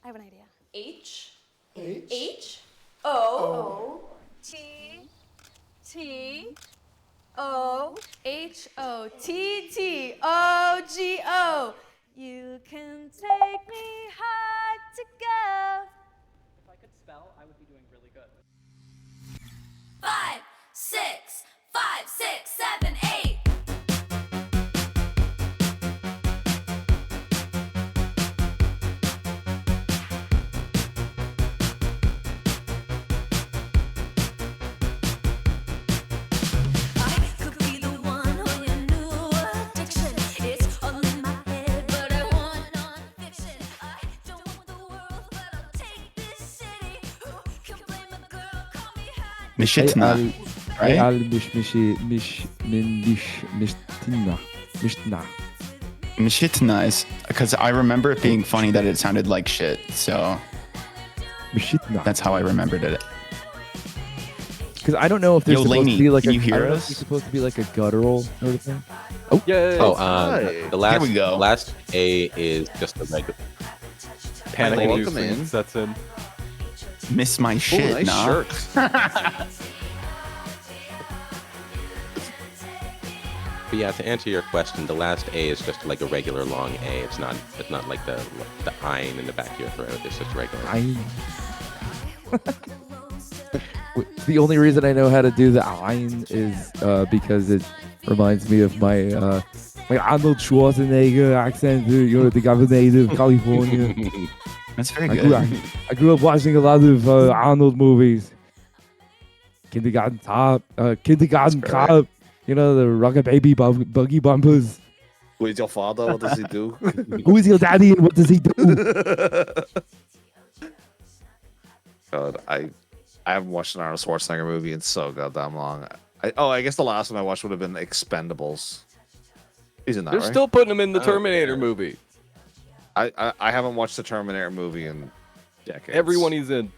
have an idea. H. H. H. O. T. T. O. H-O-T-T-O-G-O. You can take me hard to go. If I could spell, I would be doing really good. 5, 6, 5, 6, 7, 8. Mishitna, right? Mishitna is because I remember it being funny that it sounded like shit. So that's how I remembered it. Because I don't know if there's Yo, supposed Laney, to be like can a you hear I don't know us? if it's supposed to be like a guttural sort of thing. The last Here we go. last A is just a regular. Panic Welcome in. inducing sets in. Miss my shit, nice nah. shirt. But yeah, to answer your question, the last A is just like a regular long A. It's not like the ein in the back of your throat. It's just regular. The only reason I know how to do the ein is because it reminds me of my Arnold Schwarzenegger accent. You know, the governor of California. That's very good. I grew up watching a lot of Arnold movies. Kindergarten Cop, Kindergarten That's great. Cop. You know, the Rocket Baby Buggy Bumpers. Who is your father? What does he do? Who is your daddy and what does he do? God, I haven't watched an Arnold Schwarzenegger movie in so goddamn long. I guess the last one I watched would have been Expendables. He's in that, They're right? still putting him in the Terminator movie. I haven't watched the Terminator movie in decades. Everyone he's in.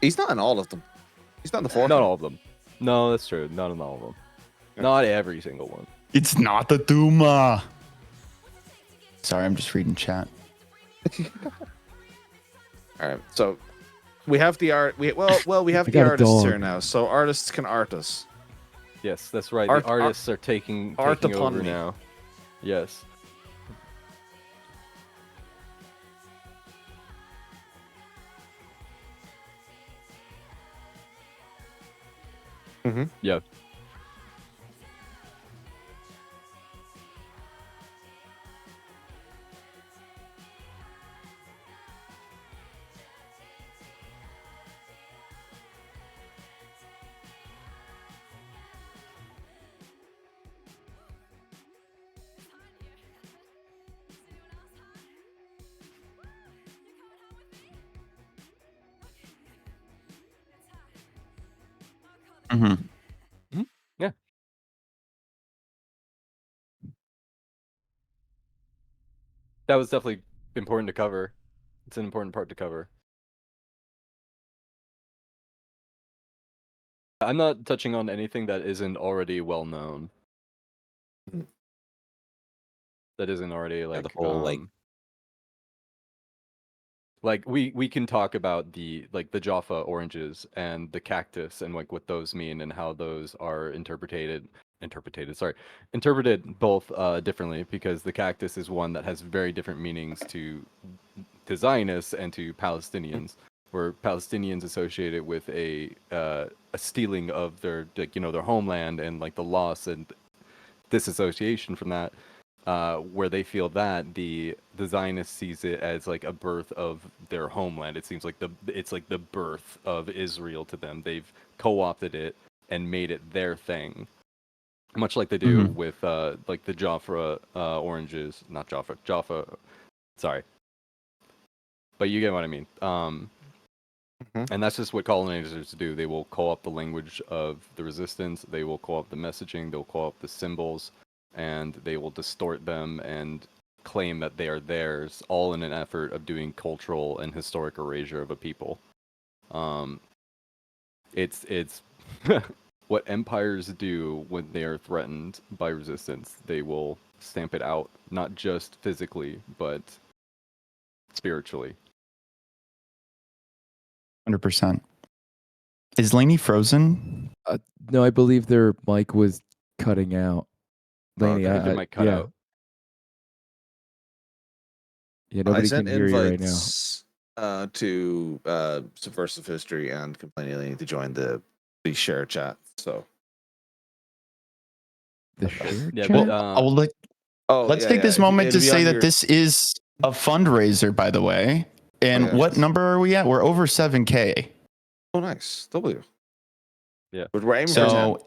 He's not in all of them. He's not in the fourth. Not one. all of them. No, that's true. Not in all of them. Not every single one. It's not the Duma. Sorry, I'm just reading chat. All right, so we have the art. We have I the got a artists dog. here now. So artists can art us. Yes, that's right. Art- the artists are taking art upon over me. now. Yes. Mm-hmm. Yeah. Mm-hmm. Yeah. That was definitely important to cover. It's an important part to cover. I'm not touching on anything that isn't already well known. That isn't already like the whole, like we can talk about the Jaffa oranges and the cactus and like what those mean and how those are interpreted both differently, because the cactus is one that has very different meanings to Zionists and to Palestinians, where Palestinians associated with a stealing of their their homeland and like the loss and disassociation from that, where they feel that the Zionist sees it as like a birth of their homeland. It seems like it's like the birth of Israel to them. They've co-opted it and made it their thing, much like they do with like the Jaffa oranges, not Jaffa. Sorry, but you get what I mean. And that's just what colonizers do. They will co-opt the language of the resistance. They will co-opt the messaging. They'll co-opt the symbols, and they will distort them and claim that they are theirs, all in an effort of doing cultural and historic erasure of a people. It's what empires do when they are threatened by resistance. They will stamp it out, not just physically, but spiritually. 100%. Is Lainey frozen? No, I believe their mic was cutting out. Laney, Okay. I think it might cut yeah. out. Yeah, I nobody sent can hear you right now. invites to Subversive History and Complaining Lady to join the share chat. So The share Yeah, chat? but Let's take this moment to say that this is a fundraiser, by the way. And yeah. what number are we at? We're over 7K. Oh, nice. W. Yeah. We're aiming for 10. So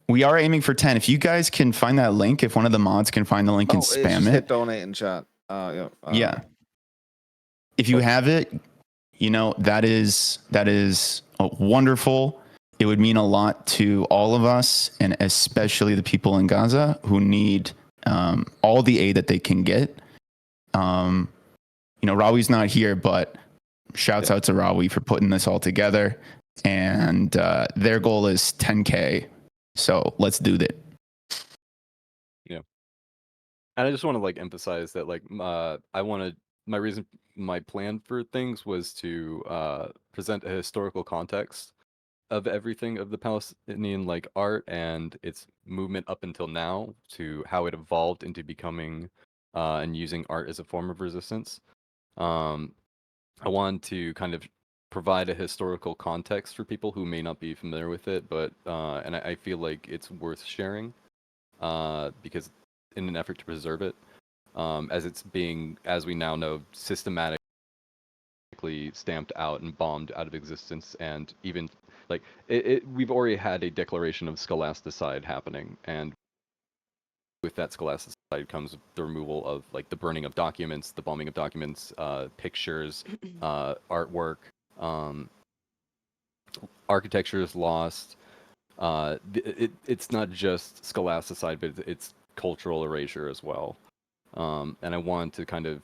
we are aiming for 10. If you guys can find that link, if one of the mods can find the link and Just spam hit it. donate in chat. Yeah. Yeah. If you have it, that is wonderful. It would mean a lot to all of us, and especially the people in Gaza who need all the aid that they can get. Rawi's not here, but shouts out to Rawi for putting this all together. And their goal is 10K. So let's do that. Yeah. And I just want to emphasize that my plan for things was to present a historical context of everything of the Palestinian art and its movement up until now, to how it evolved into becoming and using art as a form of resistance. I wanted to kind of provide a historical context for people who may not be familiar with it, but and I feel like it's worth sharing because in an effort to preserve it, as it's being, as we now know, systematically stamped out and bombed out of existence, and even we've already had a declaration of scholasticide happening, and with that scholasticide comes the removal of the burning of documents, the bombing of documents, pictures, artwork, architecture is lost. It's not just scholasticide, but it's cultural erasure as well. And I want to kind of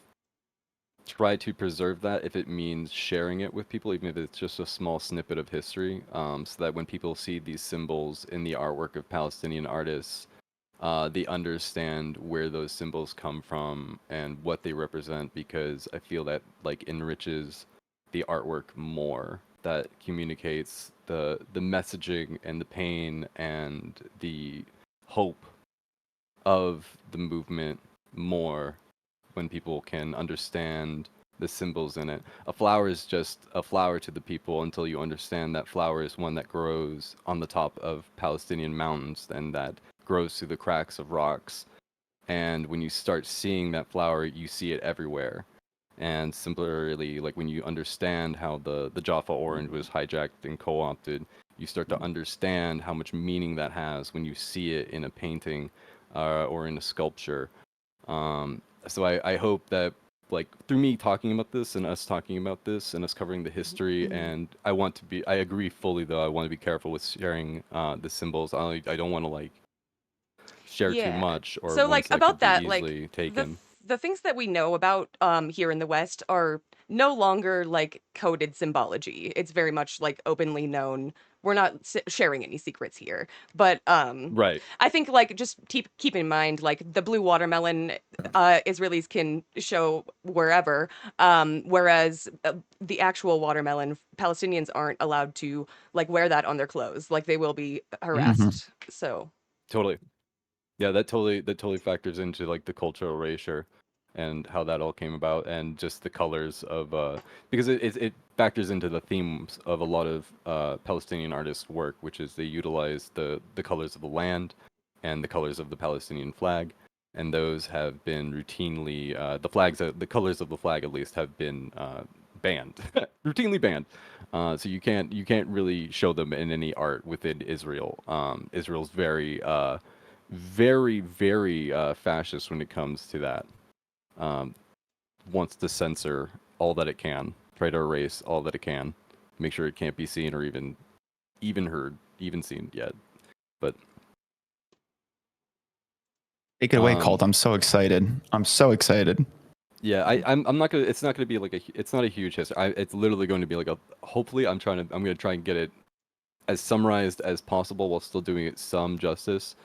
try to preserve that if it means sharing it with people, even if it's just a small snippet of history, so that when people see these symbols in the artwork of Palestinian artists, they understand where those symbols come from and what they represent, because I feel that enriches the artwork more, that communicates the messaging and the pain and the hope of the movement more when people can understand the symbols in it. A flower is just a flower to the people until you understand that flower is one that grows on the top of Palestinian mountains and that grows through the cracks of rocks. And when you start seeing that flower, you see it everywhere. And similarly, when you understand how the Jaffa orange was hijacked and co-opted, you start to understand how much meaning that has when you see it in a painting or in a sculpture. So I hope that through me talking about this and us talking about this and us covering the history, and I agree fully though, I want to be careful with sharing the symbols. I don't want to share too much, or So ones that about could be that, easily taken. the things that we know about here in the West are no longer coded symbology. It's very much openly known. We're not sharing any secrets here. But Right. I think just keep in mind the blue watermelon Israelis can show wherever, whereas the actual watermelon Palestinians aren't allowed to wear that on their clothes. They will be harassed. So Totally. Yeah, that totally factors into the cultural erasure and how that all came about, and just the colors of because it factors into the themes of a lot of Palestinian artists' work, which is they utilize the colors of the land and the colors of the Palestinian flag, and those have been routinely the colors of the flag at least have been banned, routinely banned. So you can't really show them in any art within Israel. Israel's very very fascist when it comes to that. Wants to censor all that it can, try to erase all that it can, make sure it can't be seen or even heard, even seen yet. But Take it away, Colt. I'm so excited. yeah, I'm not gonna. It's not gonna be it's not a huge history. It's literally going to be hopefully I'm gonna try and get it as summarized as possible while still doing it some justice.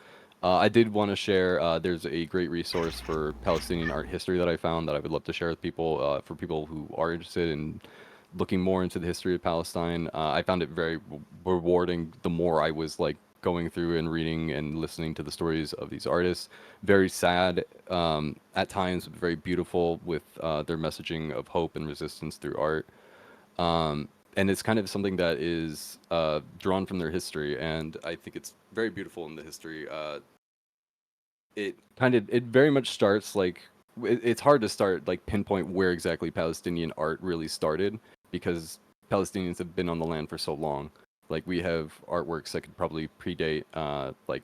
I did want to share. There's a great resource for Palestinian art history that I found that I would love to share with people. For people who are interested in looking more into the history of Palestine, I found it very rewarding. The more I was like going through and reading and listening to the stories of these artists, very sad at times, but very beautiful with their messaging of hope and resistance through art. And it's kind of something that is drawn from their history, and I think it's very beautiful in the history. It very much starts like it's hard to start like pinpoint where exactly Palestinian art really started because Palestinians have been on the land for so long. Like we have artworks that could probably predate like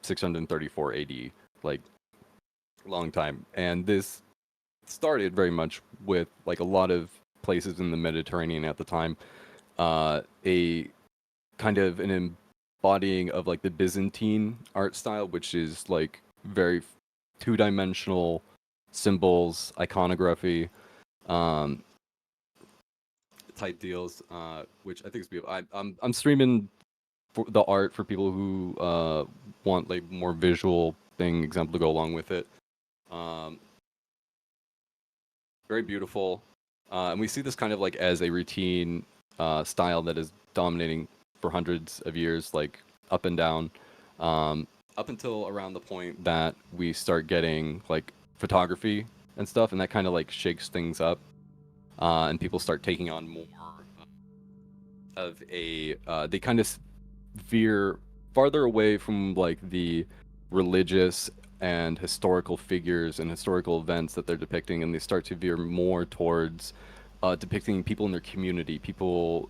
634 AD, like long time. And this started very much with like a lot of places in the Mediterranean at the time, a kind of an embodying of like the Byzantine art style, which is like very two-dimensional symbols, iconography, um, type deals, which I think is beautiful. I'm streaming for the art for people who want like more visual thing example to go along with it. Um, very beautiful, and we see this kind of like as a routine style that is dominating for hundreds of years, like up and down, up until around the point that we start getting like photography and stuff, and that kind of like shakes things up, and people start taking on more of a. They kind of veer farther away from like the religious and historical figures and historical events that they're depicting, and they start to veer more towards depicting people in their community, people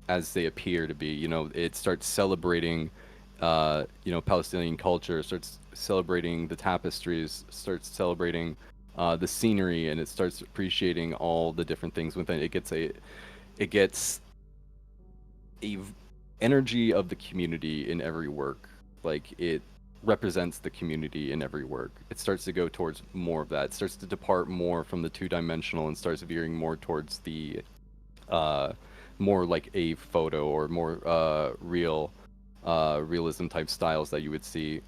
as they appear to be. You know, it starts celebrating, Palestinian culture, starts celebrating the tapestries, starts celebrating the scenery, and it starts appreciating all the different things within it. It gets a energy of the community in every work. Like it represents the community in every work. It starts to go towards more of that. It starts to depart more from the two-dimensional and starts veering more towards the more like a photo or more realism type styles that you would see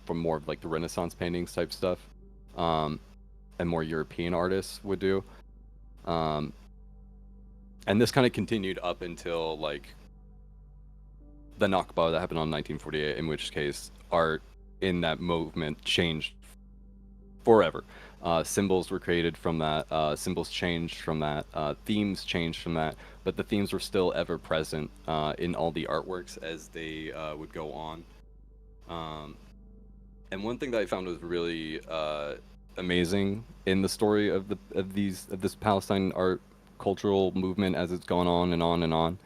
from more of like the Renaissance paintings type stuff, and more European artists would do. And this kind of continued up until like the Nakba that happened on 1948, in which case art in that movement changed forever. Symbols were created from that. Symbols changed from that. Themes changed from that. But the themes were still ever present in all the artworks as they would go on. And one thing that I found was really amazing in the story of this Palestine art cultural movement as it's gone on and on and on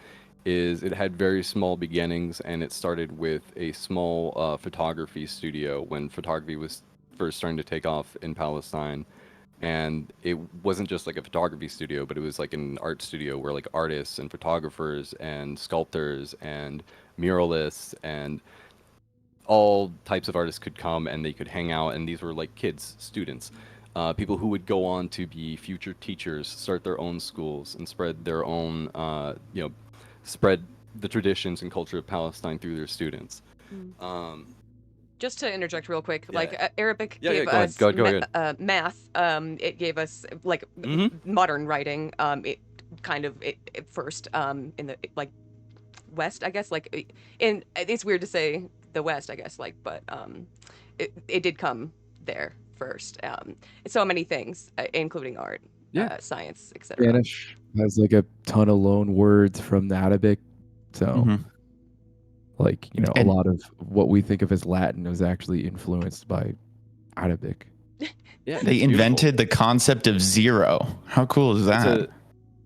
is it had very small beginnings, and it started with a small photography studio when photography was first starting to take off in Palestine. And it wasn't just like a photography studio, but it was like an art studio where like artists and photographers and sculptors and muralists and all types of artists could come and they could hang out. And these were like kids, students, people who would go on to be future teachers, start their own schools, and spread their own, spread the traditions and culture of Palestine through their students. Just to interject real quick, Yeah. like Arabic Yeah, gave go ahead, us go ahead. math. It gave us like modern writing. It kind of it first in the like West, I guess. Like in it's weird to say the West, I guess. Like, but it did come there first. So many things, including art, Yeah. science, etc. Spanish has like a ton of loan words from the Arabic. So, Mhm. like, a And- lot of what we think of as Latin was actually influenced by Arabic. Yeah, They it's invented the concept of zero. How cool is that?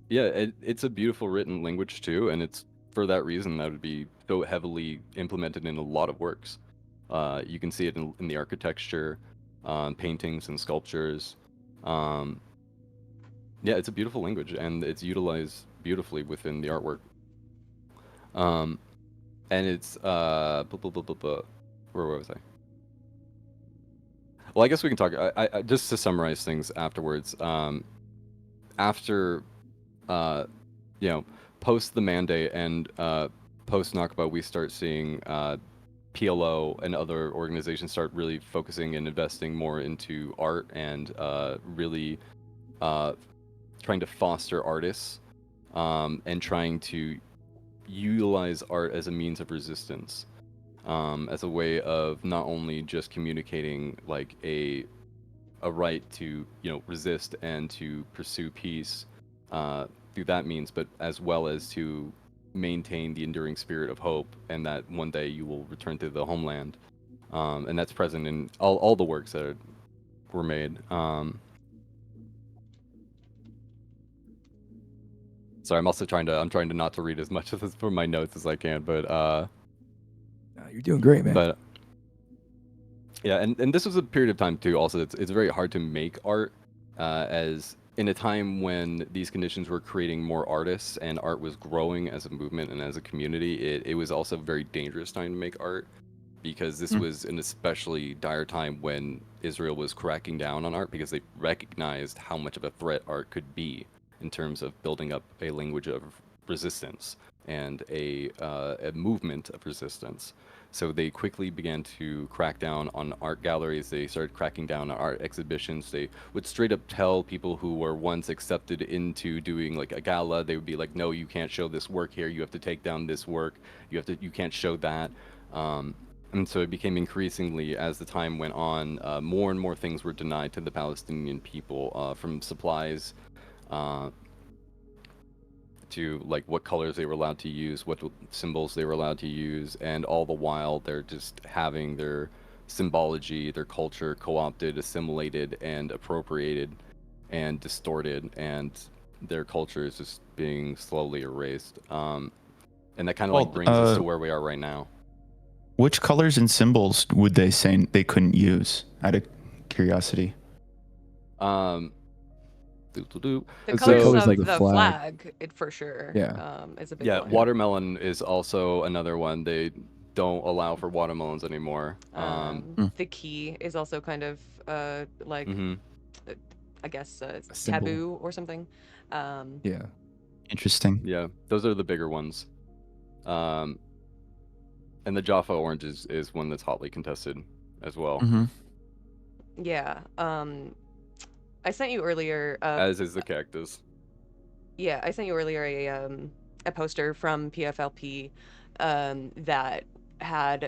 It's a beautiful written language too, and it's for that reason that would be so heavily implemented in a lot of works. You can see it in the architecture, paintings and sculptures. Yeah, it's a beautiful language, and it's utilized beautifully within the artwork. And it's where was I? Well, I guess we can talk. I just to summarize things afterwards. After, post the mandate and post Nakba, we start seeing PLO and other organizations start really focusing and investing more into art and really trying to foster artists and trying to utilize art as a means of resistance, as a way of not only just communicating like a right to resist and to pursue peace through that means, but as well as to maintain the enduring spirit of hope and that one day you will return to the homeland, and that's present in all the works that were made. Sorry, I'm also trying to not to read as much of this from my notes as I can, but You're doing great, man. but yeah, and this was a period of time too. Also, it's very hard to make art, as in a time when these conditions were creating more artists and art was growing as a movement and as a community. It was also a very dangerous time to make art, because this was an especially dire time when Israel was cracking down on art because they recognized how much of a threat art could be in terms of building up a language of resistance and a movement of resistance. So they quickly began to crack down on art galleries. They started cracking down on art exhibitions. They would straight up tell people who were once accepted into doing like a gala, they would be like, no, you can't show this work here. You have to take down this work. You can't show that. And so it became increasingly, as the time went on, more and more things were denied to the Palestinian people, from supplies to like what colors they were allowed to use, what symbols they were allowed to use, and all the while they're just having their symbology, their culture co-opted, assimilated, and appropriated, and distorted, and their culture is just being slowly erased. And that kind of like brings us to where we are right now. Which colors and symbols would they say they couldn't use? Out of curiosity. The It's colors colors of like the the flag, it for sure. Yeah. Is a big Yeah, one. watermelon is also another one. They don't allow for watermelons anymore. The key is also kind of like Mhm. I guess symbol. taboo or something. Yeah. Interesting. Yeah, those are the bigger ones. And the Jaffa orange is one that's hotly contested as well, Yeah. I sent you earlier. as is the cactus. Yeah, I sent you earlier a poster from PFLP that had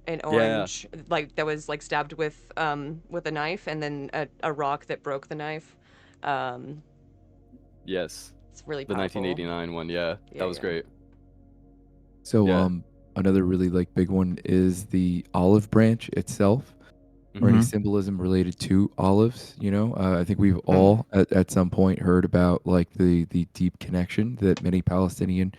an orange like that was like stabbed with a knife, and then a rock that broke the knife. Yes, It's really the powerful. 1989 one. Yeah, Yeah, that was yeah. great. So Yeah. another really like big one is the olive branch itself, or any symbolism related to olives. I think we've all at some point heard about like the deep connection that many Palestinian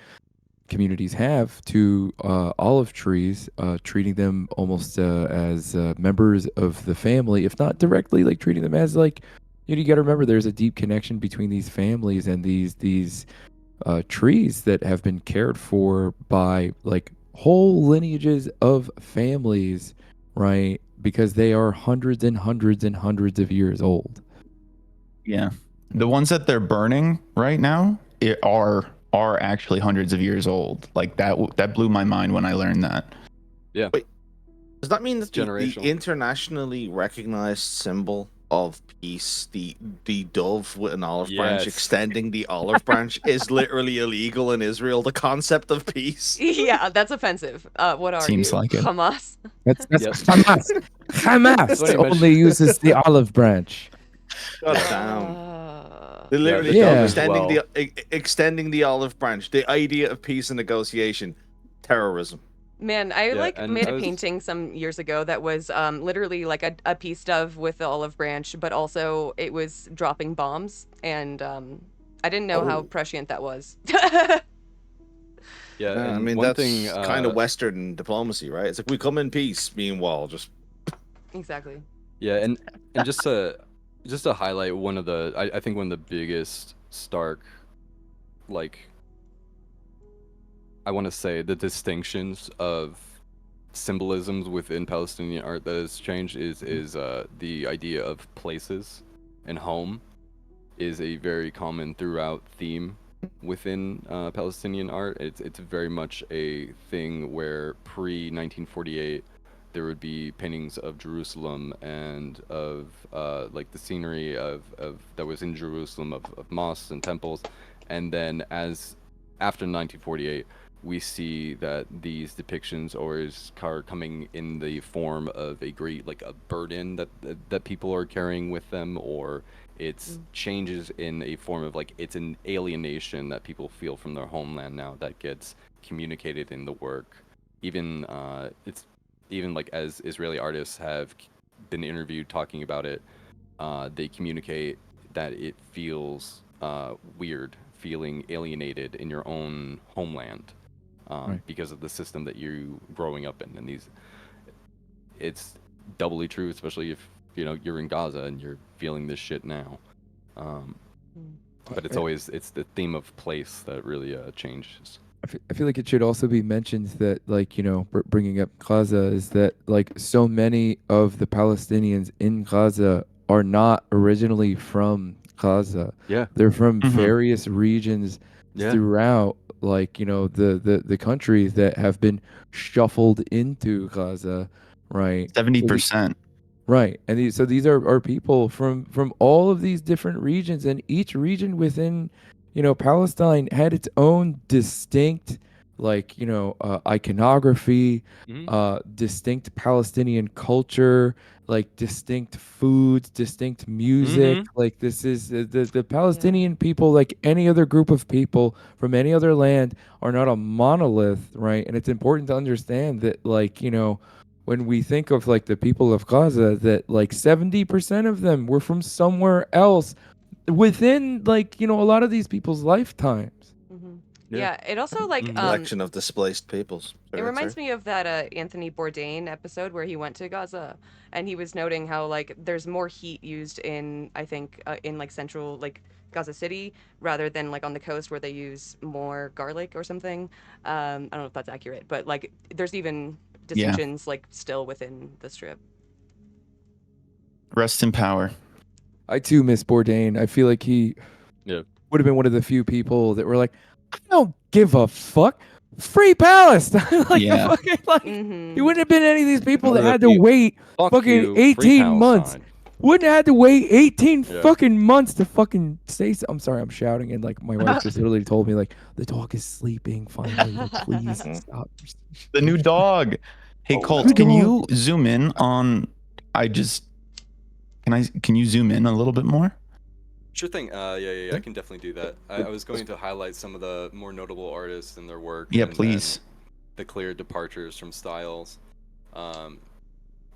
communities have to olive trees, treating them almost as members of the family, if not directly, like treating them as like, you got to remember there's a deep connection between these families and these trees that have been cared for by like whole lineages of families, right? Because they are hundreds and hundreds and hundreds of years old. Yeah. The ones that they're burning right now are actually hundreds of years old. Like that blew my mind when I learned that. Yeah. Wait, does that mean that the Generational. internationally recognized symbol of peace, the dove with an olive branch Yes. extending the olive branch, is literally illegal in Israel? The concept of peace. Yeah, that's offensive. What are Seems you, like it. Hamas? That's Yep. Hamas. Hamas Funny only uses the olive branch. God damn. Uh, They literally the Yeah. go dove as extending the olive branch. The idea of peace and negotiation, terrorism. Man, I Yeah, like and made I a was- painting some years ago that was literally like a peace dove with the olive branch, but also it was dropping bombs, and I didn't know how prescient that was. Yeah, and I mean, one that's thing, kind of Western diplomacy, right? It's like we come in peace, meanwhile, just Exactly. Yeah, and just to highlight one of the I think one of the biggest stark, like, I want to say the distinctions of symbolisms within Palestinian art that has changed is the idea of places and home is a very common throughout theme within Palestinian art. It's very much a thing where pre-1948 there would be paintings of Jerusalem and of like the scenery of that was in Jerusalem of mosques and temples, and then as after 1948 we see that these depictions always are coming in the form of a great like a burden that people are carrying with them, or it's changes in a form of like it's an alienation that people feel from their homeland now that gets communicated in the work. Even it's even like as Israeli artists have been interviewed talking about it, they communicate that it feels weird, feeling alienated in your own homeland because of the system that you're growing up in. And it's doubly true, especially if you're in Gaza and you're feeling this shit now. But it's the theme of place that really changes. I feel like it should also be mentioned that, like, bringing up Gaza, is that, like, so many of the Palestinians in Gaza are not originally from Gaza. Yeah. They're from various regions throughout, like, the country that have been shuffled into Gaza, right? 70%. Right. And these are people from all of these different regions, and each region within, Palestine had its own distinct, like, iconography, distinct Palestinian culture, like distinct foods, distinct music. Like, this is the Palestinian people, like any other group of people from any other land, are not a monolith, right? And it's important to understand that, like, when we think of like the people of Gaza, that like 70% of them were from somewhere else within, like, a lot of these people's lifetimes. Yeah, it also like Collection of displaced peoples. it reminds me of that Anthony Bourdain episode where he went to Gaza and he was noting how like there's more heat used in, I think, in like central like Gaza City rather than like on the coast where they use more garlic or something. I don't know if that's accurate, but like there's even distinctions like still within the strip. Rest in power. I too miss Bourdain. I feel like he would have been one of the few people that were like, I don't give a fuck. Free Palestine. Like, fucking, like, he wouldn't have been any of these people that had to wait fucking 18 months. Wouldn't have had to wait 18 fucking months to fucking say so. I'm sorry, I'm shouting, and like my wife just literally told me like the dog is sleeping finally. Like, please stop. The new dog. Hey, Colt, can you zoom in on? Can you zoom in a little bit more? Sure thing. Yeah, I can definitely do that. I was going to highlight some of the more notable artists and their work. Yeah, and please. The clear departures from styles. So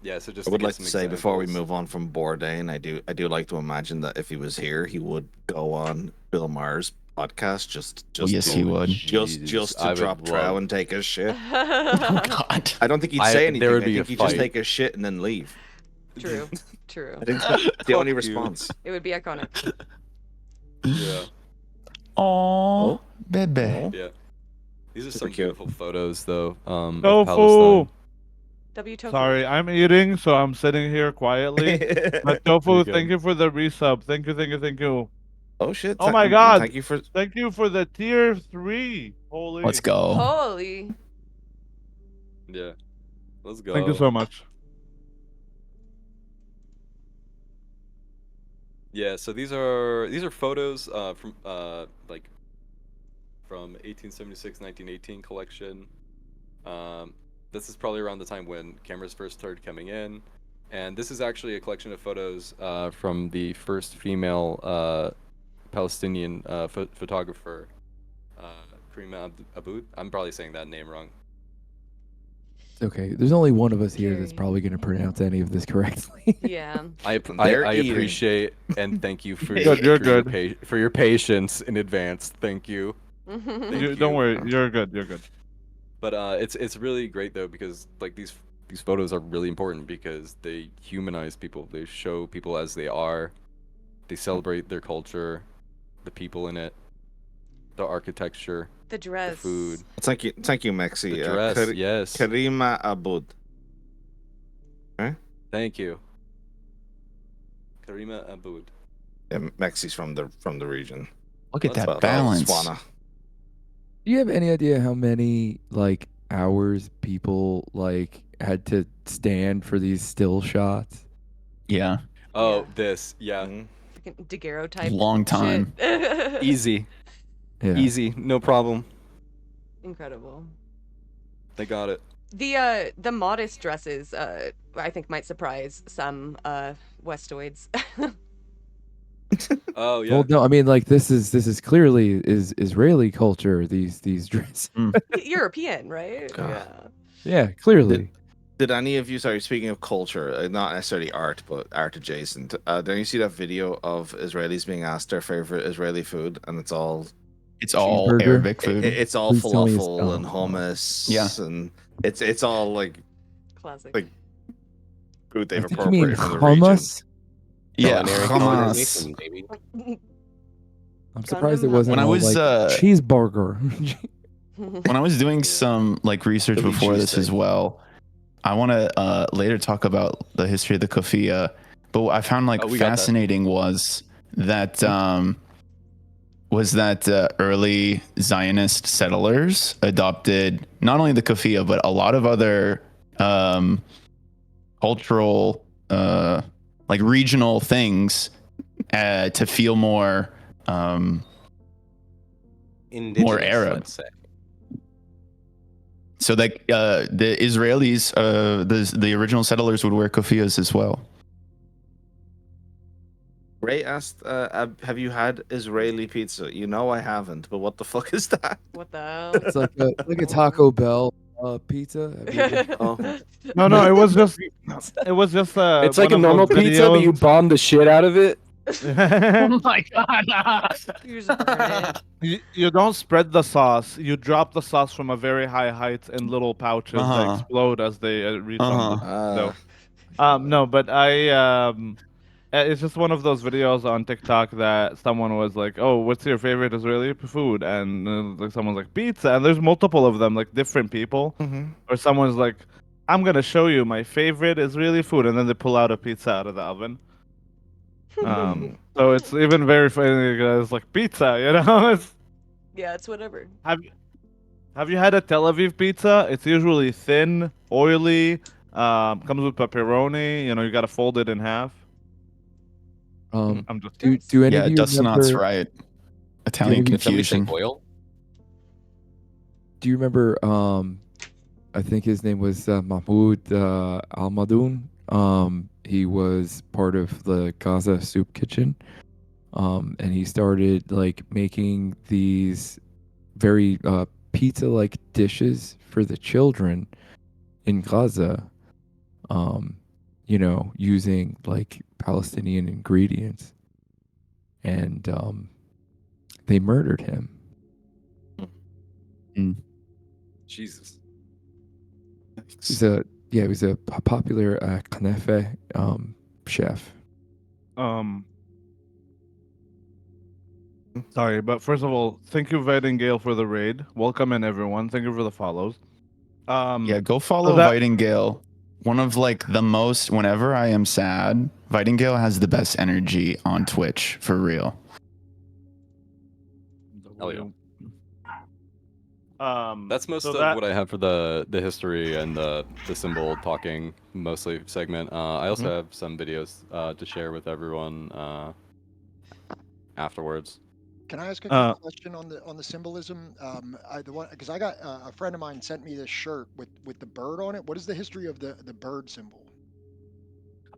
just I would like to some say before we examples. move on from Bourdain, I do like to imagine that if he was here, he would go on Bill Maher's podcast just yes, he would. Just to drop trow and take his shit. Oh God. I don't think he'd say anything. There would I be think a he'd just fight. take his shit and then leave. True. I think that's the only response. It would be iconic. Yeah. Oh, baby. Yeah. These are Super some cute. beautiful photos, though. Of Tofu. Palestine. W Tofu. Sorry, I'm eating, so I'm sitting here quietly. But Tofu, You're good. thank you for the resub. Thank you. Oh shit! Oh my God! Thank you for. Thank you for the tier 3. Holy. Let's go. Holy. Yeah. Let's go. Thank you so much. Yeah, so these are photos from like from 1876 1918 collection. This is probably around the time when cameras first started coming in, and this is actually a collection of photos from the first female Palestinian photographer, Karima Aboud. I'm probably saying that name wrong. Okay, there's only one of us here that's probably going to pronounce any of this correctly. Yeah. I They're eating. appreciate and thank you for You're good. for your patience in advance. Thank you. Don't worry, you're good. But it's really great though, because like these photos are really important because they humanize people. They show people as they are. They celebrate their culture, the people in it, the architecture, The dress. the food, Thank you, Maxi. the dress. Yes. Karima Aboud. Thank you. Karima Aboud. Yeah, Maxi's from the region. Look at That's that about balance. Botswana. Do you have any idea how many like hours people like had to stand for these still shots? Yeah, Oh, Yeah. this, yeah, Freaking daguerreotype. long time. Shit. easy, Yeah. easy, no problem. Incredible. They got it. The modest dresses I think might surprise some Westoids. Oh yeah. Well, no, I mean like this is clearly is Israeli culture. These dresses. European, right? God. Yeah. Yeah, clearly. Did any of you, sorry, speaking of culture, not necessarily art, but art adjacent, did you see that video of Israelis being asked their favorite Israeli food? And it's all Cheeseburger? Arabic food. it's all Please tell me it's- falafel and oh, hummus. Yeah. And it's all like Classic. Like, food they've I think you mean appropriated from the region. hummus. Yeah, Culinary Hamas. colonization, baby. I'm surprised it Gundam wasn't When I all, was, like cheeseburger. When I was doing some like research Philly before this as cheesesteak. well, I want to later talk about the history of the kofia. But what I found like Oh, we got that. fascinating was that early Zionist settlers adopted not only the kofia but a lot of other cultural like regional things to feel more Indigenous, Arab. let's say. So like the Israelis, the original settlers would wear kofias as well. Ray asked, have you had Israeli pizza? You know I haven't, but what the fuck is that? What the It's like a Taco Bell pizza. Have you ever- Oh, No, it was just It's like a one of normal those pizza, but you videos. bomb the shit out of it. My God! You just burn it. You don't spread the sauce. You drop the sauce from a very high height in little pouches that Uh-huh. explode as they reach on the uh, dough. No, but it's just one of those videos on TikTok that someone was like, "Oh, what's your favorite Israeli food?" And like someone's like pizza, and there's multiple of them, like different people. Or someone's like, "I'm gonna show you my favorite Israeli food," and then they pull out a pizza out of the oven. So it's even very funny because it's like pizza, you know? It's, Yeah, it's whatever. have you had a Tel Aviv pizza? It's usually thin, oily, comes with pepperoni. You know, you gotta fold it in half. I'm just do any Yeah, of you Dustin Knott's remember? right. Italian Did Did somebody say confusion. oil? Do you remember? I think his name was Mahmoud Almadoun. He was part of the Gaza Soup Kitchen, and he started like making these very pizza-like dishes for the children in Gaza. You know, using like Palestinian ingredients, and they murdered him. Jesus. He was a popular knefe chef. Sorry, but first of all, thank you, Gale, for the raid. Welcome in, everyone. Thank you for the follows. Yeah, go follow that- Vitingale. One of like the most. Whenever I am sad, Vitingale has the best energy on Twitch for real. Hell yeah. That's most so of that- what I have for the history and the symbol talking mostly segment. I also have some videos to share with everyone afterwards. Can I ask a quick question on the symbolism? Because I got a friend of mine sent me this shirt with the bird on it. What is the history of the bird symbol?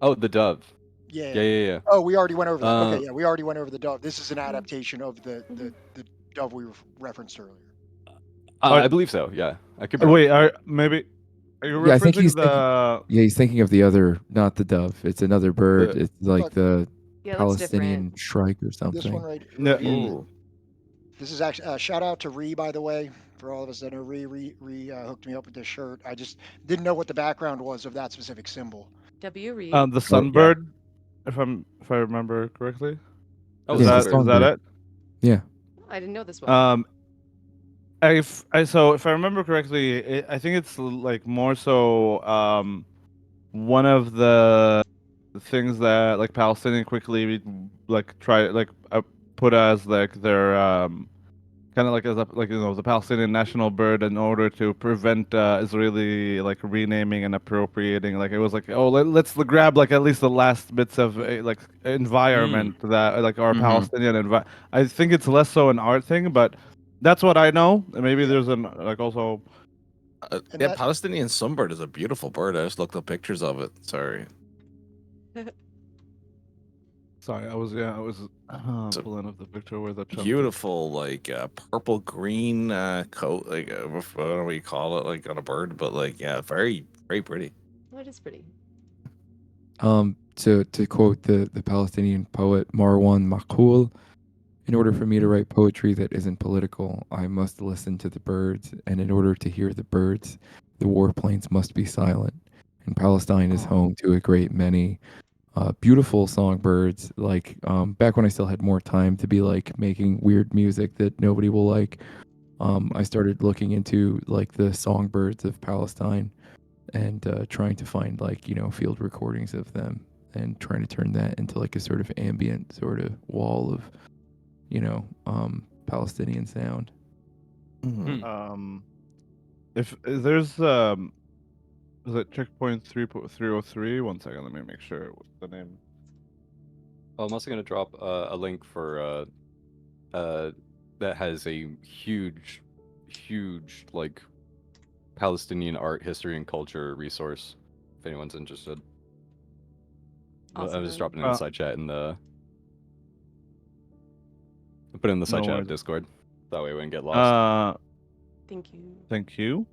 Oh, the dove. Yeah. Yeah. Oh, we already went over that. Okay, yeah, we already went over the dove. This is an adaptation of the dove we referenced earlier. I believe so. Yeah, I could. Be Wait, are you Yeah, I think referencing he's the? he's thinking of the other, not the dove. It's another bird. The- It's like the Yeah, it looks Palestinian shrike or something. This one right No. here. ooh. This is actually shout out to Ree, by the way, for all of us that know Ree. Ree hooked me up with this shirt. I just didn't know what the background was of that specific symbol. W read. The sunbird, if I remember correctly. Oh, is yeah, that it's a is that songbird. it? Yeah. I didn't know this one. If I remember correctly, I think it's like more so one of the things that like Palestinian quickly like try like put as like their kind of like as a, like the Palestinian national bird in order to prevent Israeli like renaming and appropriating. Like it was like, oh, let's grab like at least the last bits of like environment that like our Palestinian I think it's less so an art thing, but that's what I know. Maybe there's an like also. Yeah, Palestinian sunbird is a beautiful bird. I just looked up pictures of it. Sorry. Sorry, I was pulling up the picture where the beautiful like purple green coat, like I don't know what you call it, like on a bird, but like yeah, very pretty. Oh, it is pretty. To quote the Palestinian poet Marwan Maqul, in order for me to write poetry that isn't political, I must listen to the birds, and in order to hear the birds, the warplanes must be silent. And Palestine is home to a great many beautiful songbirds. Like back when I still had more time to be like making weird music that nobody will like, I started looking into like the songbirds of Palestine and trying to find like field recordings of them and trying to turn that into like a sort of ambient sort of wall of Palestinian sound. If there's is it checkpoint 303? 1 second, let me make sure what's the name. I'm also gonna drop a link for that has a huge like Palestinian art, history, and culture resource. If anyone's interested, Awesome. I'm just dropping it in the side chat and I'll put it in the side chat of Discord. That way we wouldn't get lost. Thank you. Thank you.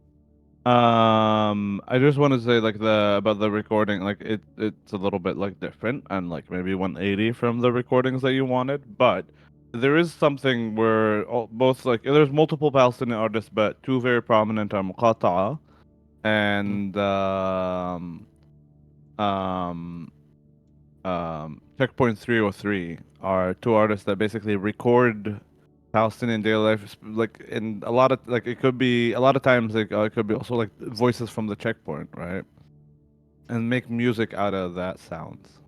I just want to say like about the recording, like it's a little bit like different and like maybe 180 from the recordings that you wanted, but there is something where both like there's multiple Palestinian artists, but two very prominent are Muqata'a and Checkpoint 303 are two artists that basically record Palestinian daily life, like in a lot of like it could be a lot of times like it could be also like voices from the checkpoint, right? And make music out of that sounds.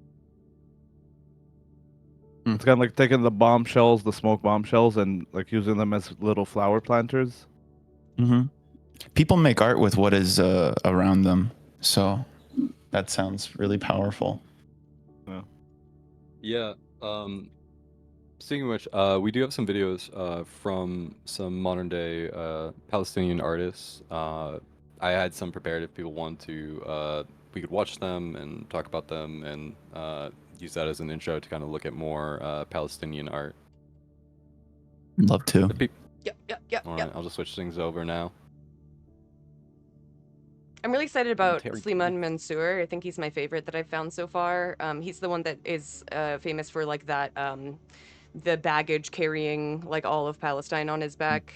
It's kind of like taking the bombshells, the smoke bombshells, and like using them as little flower planters. People make art with what is around them, so that sounds really powerful. Yeah. Speaking of which, we do have some videos from some modern day Palestinian artists. I had some prepared if people want to. We could watch them and talk about them and use that as an intro to kind of look at more Palestinian art. Love to. Yep. All right, I'll just switch things over now. I'm really excited about Sliman Mansour. I think he's my favorite that I've found so far. He's the one that is famous for like that, the baggage carrying like all of Palestine on his back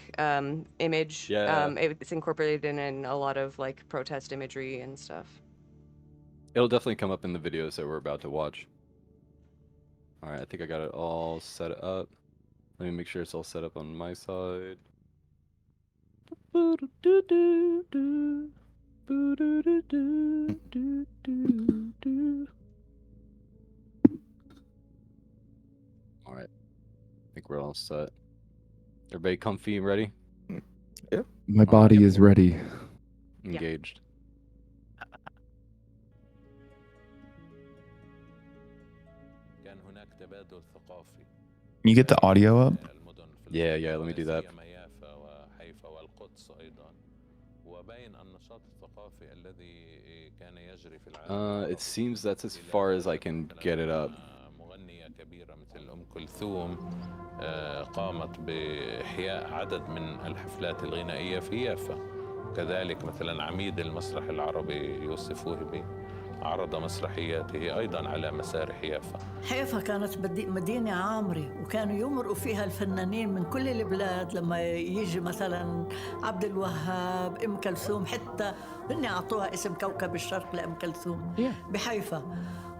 image. Yeah. It's incorporated in a lot of like protest imagery and stuff. It'll definitely come up in the videos that we're about to watch. All right, I think I got it all set up. Let me make sure it's all set up on my side. All right, I think we're all set. Everybody comfy and ready? Yeah. My body is ready. Engaged. Can you get the audio up? Yeah, let me do that. It seems that's as far as I can get it up. قامت بإحياء عدد من الحفلات الغنائية في يافا. كذلك مثلا عميد المسرح العربي يوسف وهبي عرض مسرحياته أيضا على مسارح يافا. يافا كانت مدينة عامرة وكانوا يمرقوا فيها الفنانين من كل البلاد لما يجي مثلا عبد الوهاب أم كلثوم حتى هن أعطوها اسم كوكب الشرق لأم كلثوم بحيفا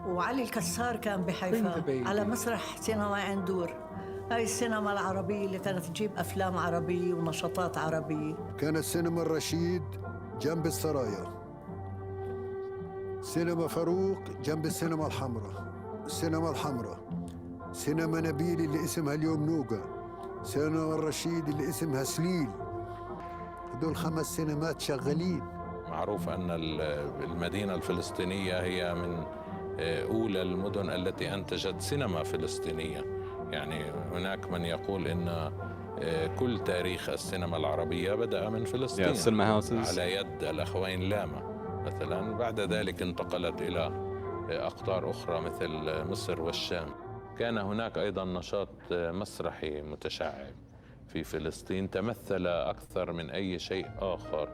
وعلي الكسار كان بحيفا على مسرح سينما عندور. هاي السينما العربية اللي كانت تجيب أفلام عربية ونشاطات عربية. كانت سينما الرشيد جنب السرايا، سينما فاروق جنب السينما الحمراء، السينما الحمراء، سينما نبيل اللي اسمها اليوم نوقة، سينما الرشيد اللي اسمها سليل. هدول 5 سينمات شغالين. معروف أن المدينة الفلسطينية هي من أولى المدن التي أنتجت سينما فلسطينية. يعني هناك من يقول إن كل تاريخ السينما العربية بدأ من فلسطين على يد الأخوين لاما مثلا. بعد ذلك انتقلت إلى أقطار أخرى مثل مصر والشام. كان هناك أيضا نشاط مسرحي متشعب في فلسطين تمثل أكثر من أي شيء آخر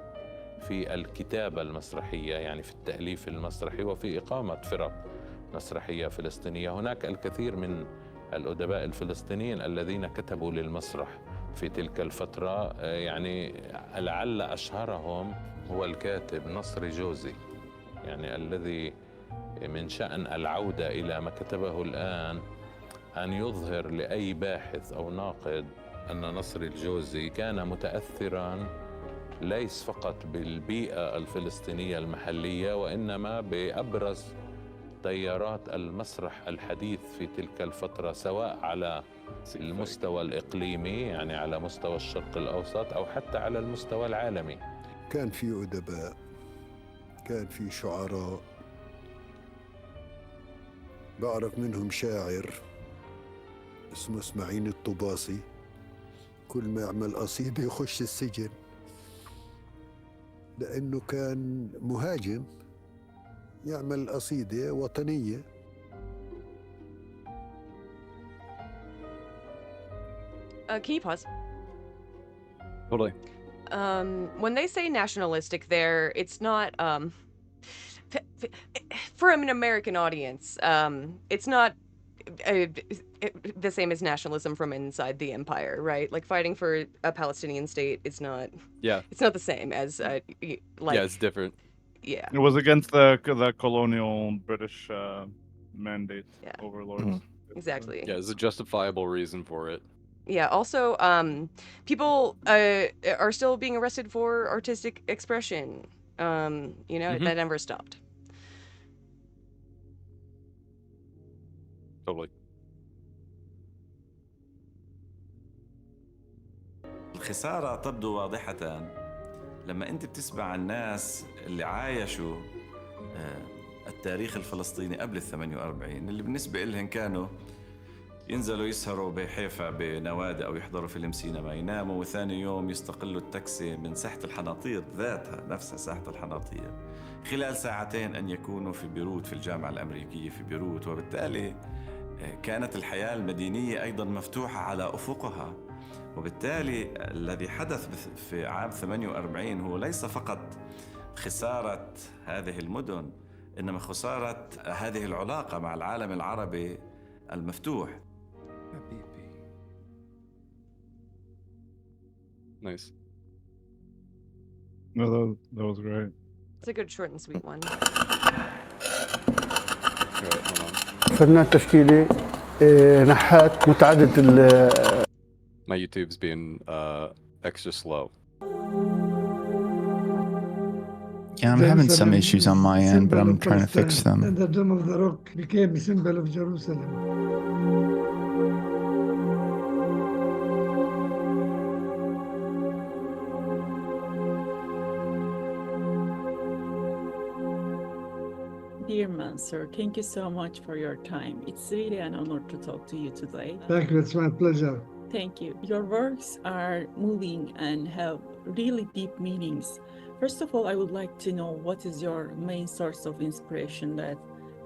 في الكتابة المسرحية، يعني في التأليف المسرحي وفي إقامة فرق مسرحية فلسطينية. هناك الكثير من الأدباء الفلسطينيين الذين كتبوا للمسرح في تلك الفترة، يعني لعل أشهرهم هو الكاتب نصر جوزي، يعني الذي من شأن العودة إلى ما كتبه الآن أن يظهر لأي باحث أو ناقد أن نصر الجوزي كان متأثراً ليس فقط بالبيئة الفلسطينية المحلية وإنما بأبرز تيارات المسرح الحديث في تلك الفترة، سواء على المستوى الإقليمي يعني على مستوى الشرق الأوسط أو حتى على المستوى العالمي. كان في أدباء، كان في شعراء، بعرف منهم شاعر اسمه اسماعيل الطباصي، كل ما يعمل قصيدة يخش السجن لأنه كان مهاجم يعمل قصيدة وطنية. Can you pause? Totally. When they say nationalistic there, it's not, for an American audience, it's not the same as nationalism from inside the empire, right? Like fighting for a Palestinian state is not, it's not the same as, like. Yeah, it's different. Yeah. It was against the colonial British mandate overlords. Exactly. Yeah, there's a justifiable reason for it. Yeah, also, people are still being arrested for artistic expression. You know, that never stopped. Totally. الخسارة تبدو واضحة لما أنت بتسمع الناس اللي عايشوا التاريخ الفلسطيني قبل 48 اللي بالنسبة إلهم كانوا ينزلوا يسهروا بحيفا بنوادي أو يحضروا فيلم سينما، يناموا وثاني يوم يستقلوا التاكسي من ساحة الحناطير ذاتها، نفسها ساحة الحناطير، خلال ساعتين أن يكونوا في بيروت في الجامعة الأمريكية في بيروت. وبالتالي كانت الحياة المدينية أيضا مفتوحة على أفقها. وبالتالي الذي حدث في عام 48 هو ليس فقط خسارة هذه المدن، إنما خسارة هذه العلاقة مع العالم العربي المفتوح. Nice. No, that was great. It's a good short and sweet one. فنان تشكيلي نحات متعدد My YouTube's being extra slow. Yeah, I'm having some issues on my end, but I'm trying to fix them. And the Dome of the Rock became a symbol of Jerusalem. Dear Mansour, thank you so much for your time. It's really an honor to talk to you today. Thank you, it's my pleasure. Thank you. Your works are moving and have really deep meanings. First of all, I would like to know what is your main source of inspiration that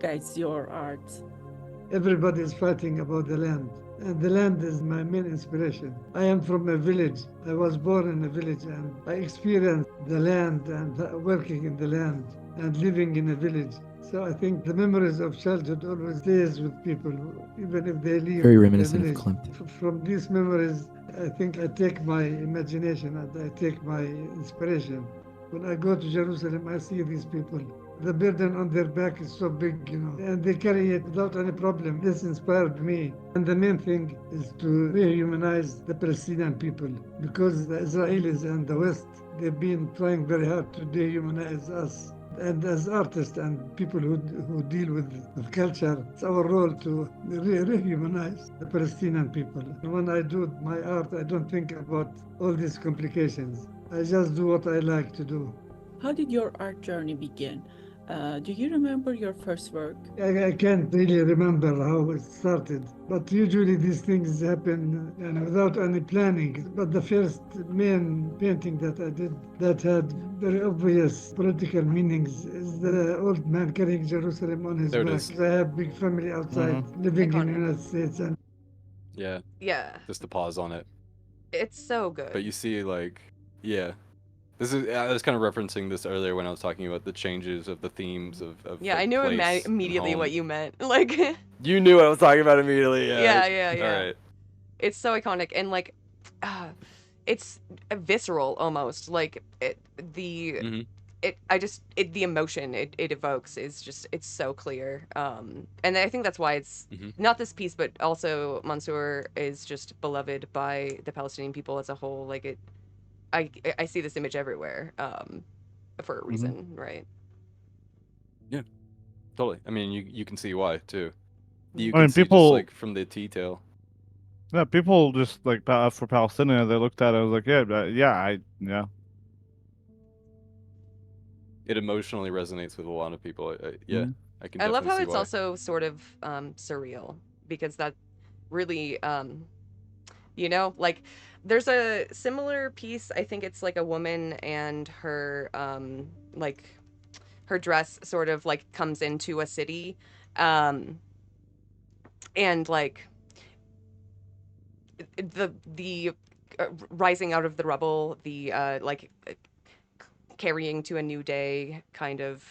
guides your art? Everybody is fighting about the land, and the land is my main inspiration. I am from a village. I was born in a village, and I experienced the land and working in the land and living in a village. So I think the memories of childhood always stays with people, even if they leave. Very reminiscent the of village. Klimt. From these memories, I think I take my imagination and I take my inspiration. When I go to Jerusalem, I see these people. The burden on their back is so big, you know, and they carry it without any problem. This inspired me. And the main thing is to rehumanize the Palestinian people, because the Israelis and the West, they've been trying very hard to dehumanize us. And as artists and people who deal with culture, it's our role to rehumanize the Palestinian people. When I do my art, I don't think about all these complications. I just do what I like to do. How did your art journey begin? Do you remember your first work? I can't really remember how it started, but usually these things happen without any planning. But the first main painting that I did that had very obvious political meanings is the old man carrying Jerusalem on his There it back. is. I have big family outside living in the United States, and Yeah. Yeah. Just to pause on it. It's so good. But you see, like, yeah. This is I was kind of referencing this earlier when I was talking about the changes of the themes of Yeah, like, I knew place and immediately what home. you meant. Like, You knew what I was talking about immediately. Yeah. yeah. All right. It's so iconic and like, it's visceral almost. Like the emotion it evokes is just it's so clear. And I think that's why it's not this piece, but also Mansour is just beloved by the Palestinian people as a whole. Like I see this image everywhere, for a reason, right? Yeah. Totally. I mean, you can see why too. You I can mean, see people- just like from the detail. Yeah, people just like for Palestinian, they looked at it. I was like, yeah. It emotionally resonates with a lot of people. Yeah, I can. I love definitely how see it's why. also sort of surreal because that really you know, like there's a similar piece, I think it's like a woman and her like her dress sort of like comes into a city and like the rising out of the rubble, the like carrying to a new day kind of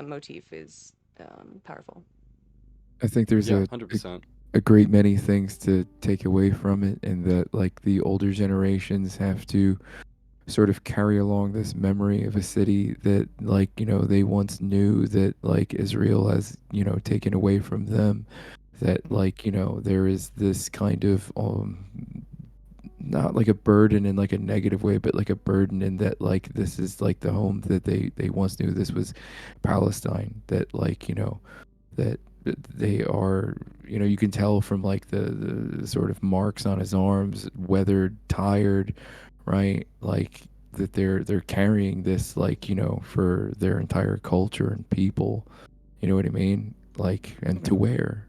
motif is powerful. I think there's Yeah, a 100%. a great many things to take away from it, and that like the older generations have to sort of carry along this memory of a city that like they once knew, that like Israel has taken away from them, that like there is this kind of not like a burden in like a negative way, but like a burden in that like this is like the home that they once knew. This was Palestine, that like that they are you can tell from like the sort of marks on his arms, weathered, tired, right? Like that they're carrying this like for their entire culture and people, you know what I mean, like, and to wear.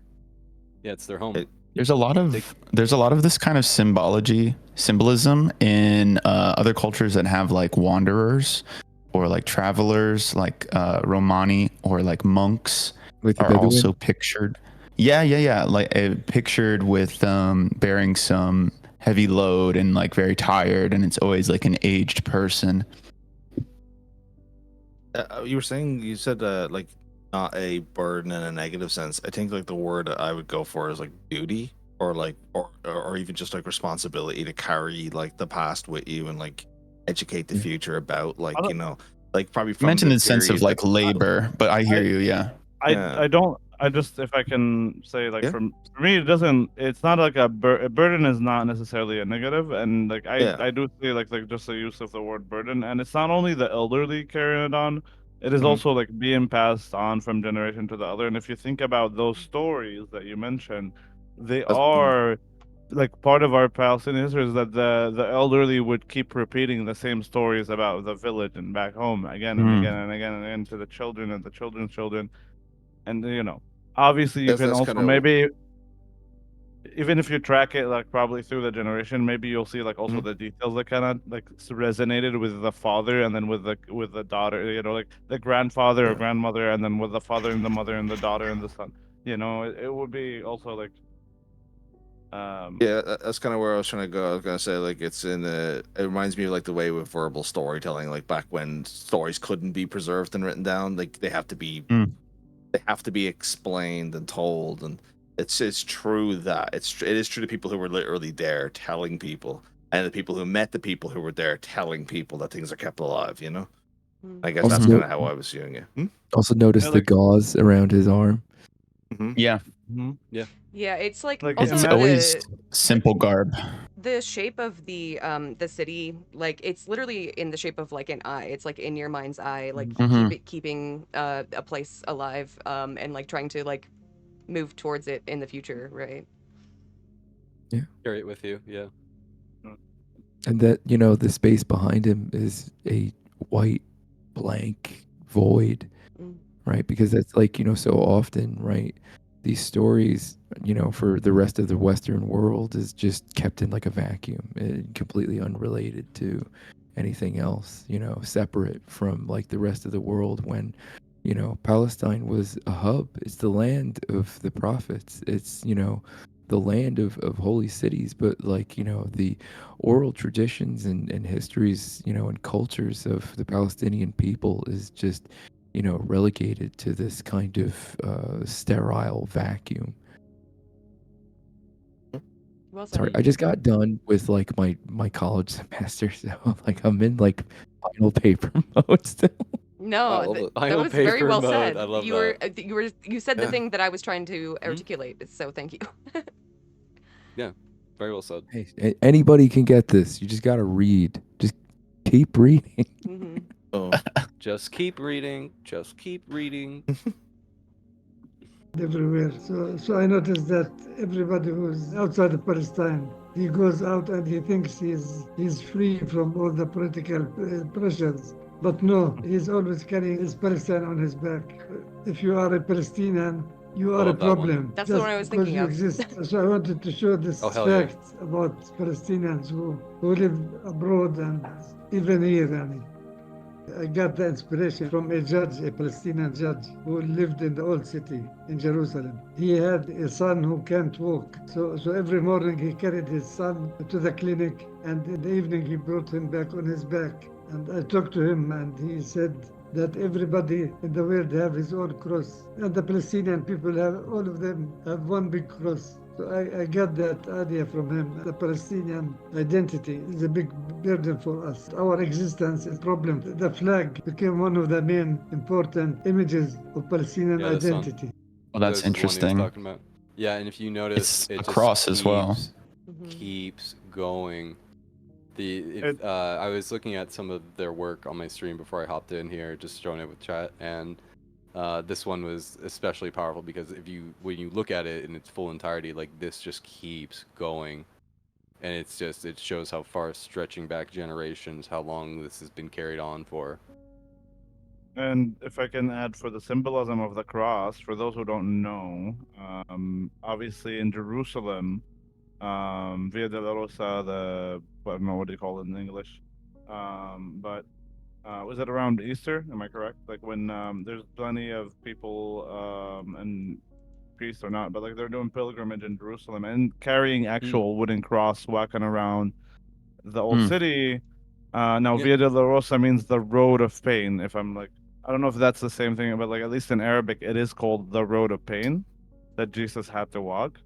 Yeah, it's their home. There's a lot of this kind of symbolism in other cultures that have like wanderers or like travelers, like Romani or like monks Like the are Bedouin? also pictured. Yeah. Like pictured with bearing some heavy load and like very tired, and it's always like an aged person. You said like not a burden in a negative sense. I think like the word I would go for is like duty, or like or even just like responsibility to carry like the past with you and like educate the future about like like probably from Meant in the sense of period like that- labor, but I hear you. Yeah. I don't. I just, if I can say, like, for me, it doesn't. It's not like a burden is not necessarily a negative, and like I do see like just the use of the word burden, and it's not only the elderly carrying it on. It is also like being passed on from generation to the other. And if you think about those stories that you mentioned, they are like part of our Palestinian history, is that the elderly would keep repeating the same stories about the village and back home again and again and again and again to the children and the children's children. And obviously you can that's also kinda- maybe, even if you track it like probably through the generation, maybe you'll see like also the details that kind of like resonated with the father and then with the daughter, like the grandfather or grandmother, and then with the father and the mother and the daughter and the son. It would be also like yeah, that's kind of where I was trying to go. I was gonna say like it reminds me of like the way with verbal storytelling, like back when stories couldn't be preserved and written down, like they have to be explained and told. And it's true that it is true to people who were literally there telling people, and the people who met the people who were there telling people that things are kept alive. I guess Also that's no- kind of how I was viewing it. Also notice the gauze around his arm. Yeah. Yeah. Yeah, it's like Like, also It's like always simple garb. the shape of the city, like it's literally in the shape of like an eye. It's like in your mind's eye, like keeping a place alive, and like trying to like move towards it in the future, right? Carry it with you. Yeah. And that, you know, the space behind him is a white blank void, right? Because that's like, you know, so often, right? These stories, you know, for the rest of the Western world is just kept in like a vacuum, completely unrelated to anything else, you know, separate from like the rest of the world when, you know, Palestine was a hub. It's the land of the prophets. It's, you know, the land of holy cities, but like, you know, the oral traditions and histories, you know, and cultures of the Palestinian people is just, you know, relegated to this kind of sterile vacuum. Well Sorry, said. I just got done with like my college semester, so like I'm in like final paper mode still. No, that was very well said. You said the Yeah. thing that I was trying to articulate, so thank you. Yeah, very well said. Hey, anybody can get this. You just got to read. Just keep reading. Oh. Just keep reading. Just keep reading. everywhere. So I noticed that everybody who's outside of Palestine, he goes out and he thinks he's free from all the political pressures. But no, he's always carrying his Palestine on his back. If you are a Palestinian, you are a love that one. problem. That's the just one I was because thinking you of. exist. So I wanted to show this Oh, hell yeah. fact about Palestinians who live abroad and even here. I got the inspiration from a judge, a Palestinian judge, who lived in the old city in Jerusalem. He had a son who can't walk. So every morning he carried his son to the clinic, and in the evening he brought him back on his back. And I talked to him, and he said that everybody in the world have his own cross. And the Palestinian people have, all of them have one big cross. So I got that idea from him. The Palestinian identity is a big burden for us. Our existence is a problem. The flag became one of the main important images of Palestinian Yeah, this one. identity. Well, that's This is the one he was interesting. talking about. Yeah, and if you notice, It's it a just cross as well. keeps going. I was looking at some of their work on my stream before I hopped in here, just showing it with chat, and this one was especially powerful because when you look at it in its full entirety, like this just keeps going, and it shows how far stretching back generations, how long this has been carried on for. And if I can add for the symbolism of the cross, for those who don't know, obviously in Jerusalem, Via Dolorosa, I don't know what do you call it in English, but was it around Easter? Am I correct? Like when there's plenty of people and priests or not, but like they're doing pilgrimage in Jerusalem and carrying actual wooden cross, walking around the old city. Now Via Dolorosa means the road of pain. If I'm like, I don't know if that's the same thing, but like at least in Arabic, it is called the road of pain that Jesus had to walk.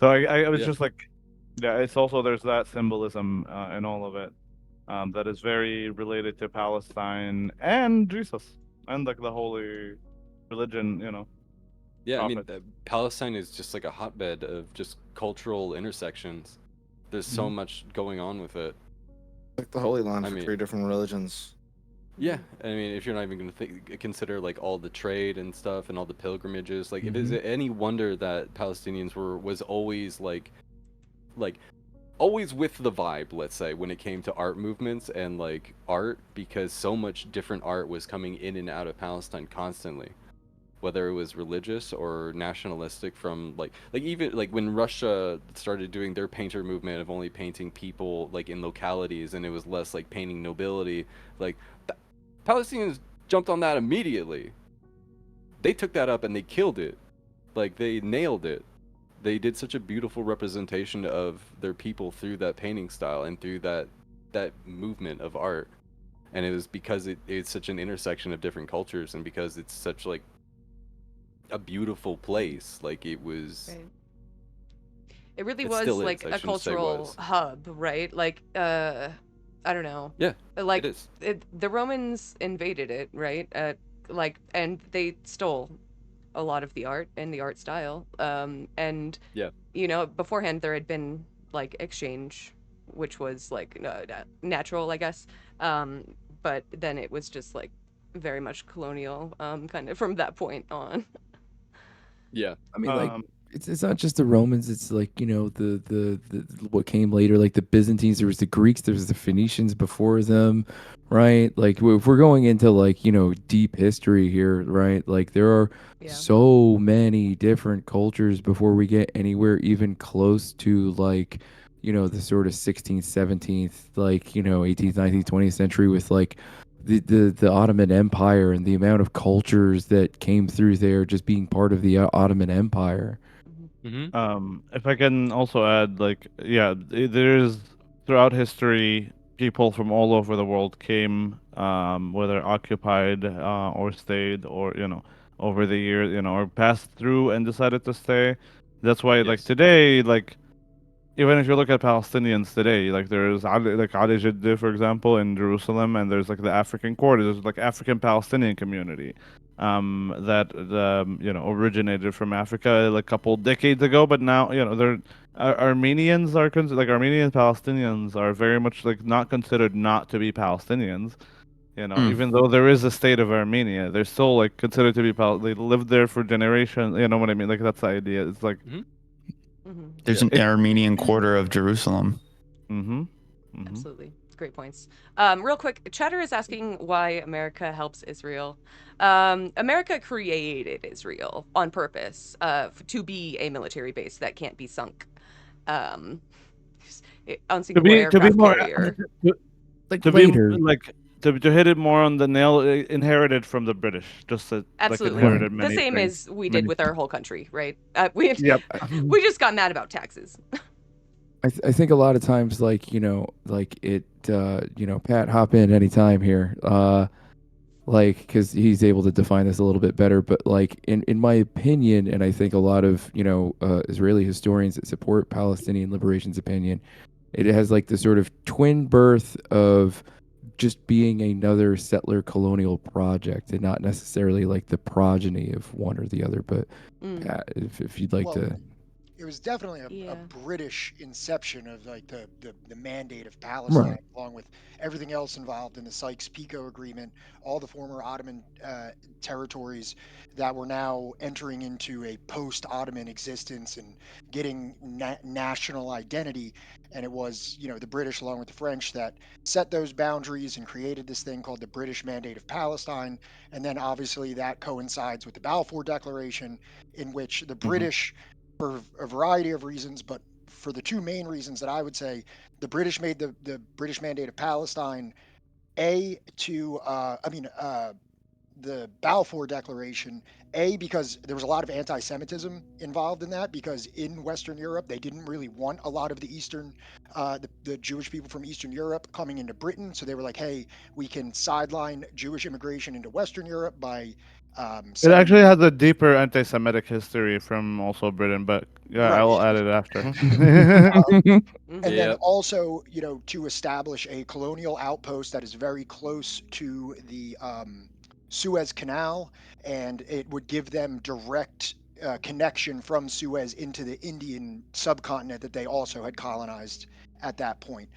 So I was just like, yeah, it's also there's that symbolism in all of it that is very related to Palestine and Jesus and like the holy religion, you know. Yeah, I mean, prophet. Palestine is just like a hotbed of just cultural intersections. There's so much going on with it. Like the Holy Land I for mean- 3 different religions. Yeah, I mean, if you're not even going to consider like all the trade and stuff and all the pilgrimages, like if is it any wonder that Palestinians was always like always with the vibe, let's say, when it came to art movements and like art, because so much different art was coming in and out of Palestine constantly, whether it was religious or nationalistic, from like even like when Russia started doing their painter movement of only painting people like in localities, and it was less like painting nobility, like Palestinians jumped on that immediately. They took that up and they killed it. Like they nailed it. They did such a beautiful representation of their people through that painting style and through that movement of art. And it was because it's such an intersection of different cultures, and because it's such like a beautiful place. Like it was It really It was still is, like I a shouldn't say cultural was. hub, right? Like I don't know. Yeah, Like it is. the Romans invaded it, right? And they stole a lot of the art and the art style. And Yeah. beforehand there had been like exchange, which was like natural, I guess. But then it was just like very much colonial, kind of from that point on. Yeah. I mean, like it's not just the Romans. It's like the what came later, like the Byzantines. There was the Greeks. There was the Phoenicians before them, right? Like if we're going into like deep history here, right? Like there are so many different cultures before we get anywhere even close to like the sort of 16th, 17th, like 18th, 19th, 20th century with like the Ottoman Empire and the amount of cultures that came through there just being part of the Ottoman Empire. If I can also add, like, yeah, there's throughout history, people from all over the world came, whether occupied or stayed, or over the years, or passed through and decided to stay. That's why, like today, like even if you look at Palestinians today, like there's Ali Jiddi, for example, in Jerusalem, and there's like the African Quarter, there's like African Palestinian community, that originated from Africa like a couple decades ago, but now they're Armenians are like Armenian Palestinians are very much like not considered not to be Palestinians. Even though there is a state of Armenia, they're still like considered to be they lived there for generations. You know what I mean? Like that's the idea. It's like. There's an Armenian quarter of Jerusalem. Absolutely. Great points. Real quick, Chatter is asking why America helps Israel. America created Israel on purpose to be a military base that can't be sunk. Unsinkable aircraft carrier. To hit it more on the nail, inherited from the British, just Absolutely. like inherited The same things, as we did with our whole country, right? We just got mad about taxes. I think a lot of times, like Pat, hop in anytime here, like because he's able to define this a little bit better. But like in my opinion, and I think a lot of Israeli historians that support Palestinian liberation's opinion, it has like the sort of twin birth of just being another settler colonial project and not necessarily like the progeny of one or the other. But Pat, if you'd like to. It was definitely a British inception of like the mandate of Palestine, along with everything else involved in the Sykes-Picot Agreement, all the former Ottoman territories that were now entering into a post-Ottoman existence and getting national identity. And it was, the British, along with the French, that set those boundaries and created this thing called the British Mandate of Palestine. And then obviously that coincides with the Balfour Declaration, in which the British, for a variety of reasons, but for the two main reasons that I would say, the British made the British Mandate of Palestine the Balfour Declaration, because there was a lot of anti-Semitism involved in that, because in Western Europe, they didn't really want a lot of the the Jewish people from Eastern Europe coming into Britain. So they were like, hey, we can sideline Jewish immigration into Western Europe by it actually has a deeper anti-Semitic history from also Britain, but I will add it after. And then also, to establish a colonial outpost that is very close to the Suez Canal, and it would give them direct connection from Suez into the Indian subcontinent that they also had colonized at that point.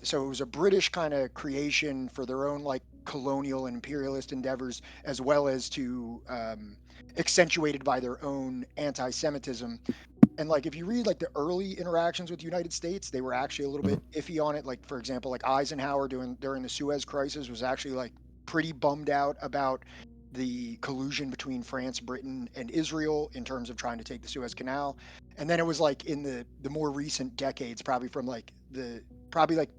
So it was a British kind of creation for their own like colonial and imperialist endeavors, as well as to accentuated by their own anti-Semitism. And like if you read like the early interactions with the United States, they were actually a little bit iffy on it. Like for example, like Eisenhower during the Suez Crisis was actually like pretty bummed out about the collusion between France, Britain, and Israel in terms of trying to take the Suez Canal. And then it was like in the more recent decades, probably from like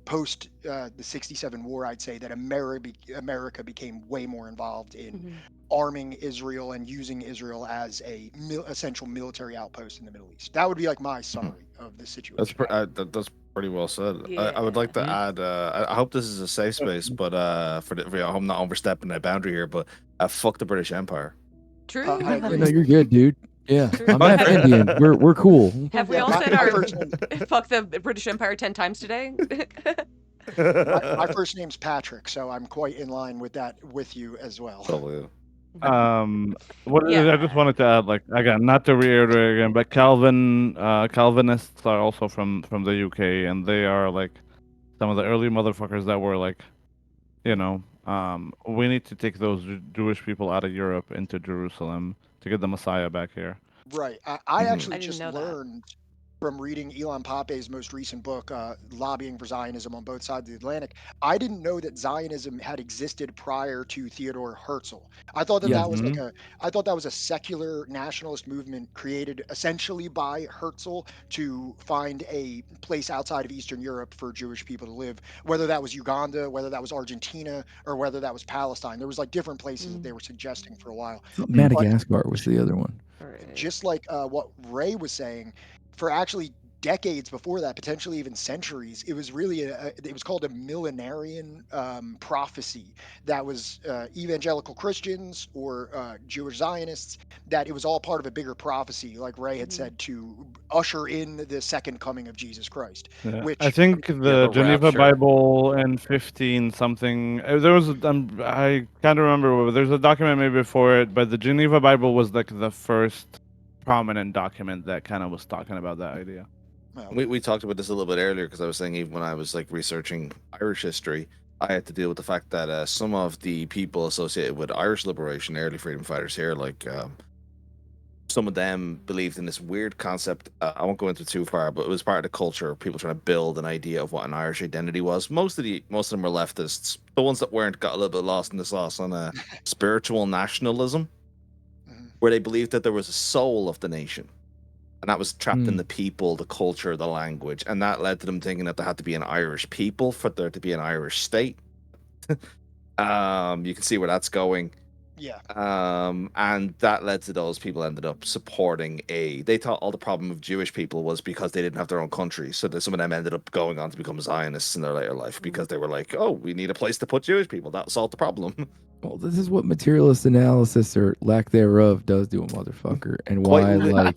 post the '67 war, I'd say that America became way more involved in arming Israel and using Israel as a essential military outpost in the Middle East. That would be like my summary of the situation. That's pretty well said. I would like to add. I hope this is a safe space, but I'm not overstepping that boundary here. But fuck the British Empire. True. No, you're good, dude. Yeah, I'm half Indian. We're cool. Have we all said our fuck the British Empire 10 times today? My first name's Patrick, so I'm quite in line with that with you as well. Totally. What I just wanted to add, like again, not to reiterate again, but Calvinists are also from the UK, and they are like some of the early motherfuckers that were like, we need to take those Jewish people out of Europe into Jerusalem to get the Messiah back here. Right. I Mm-hmm. actually just learned from reading Elon Pape's most recent book, Lobbying for Zionism on Both Sides of the Atlantic. I didn't know that Zionism had existed prior to Theodor Herzl. I thought that that was like I thought that was a secular nationalist movement created essentially by Herzl to find a place outside of Eastern Europe for Jewish people to live, whether that was Uganda, whether that was Argentina, or whether that was Palestine. There was like different places that they were suggesting for a while. Madagascar was the other one. Just like what Ray was saying, for actually decades before that, potentially even centuries, it was really it was called a millenarian prophecy that was evangelical Christians or Jewish Zionists, that it was all part of a bigger prophecy, like Ray had said, to usher in the second coming of Jesus Christ. Yeah. Which I think the Geneva Bible in 15 something. There was I can't remember. There's a document maybe before it, but the Geneva Bible was like the first prominent document that kind of was talking about that idea. We talked about this a little bit earlier because I was saying even when I was like researching Irish history, I had to deal with the fact that some of the people associated with Irish liberation, early freedom fighters here, like some of them believed in this weird concept. I won't go into it too far, but it was part of the culture of people trying to build an idea of what an Irish identity was. Most of them were leftists. The ones that weren't got a little bit lost in the sauce on spiritual nationalism, where they believed that there was a soul of the nation. And that was trapped in the people, the culture, the language. And that led to them thinking that there had to be an Irish people for there to be an Irish state. You can see where that's going. Yeah. And that led to those people ended up supporting they thought all the problem of Jewish people was because they didn't have their own country. So that some of them ended up going on to become Zionists in their later life because they were like, oh, we need a place to put Jewish people. That solved the problem. Well, this is what materialist analysis or lack thereof does to a motherfucker, and why like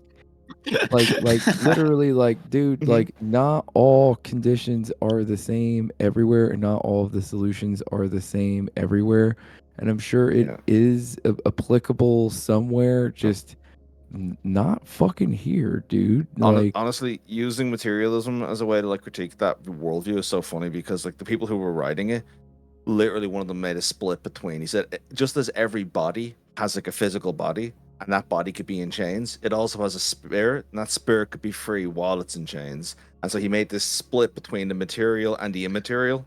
literally, like, dude, like, not all conditions are the same everywhere, and not all of the solutions are the same everywhere. And I'm sure it is applicable somewhere, just not fucking here, dude. Like, honestly, using materialism as a way to like critique that worldview is so funny because like the people who were writing it, literally one of them made a split between. He said, just as every body has like a physical body, and that body could be in chains, it also has a spirit, and that spirit could be free while it's in chains. And so he made this split between the material and the immaterial,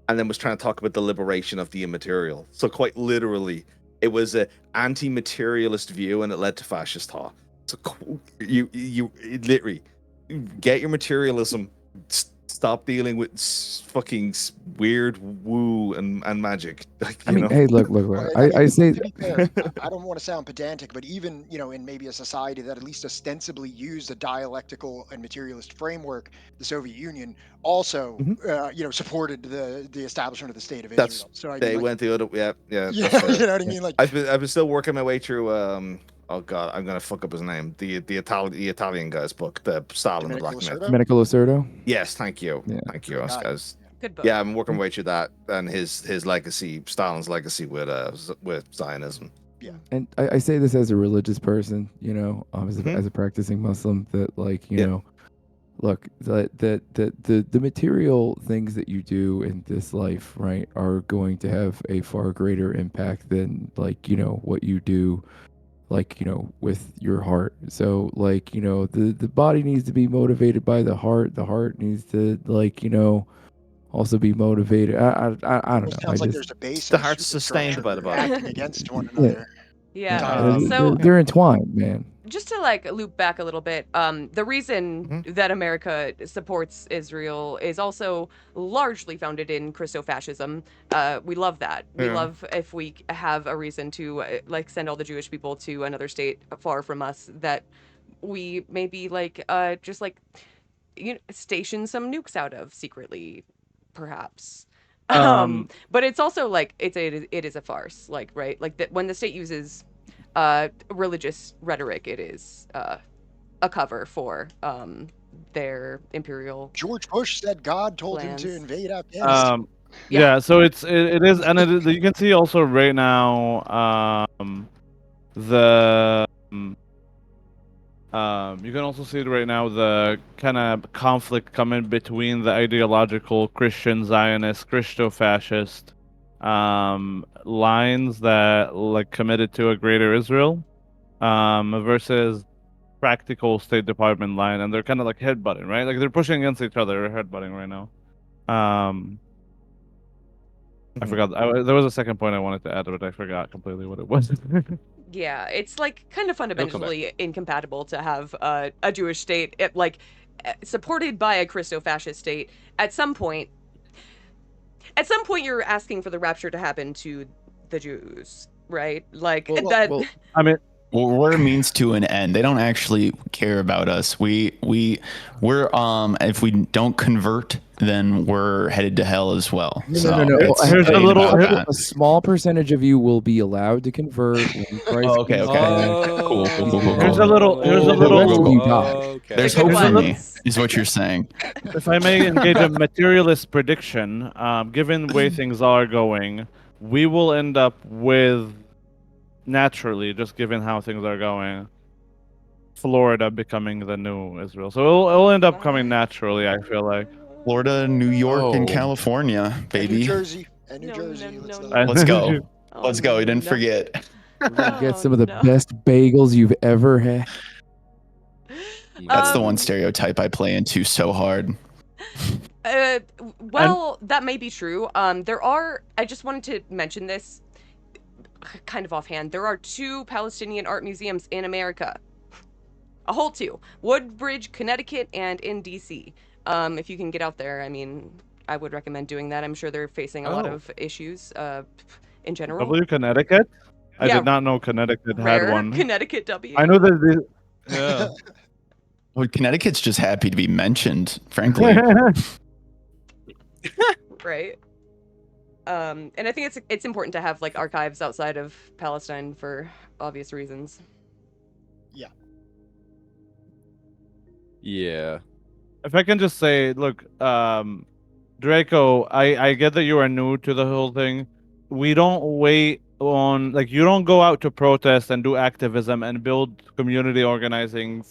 and then was trying to talk about the liberation of the immaterial. So quite literally, it was an anti-materialist view, and it led to fascist thought. So you literally get your materialism. Stop dealing with fucking weird woo and magic. Like, I mean, hey, look. I say. To be fair, I don't want to sound pedantic, but even in maybe a society that at least ostensibly used a dialectical and materialist framework, the Soviet Union also, supported the establishment of the state of Israel. So they went the other, yeah. You know what I mean? Like I've been still working my way through. Oh God, I'm gonna fuck up his name. The Italian guy's book, the Stalin, the Black Myth. Domenico Lacerdo. Yes, thank you, thank you, guys. Good book. Yeah, I'm working my way through that and his legacy, Stalin's legacy with Zionism. Yeah. And I say this as a religious person, as a practicing Muslim, that like, look, that the material things that you do in this life, right, are going to have a far greater impact than like, what you do, like, with your heart. So like, the body needs to be motivated by the heart needs to, like, also be motivated. I don't know. Sounds like there's a base. The heart's sustained by the body. Acting against one another. Yeah. So they're entwined, man. Just to like loop back a little bit, the reason that America supports Israel is also largely founded in Christofascism. We love that. We love if we have a reason to like send all the Jewish people to another state far from us, that we maybe like just like station some nukes out of secretly, perhaps. But it's also like it is a farce, like, right, like that when the state uses religious rhetoric, it is a cover for their imperial. George Bush said God told plans. him to invade Afghanistan. Yeah, so it is, and you can see also right now the you can also see right now the kind of conflict coming between the ideological Christian Zionist, Christo-fascist lines that like committed to a greater Israel versus practical State Department line, and they're kind of like headbutting, right? Like they're pushing against each other, they're headbutting right now. I forgot. There was a second point I wanted to add, but I forgot completely what it was. Yeah, it's like kind of come back. fundamentally incompatible to have a Jewish state supported by a Christo-fascist state. At some point, you're asking for the rapture to happen to the Jews, right? Like that. I mean, well, we're a means to an end. They don't actually care about us. We're if we don't convert, then we're headed to hell as well. No. Here's a little. A small percentage of you will be allowed to convert when Christ Okay. comes back. Cool. Here's a little. The rest of you die. There's hope for me, is what you're saying. If I may engage a materialist prediction, given the way things are going, we will end up with, naturally, just given how things are going, Florida becoming the new Israel. So it'll end up coming naturally, I feel like. Florida, New York, and California, baby. New Jersey. And New Jersey. Let's go. Let's go. You didn't forget. Get some of the best bagels you've ever had. That's the one stereotype I play into so hard. Well, that may be true. I just wanted to mention this kind of offhand. There are 2 Palestinian art museums in America. A whole 2. Woodbridge, Connecticut, and in DC. If you can get out there, I mean, I would recommend doing that. I'm sure they're facing a lot of issues in general. Connecticut? I Yeah. did not know Connecticut Rare had one. Connecticut W. I know that yeah. Well, Connecticut's just happy to be mentioned, frankly. Right. And I think it's important to have like archives outside of Palestine for obvious reasons. Yeah. If I can just say, look, Draco, I get that you are new to the whole thing. We don't wait on, like, you don't go out to protest and do activism and build community organizing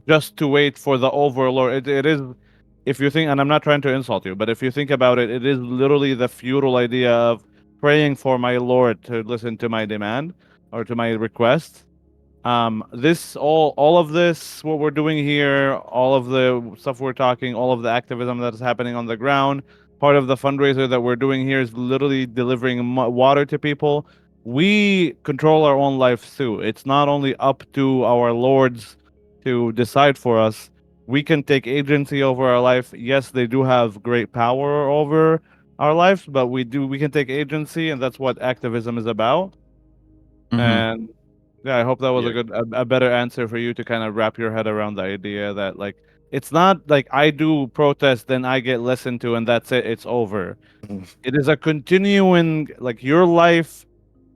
just to wait for the overlord. It is, if you think, and I'm not trying to insult you, but if you think about it, it is literally the feudal idea of praying for my lord to listen to my demand or to my request. All of this, what we're doing here, all of the stuff we're talking, all of the activism that is happening on the ground, part of the fundraiser that we're doing here is literally delivering water to people. We control our own life too. It's not only up to our lords to decide for us. We can take agency over our life. Yes, they do have great power over our lives, but we can take agency, and that's what activism is about. And yeah, I hope that was a better answer for you to kind of wrap your head around the idea that, like, it's not like I do protest, then I get listened to, and that's it. It's over. It is a continuing, like, your life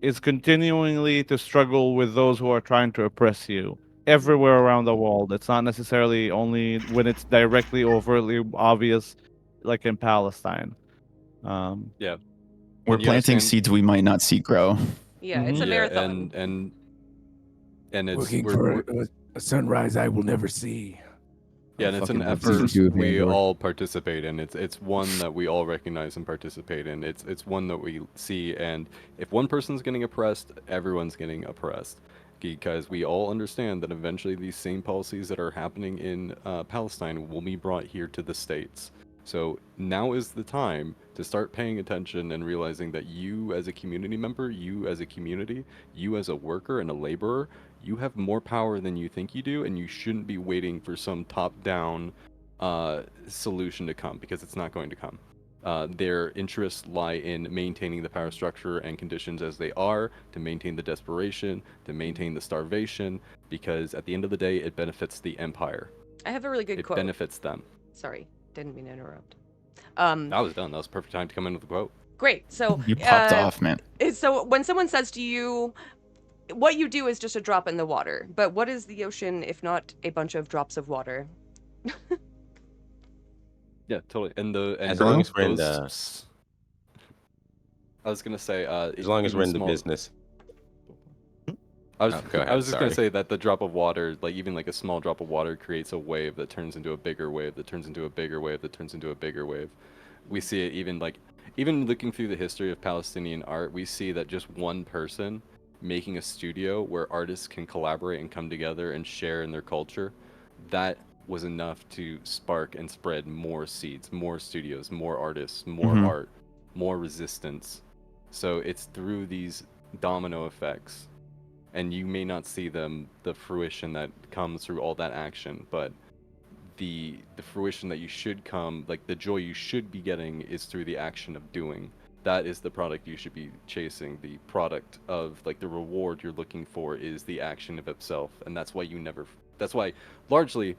is continually to struggle with those who are trying to oppress you everywhere around the world. It's not necessarily only when it's directly, overtly obvious, like in Palestine. Yeah. We're planting seeds we might not see grow. Yeah, it's a marathon. And it's Looking for a sunrise I will never see. Yeah, and it's an effort we all participate in. It's one that we all recognize and participate in. It's one that we see, and if one person's getting oppressed, everyone's getting oppressed. Because we all understand that eventually these same policies that are happening in Palestine will be brought here to the States. So now is the time to start paying attention and realizing that you as a community member, you as a community, you as a worker and a laborer, you have more power than you think you do, and you shouldn't be waiting for some top-down solution to come, because it's not going to come. Their interests lie in maintaining the power structure and conditions as they are, to maintain the desperation, to maintain the starvation, because at the end of the day, it benefits the empire. I have a really good quote. It benefits them. Sorry, didn't mean to interrupt. That was done. That was the perfect time to come in with a quote. Great. So you popped off, man. So when someone says to you, what you do is just a drop in the water, but what is the ocean if not a bunch of drops of water? Yeah, totally. As long as we're in the, I was gonna say, as long as we're in the business. I was, go ahead, I was just gonna sorry. say that the drop of water, like even like a small drop of water, creates a wave that turns into a bigger wave, that turns into a bigger wave, that turns into a bigger wave. We see it even looking through the history of Palestinian art, we see that just one person making a studio where artists can collaborate and come together and share in their culture, that was enough to spark and spread more seeds, more studios, more artists, more Mhm. art, more resistance. So it's through these domino effects, and you may not see the fruition that comes through all that action, but the fruition that you should come, like the joy you should be getting, is through the action of doing. That is the product you should be chasing. The product of like the reward you're looking for is the action of itself, and that's why largely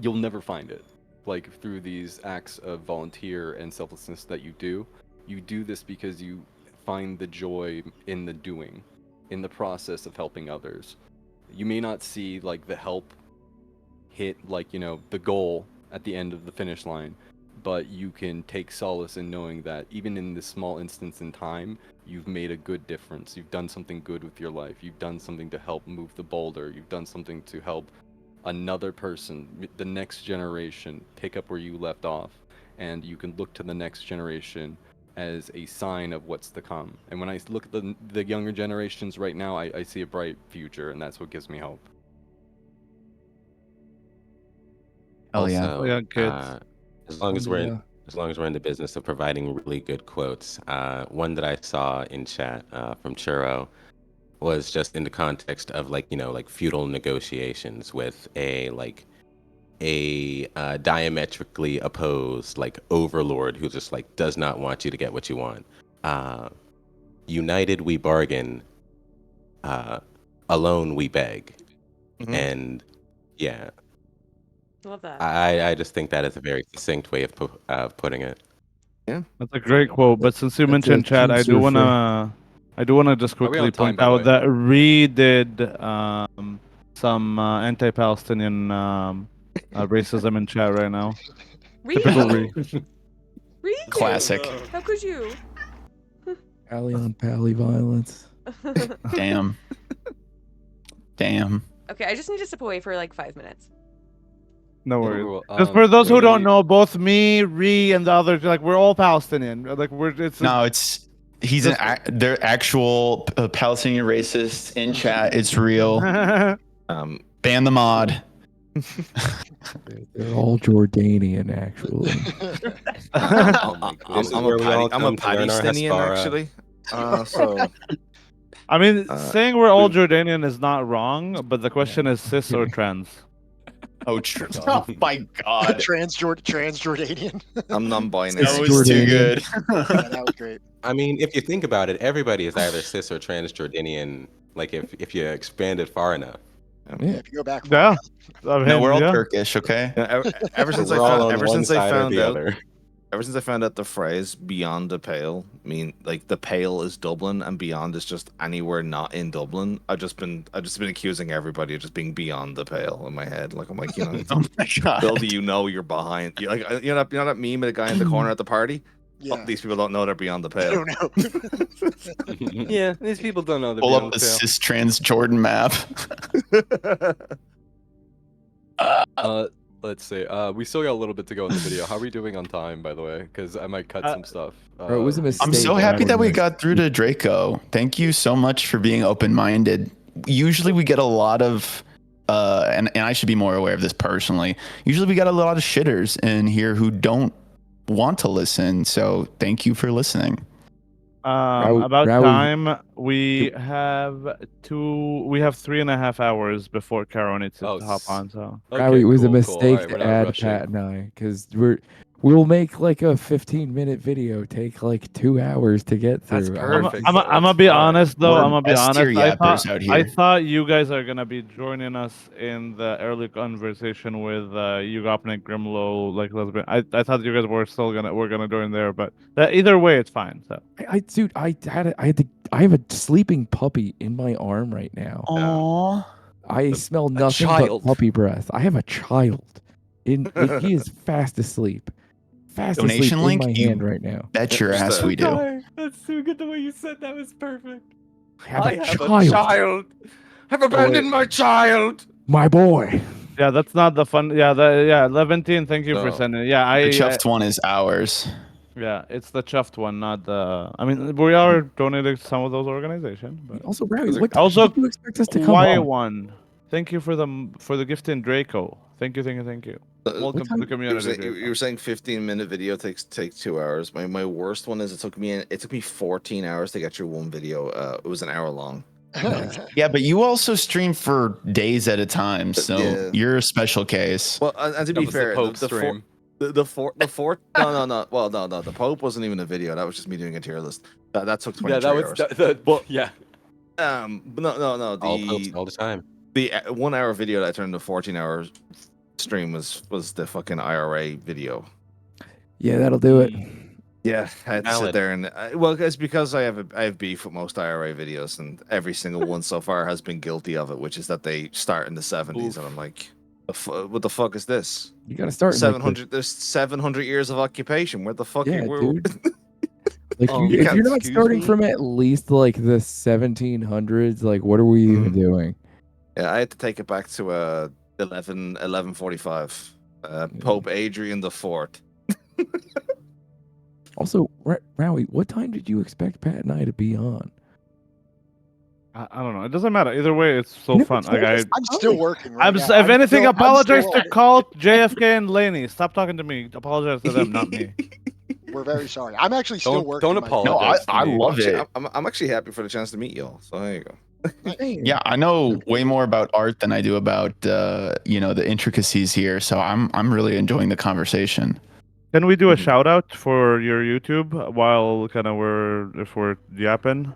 you'll never find it. Like through these acts of volunteer and selflessness that you do this because you find the joy in the doing, in the process of helping others. You may not see like the help hit like, the goal at the end of the finish line, but you can take solace in knowing that even in this small instance in time, you've made a good difference. You've done something good with your life. You've done something to help move the boulder. You've done something to help another person, the next generation, pick up where you left off. And you can look to the next generation as a sign of what's to come. And when I look at the younger generations right now, I see a bright future, and that's what gives me hope. Hell yeah. Also, Yeah, good. as long as we're in the business of providing really good quotes, one that I saw in chat from Churro was just in the context of like feudal negotiations with a diametrically opposed like overlord who just like does not want you to get what you want. United we bargain, alone we beg. Mhm. And yeah, Love that. I just think that is a very succinct way of putting it. Yeah, That's a great quote. But since you That's mentioned a chat, I do teaser wanna just Are we quickly on time, point by the out way? that Ree did some anti-Palestinian racism in chat right now. Typical Ree. Really? Classic. How could you? Pally on pally violence. Damn. Damn. Okay, I just need to step away for like 5 minutes. No Yeah, worries. well, Just for those who don't we- know, both me, Ree, and the others, like we're all Palestinian. Like He's they're actual Palestinian racists in chat. It's real. Ban the mod. They're all Jordanian, actually. I'm a Palestinian actually. So I mean, saying we're all Jordanian is not wrong, but the question is cis or trans. Oh, oh my God. Trans Jordanian. I'm non-binary. That was too good. Yeah, that was great. I mean, if you think about it, everybody is either cis or transjordanian. Like if you expand it far enough. Yeah, if you go back. Yeah. No, we're all Turkish, okay? Ever since We're I all found, on ever one since I side or found the out, other. ever since I found out the phrase "beyond the pale," like the pale is Dublin and beyond is just anywhere not in Dublin. I've just been accusing everybody of just being beyond the pale in my head. Like I'm like, oh my God, Bill, do you know you're behind? You know that meme of the guy in the corner at the party? Yeah. Oh, these people don't know they're beyond the pale. I don't know. Yeah, these people don't know. Pull up the cis trans Jordan map. Let's see. We still got a little bit to go in the video. How are we doing on time, by the way? Because I might cut some stuff. It was a mistake. I'm so happy that we got through to Draco. Thank you so much for being open-minded. Usually we get a lot of, and I should be more aware of this personally. Usually we got a lot of shitters in here who don't want to listen. So thank you for listening. About time. We have 3.5 hours before Caro needs to hop on. So It was a mistake to add Pat and I, because we'll make like a 15-minute video take like 2 hours to get through. That's perfect. I'm gonna be honest though. We're I'm gonna be S-tier honest. yappers out here. I thought you guys are gonna be joining us in the early conversation with Ugopnik, Grimlow, like lesbian. I thought you guys were gonna join there, but either way, it's fine. So Dude, I have a sleeping puppy in my arm right now. Aww. I smell nothing but puppy breath. I have a child. He is fast asleep. Donation asleep link? in my You hand right now. bet your ass we do. That's so good the way you said that was perfect. I have a child. have abandoned my child. My boy. Yeah, that's not the fun. Yeah, Levantine, thank you for No. sending. Yeah, The chuffed one is ours. Yeah, it's the chuffed one, not the. I mean, we are donating to some of those organizations, but Also, Rowie, what also did you expect us to come Quiet on? one. Thank you for the gift in Draco. Thank you. Welcome to the community. You were saying 15-minute video take 2 hours. My worst one is it took me 14 hours to get through one video. It was an hour long. Yeah, but you also stream for days at a time, so Yeah. you're a special case. Well, and to be fair, the fourth no. Well, no, the Pope wasn't even a video. That was just me doing a tier list. That took 23 hours. Yeah. But no. All popes all the time. The 1 hour video that I turned into 14-hour stream was the fucking IRA video. Yeah, that'll do it. Yeah, I had to sit there and well, it's because I have beef with most IRA videos, and every single one so far has been guilty of it, which is that they start in the 70s, and I'm like, what the fuck is this? You gotta start in, 700. There's 700 years of occupation. Where the fuck? Yeah, are dude. Like, if you're not starting from at least like the 1700s, like, what are we even doing? Yeah, I had to take it back to 1145. Pope Adrian the Fourth. Also, Rowie, what time did you expect Pat and I to be on? I don't know. It doesn't matter. Either way, it's so fun. Like I'm still working. Right now. if anything, apologize still to Colt, JFK, and Laney. Stop talking to me. Apologize to them, not me. We're very sorry. I'm actually still working. Don't apologize. No, I love it. I'm actually happy for the chance to meet y'all. So there you go. Yeah, I know way more about art than I do about the intricacies here. So I'm really enjoying the conversation. Can we do a shout out for your YouTube while if we're yapping,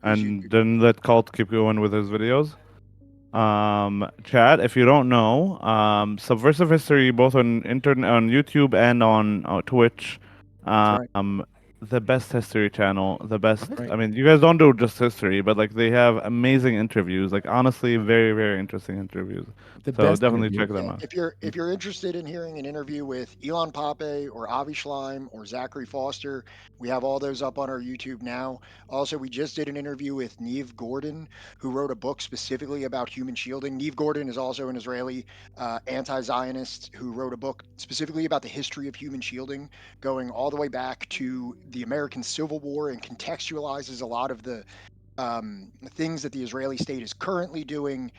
and then let Colt keep going with his videos? Chat, if you don't know, Subversive History both on YouTube and on Twitch. The best history channel, the best. I mean, you guys don't do just history, but like they have amazing interviews. Like honestly, very very interesting interviews. So definitely check them out. If you're interested in hearing an interview with Elon Pape or Avi Schleim or Zachary Foster, we have all those up on our YouTube now. Also, we just did an interview with Neve Gordon, who wrote a book specifically about human shielding. Neve Gordon is also an Israeli anti-Zionist who wrote a book specifically about the history of human shielding, going all the way back to the American Civil War, and contextualizes a lot of the things that the Israeli state is currently doing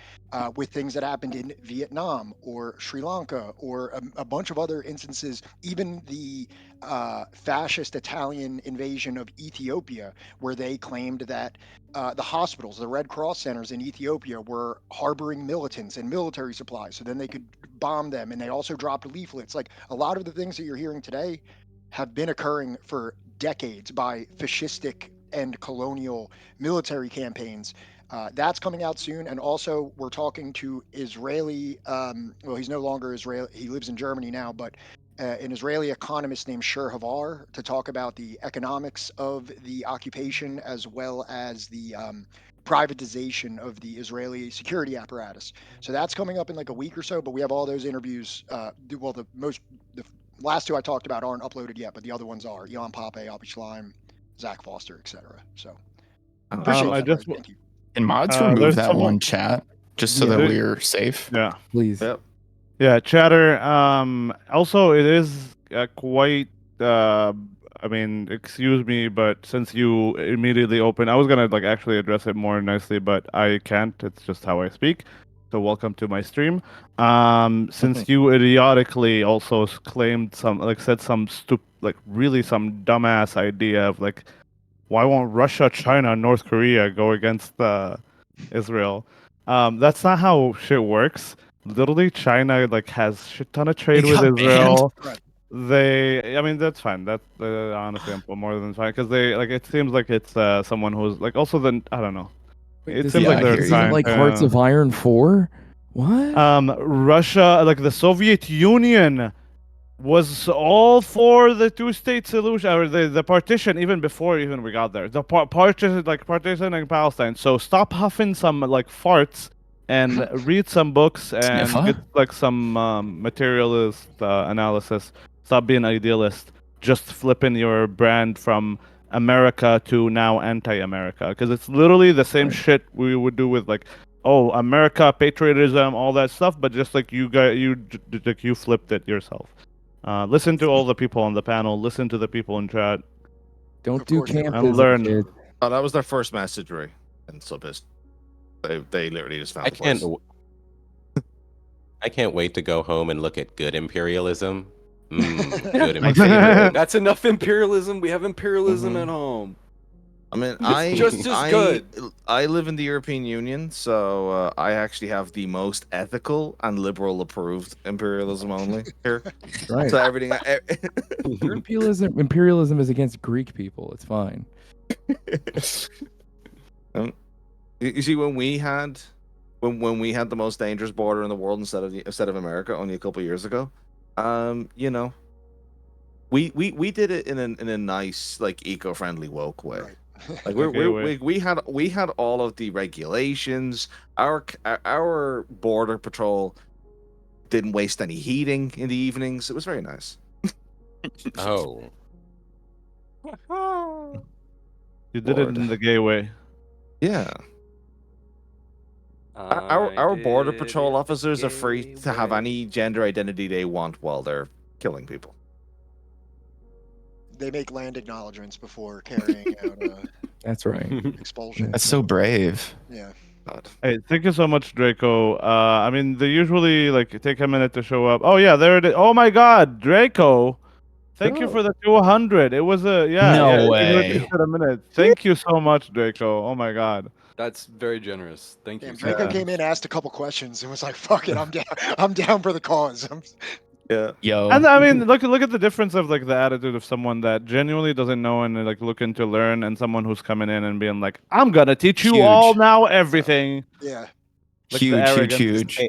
with things that happened in Vietnam or Sri Lanka or a bunch of other instances, even the fascist Italian invasion of Ethiopia, where they claimed that the hospitals, the Red Cross centers in Ethiopia, were harboring militants and military supplies, so then they could bomb them. And they also dropped leaflets. Like a lot of the things that you're hearing today have been occurring for decades by fascistic and colonial military campaigns. That's coming out soon. And also we're talking to Israeli, well, he's no longer Israeli, he lives in Germany now, but an Israeli economist named Shur Havar, to talk about the economics of the occupation as well as the privatization of the Israeli security apparatus. So that's coming up in like a week or so, but we have all those interviews. Well, the last two I talked about aren't uploaded yet, but the other ones are: Elon Pape, Avi Schleim, Zach Foster, etc. So appreciate that. Thank you. Can mods remove that one chat just so that we're safe? Yeah, please. Yep. Yeah, chatter. Also, it is quite. I mean, excuse me, but since you immediately opened, I was gonna like actually address it more nicely, but I can't. It's just how I speak. So welcome to my stream. Since you idiotically also claimed said some really some dumbass idea of like, why won't Russia, China, and North Korea go against Israel? That's not how shit works. Literally, China like has shit ton of trade with Israel. I mean, that's fine. That's honestly more than fine, because they like. It seems like it's someone who's like also I don't know. It seems like they're trying like Hearts of Iron 4. What? Russia, like the Soviet Union, was all for the two-state solution or the partition even before we got there. The partitioning Palestine. So stop huffing some like farts and read some books and get like some materialist analysis. Stop being idealist. Just flipping your brand from America to now anti-America, because it's literally the same shit we would do with like, oh, America, patriotism, all that stuff, but just like you flipped it yourself. Listen to all the people on the panel. Listen to the people in chat. Don't do and campism, learn. kid. Oh, that was their first message, Ray. And so pissed. They literally just found I the can't. place. I can't wait to go home and look at good imperialism. Good My favorite. That's enough imperialism. We have imperialism at home. I mean, It's just as good. I live in the European Union, so I actually have the most ethical and liberal approved imperialism only here. Right. So everything. Imperialism is against Greek people. It's fine. You see, when we had the most dangerous border in the world instead of America only a couple of years ago, you know, we did it in a nice, like, eco-friendly, woke way. Right. Like we had all of the regulations. Our border patrol didn't waste any heating in the evenings. It was very nice. Oh. You did it in the gay way. Yeah. Our border patrol officers are free to have any gender identity they want while they're killing people. They make land acknowledgements before carrying out That's right. expulsion. That's so brave. Yeah. Hey, thank you so much, Draco. I mean, they usually like take a minute to show up. Oh yeah, there it is. Oh my God, Draco! Thank you for the 200. It was a No way. It took a minute. Thank you so much, Draco. Oh my God. That's very generous. Thank you. Damn, Draco came in, asked a couple questions, and was like, "Fuck it, I'm down. I'm down for the cause." Yeah. Yo. And I mean, look at the difference of like the attitude of someone that genuinely doesn't know and like looking to learn, and someone who's coming in and being like, "I'm gonna teach you all now everything." Yeah. Like huge.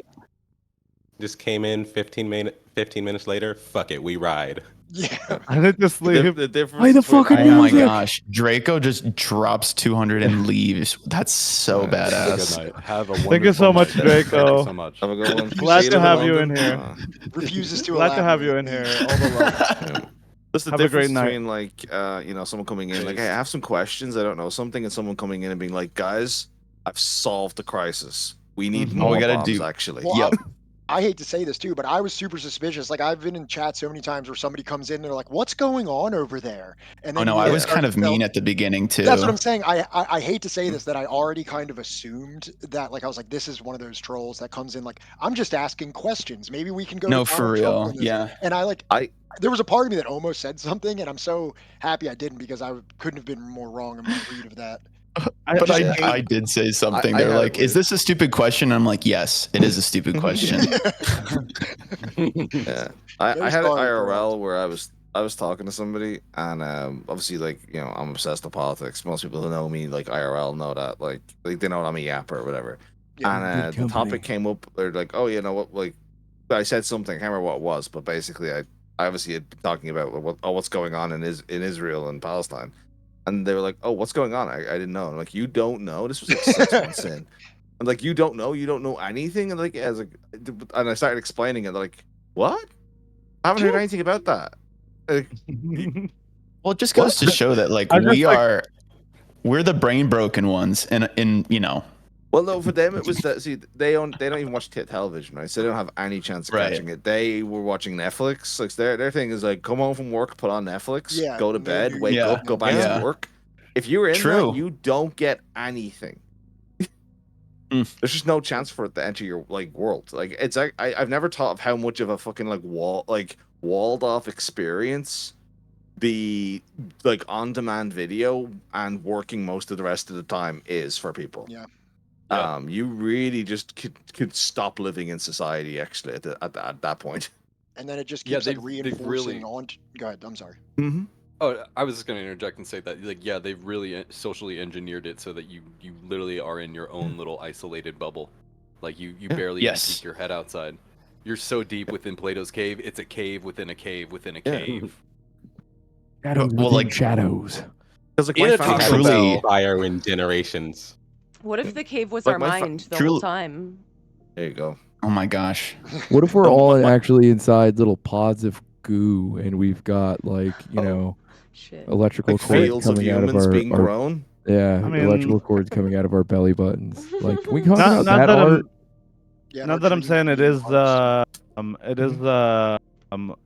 Just came in 15 minutes later. Fuck it, we ride. Yeah. I didn't just leave. The difference. Why the fuck? Oh my gosh, Draco just drops 200 and leaves. That's so badass. Good night. Have a wonderful Thank you so much, night. Draco. Thank you so much. Have a good one. Glad to have you in here. Refuses to Glad to have you elaborate. in here. All the love. That's the Have a difference great night. between like someone coming in like, hey, I have some questions, I don't know something, and someone coming in and being like, guys, I've solved the crisis. We need more we gotta bombs, do- actually. Well, I hate to say this too, but I was super suspicious. Like I've been in chat so many times where somebody comes in and they're like, "What's going on over there?" And Oh then no, you, I like, was start kind to of tell- mean at the beginning too. That's what I'm saying. I hate to say this, that I already kind of assumed that, like, I was like, this is one of those trolls that comes in like, I'm just asking questions. Maybe we can go. No, to for Donald Trump real. on this." Yeah. And there was a part of me that almost said something, and I'm so happy I didn't, because I couldn't have been more wrong in my read of that. But I did say something. I They're had it like, "Is this a stupid question?" I'm like, "Yes, it is a stupid question." Yeah. I Very had it sorry, IRL where I was talking to somebody, and obviously, like, you know, I'm obsessed with politics. Most people who know me, like, IRL, know that, like they know I'm a yapper or whatever. And the topic came up. They're like, "Oh, you know what?" Like, I said something. I can't remember what it was, but basically, I obviously had been talking about what's going on in Israel and Palestine. And they were like, "Oh, what's going on?" I didn't know. I'm like, "You don't know? This was like 6 months in." I'm like, "You don't know? You don't know anything?" And like, yeah, I was like, and I started explaining it. They're like, "What? I haven't heard anything about that." Like, Well, it just goes to show that like we're the brain broken ones, and you know. well, no, for them it was that. See, they don't even watch television, right? So they don't have any chance of catching it. They were watching Netflix. Like their thing is like, come home from work, put on Netflix, go to bed, wake up, go back to work. If you're in that, you don't get anything. There's just no chance for it to enter your like world. Like it's like I've never thought of how much of a fucking like walled off experience the like on demand video and working most of the rest of the time is for people. Yeah. You really just could stop living in society actually at that point. And then it just Yeah, keeps like they've reinforcing really- on. Go ahead. I'm sorry. Mm-hmm. Oh, I was just going to interject and say that, like, yeah, they've really socially engineered it so that you literally are in your own little isolated bubble. Like, you barely even peek your head outside. You're so deep within Plato's cave, it's a cave within a cave within a cave. Shadows within shadows. Because like In my a family Taco Bell fire in generations. What if the cave was Like our my mind the whole time? There you go. Oh my gosh. What if we're all actually inside little pods of goo, and we've got like electrical Like cords fields of coming out of humans our being grown? Yeah, I mean, electrical cords coming out of our belly buttons. Like, can we talk not about that that art? not that I'm saying it is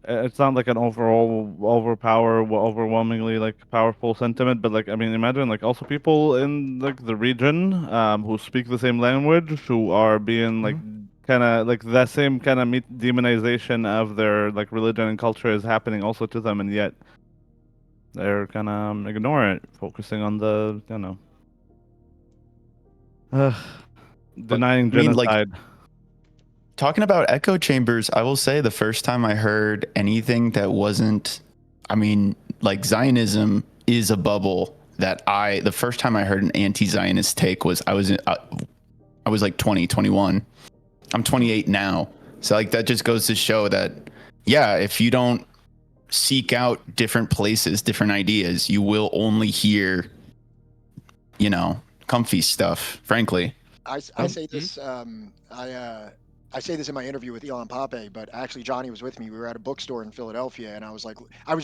it's not like an overwhelmingly like powerful sentiment, but like I mean, imagine like also people in like the region who speak the same language who are being like kind of like that same kind of demonization of their like religion and culture is happening also to them, and yet they're kind of ignore it, focusing on the denying I mean, like, genocide. talking about echo chambers, I will say the first time I heard anything that wasn't, I mean, like Zionism is a bubble that the first time I heard an anti-Zionist take was I was like 20, 21. I'm 28 now. So like that just goes to show that, yeah, if you don't seek out different places, different ideas, you will only hear, comfy stuff, frankly. I say this. I say this in my interview with Elon Pape, but actually Johnny was with me. We were at a bookstore in Philadelphia, and I was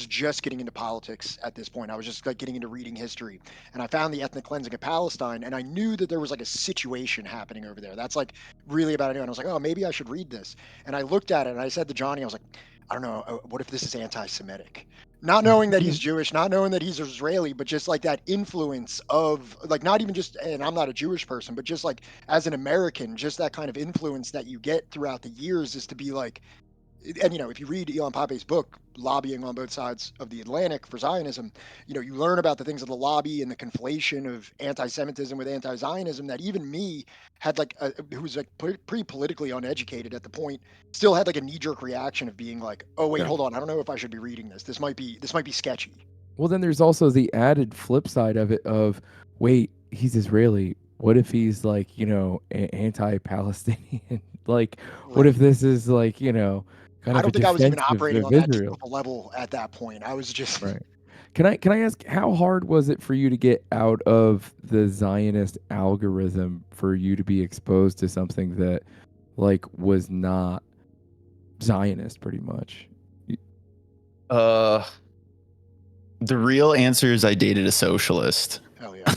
just getting into politics at this point. I was just like getting into reading history, and I found the ethnic cleansing of Palestine, and I knew that there was like a situation happening over there. That's like really about it. And I was like, oh, maybe I should read this. And I looked at it, and I said to Johnny, I was like, I don't know, what if this is anti-Semitic? Not knowing that he's Jewish, not knowing that he's Israeli, but just like that influence of like not even just, and I'm not a Jewish person, but just like as an American, just that kind of influence that you get throughout the years is to be like, and if you read Elon Pape's book, Lobbying on Both Sides of the Atlantic for Zionism, you learn about the things of the lobby and the conflation of anti-Semitism with anti-Zionism that even me had like, who was like pretty politically uneducated at the point, still had like a knee-jerk reaction of being like, oh wait, hold on, I don't know if I should be reading this. This might be sketchy. Well, then there's also the added flip side of it of, wait, he's Israeli. What if he's like, anti-Palestinian? Like, what if this is like, kind of I don't think I was even operating on that deep Israel? of a level at that point. I was just Right. Can I ask, how hard was it for you to get out of the Zionist algorithm for you to be exposed to something that like was not Zionist pretty much? The real answer is I dated a socialist. Hell yeah.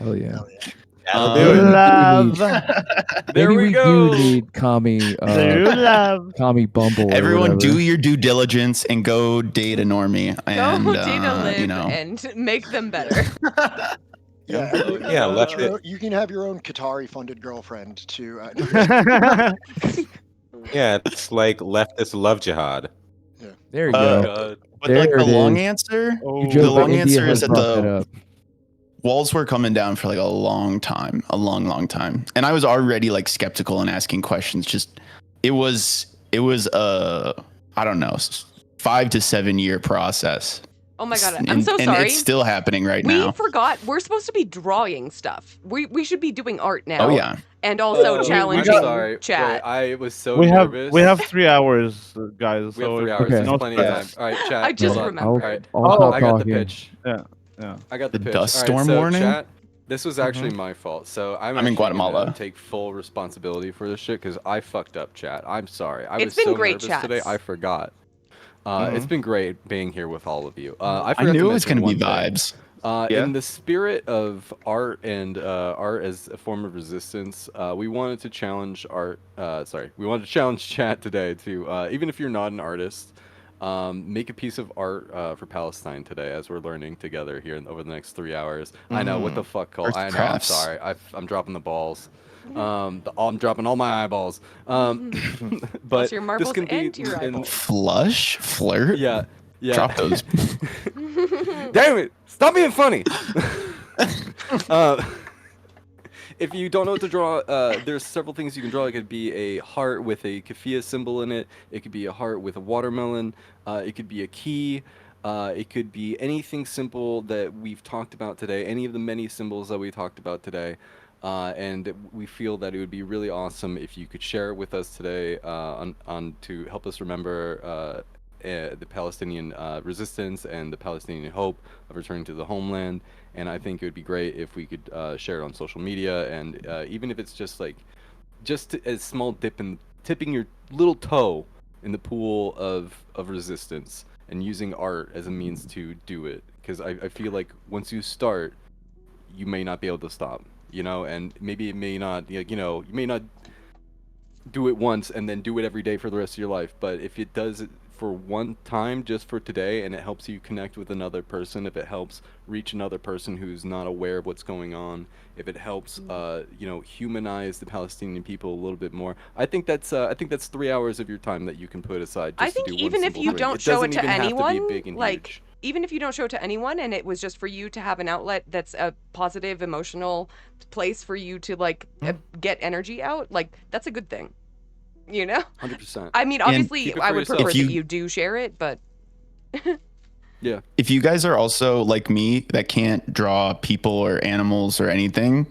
Hell yeah. Love. There Maybe we we go. do need commie love. commie Bumble. or Everyone whatever. do your due diligence and go date a normie. And, Go date a live and make them better. Yeah, you can have your own Qatari funded girlfriend to. Yeah, it's like leftist love jihad. Yeah. There you go. But like There the it long is. answer, You the joke, but long India answer has is that brought that the up. walls were coming down for like a long time, a long time. And I was already like skeptical and asking questions. Just, it was I don't know, 5 to 7 year process. Oh my God, I'm so sorry. And it's still happening right now. We forgot. We're supposed to be drawing stuff. We should be doing art now. Oh, yeah. And also challenging I'm sorry. chat. Wait, I was so we nervous. have 3 hours, guys. We have so 3 if- hours. Okay. There's plenty of time. stress. All right, chat. I just hold on. remembered. All right. I'll stop I got the talking. pitch. Yeah. I got the pitch. dust All right, storm so warning? Chat, this was actually my fault. So I'm in actually Guatemala. gonna take full responsibility for this shit because I fucked up, chat. I'm sorry. I It's was been so great nervous today. chats. I forgot. It's been great being here with all of you. I I forgot knew to it was mention going to be one thing. vibes. Yeah. In the spirit of art and art as a form of resistance, we wanted to challenge art. We wanted to challenge chat today to even if you're not an artist, make a piece of art for Palestine today, as we're learning together here over the next 3 hours. I know what the fuck, Cole. Arts I know. crafts. I'm sorry. I'm dropping the balls. I'm dropping all my eyeballs. But Plus your marbles this can be and your eyeballs. Flush? Flirt? Yeah. Drop those. Damn it! Stop being funny. If you don't know what to draw, there's several things you can draw. It could be a heart with a keffiyeh symbol in it. It could be a heart with a watermelon. It could be a key. It could be anything simple that we've talked about today. Any of the many symbols that we talked about today. And we feel that it would be really awesome if you could share it with us today on to help us remember the Palestinian resistance and the Palestinian hope of returning to the homeland. And I think it would be great if we could share it on social media, and even if it's just like a small tipping your little toe in the pool of resistance and using art as a means to do it. Because I feel like once you start, you may not be able to stop, you know, and maybe it may not, you may not do it once and then do it every day for the rest of your life. But if it does it for one time, just for today, and it helps you connect with another person, if it helps reach another person who's not aware of what's going on, if it helps, humanize the Palestinian people a little bit more, I think that's 3 hours of your time that you can put aside just I think to do even one if simple you thing. don't It show doesn't it to even have to anyone, be big and like huge. even if you don't show it to anyone and it was just for you to have an outlet that's a positive emotional place for you to like get energy out, like that's a good thing. 100%. I mean, And obviously, keep it I for would yourself. prefer If you- that you do share it, but Yeah. If you guys are also like me that can't draw people or animals or anything,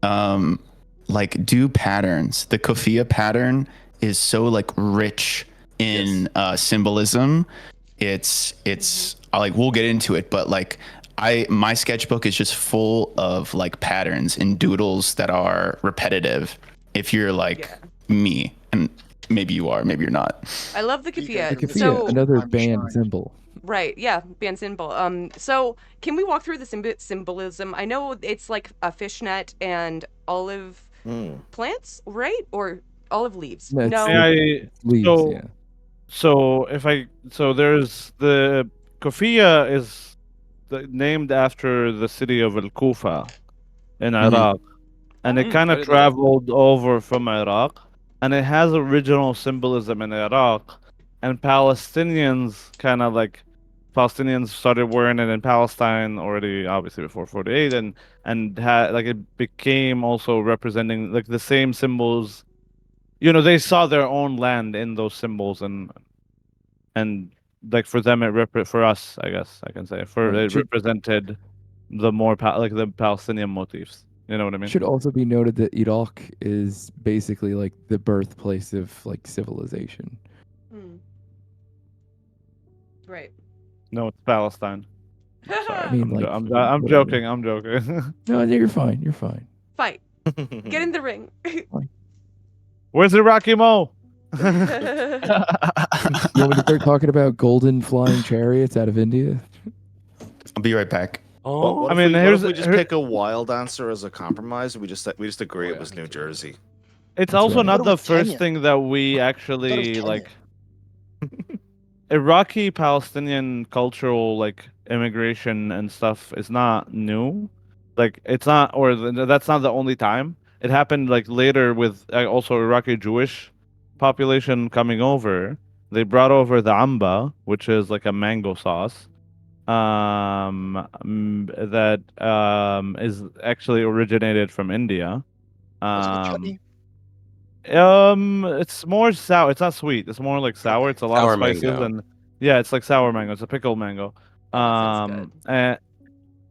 like do patterns. The kofia pattern is so like rich in symbolism. It's like we'll get into it, but like my sketchbook is just full of like patterns and doodles that are repetitive. If you're like me, and maybe you are, maybe you're not. I love the The keffiyeh. keffiyeh, So another band symbol. right, yeah, band symbol. So can we walk through the symbolism? I know it's like a fishnet and olive plants, right? Or olive leaves? No, it's No. like leaves, yeah. So there's the Kofia is named after the city of Al Kufa in Iraq, and it kind I of didn't know that. traveled over from Iraq, and it has original symbolism in Iraq, and Palestinians started wearing it in Palestine already, obviously before 48, and had like it became also representing like the same symbols. They saw their own land in those symbols, and like for them for us, I guess I can say, it represented the more like the Palestinian motifs. You know what I mean? Should also be noted that Iraq is basically like the birthplace of like civilization. Right. No, it's Palestine. Sorry, I mean, like, I'm whatever. joking. I'm joking. No, you're fine. You're fine. Fight. Get in the ring. Where's Iraqi Mo? You want me to start talking about golden flying chariots out of India? I'll be right back. What if we just pick a wild answer as a compromise? We just agree it was New Jersey. It's That's also right. not What the about first Kenya? thing that we actually like. Iraqi Palestinian cultural like immigration and stuff is not new. Like it's not, or that's not the only time. It happened like later with also Iraqi Jewish population coming over. They brought over the amba, which is like a mango sauce. That is actually originated from India. It's more sour. It's not sweet. It's more like sour. It's a lot Sour of spices mango. and yeah, it's like sour mango. It's a pickled mango. And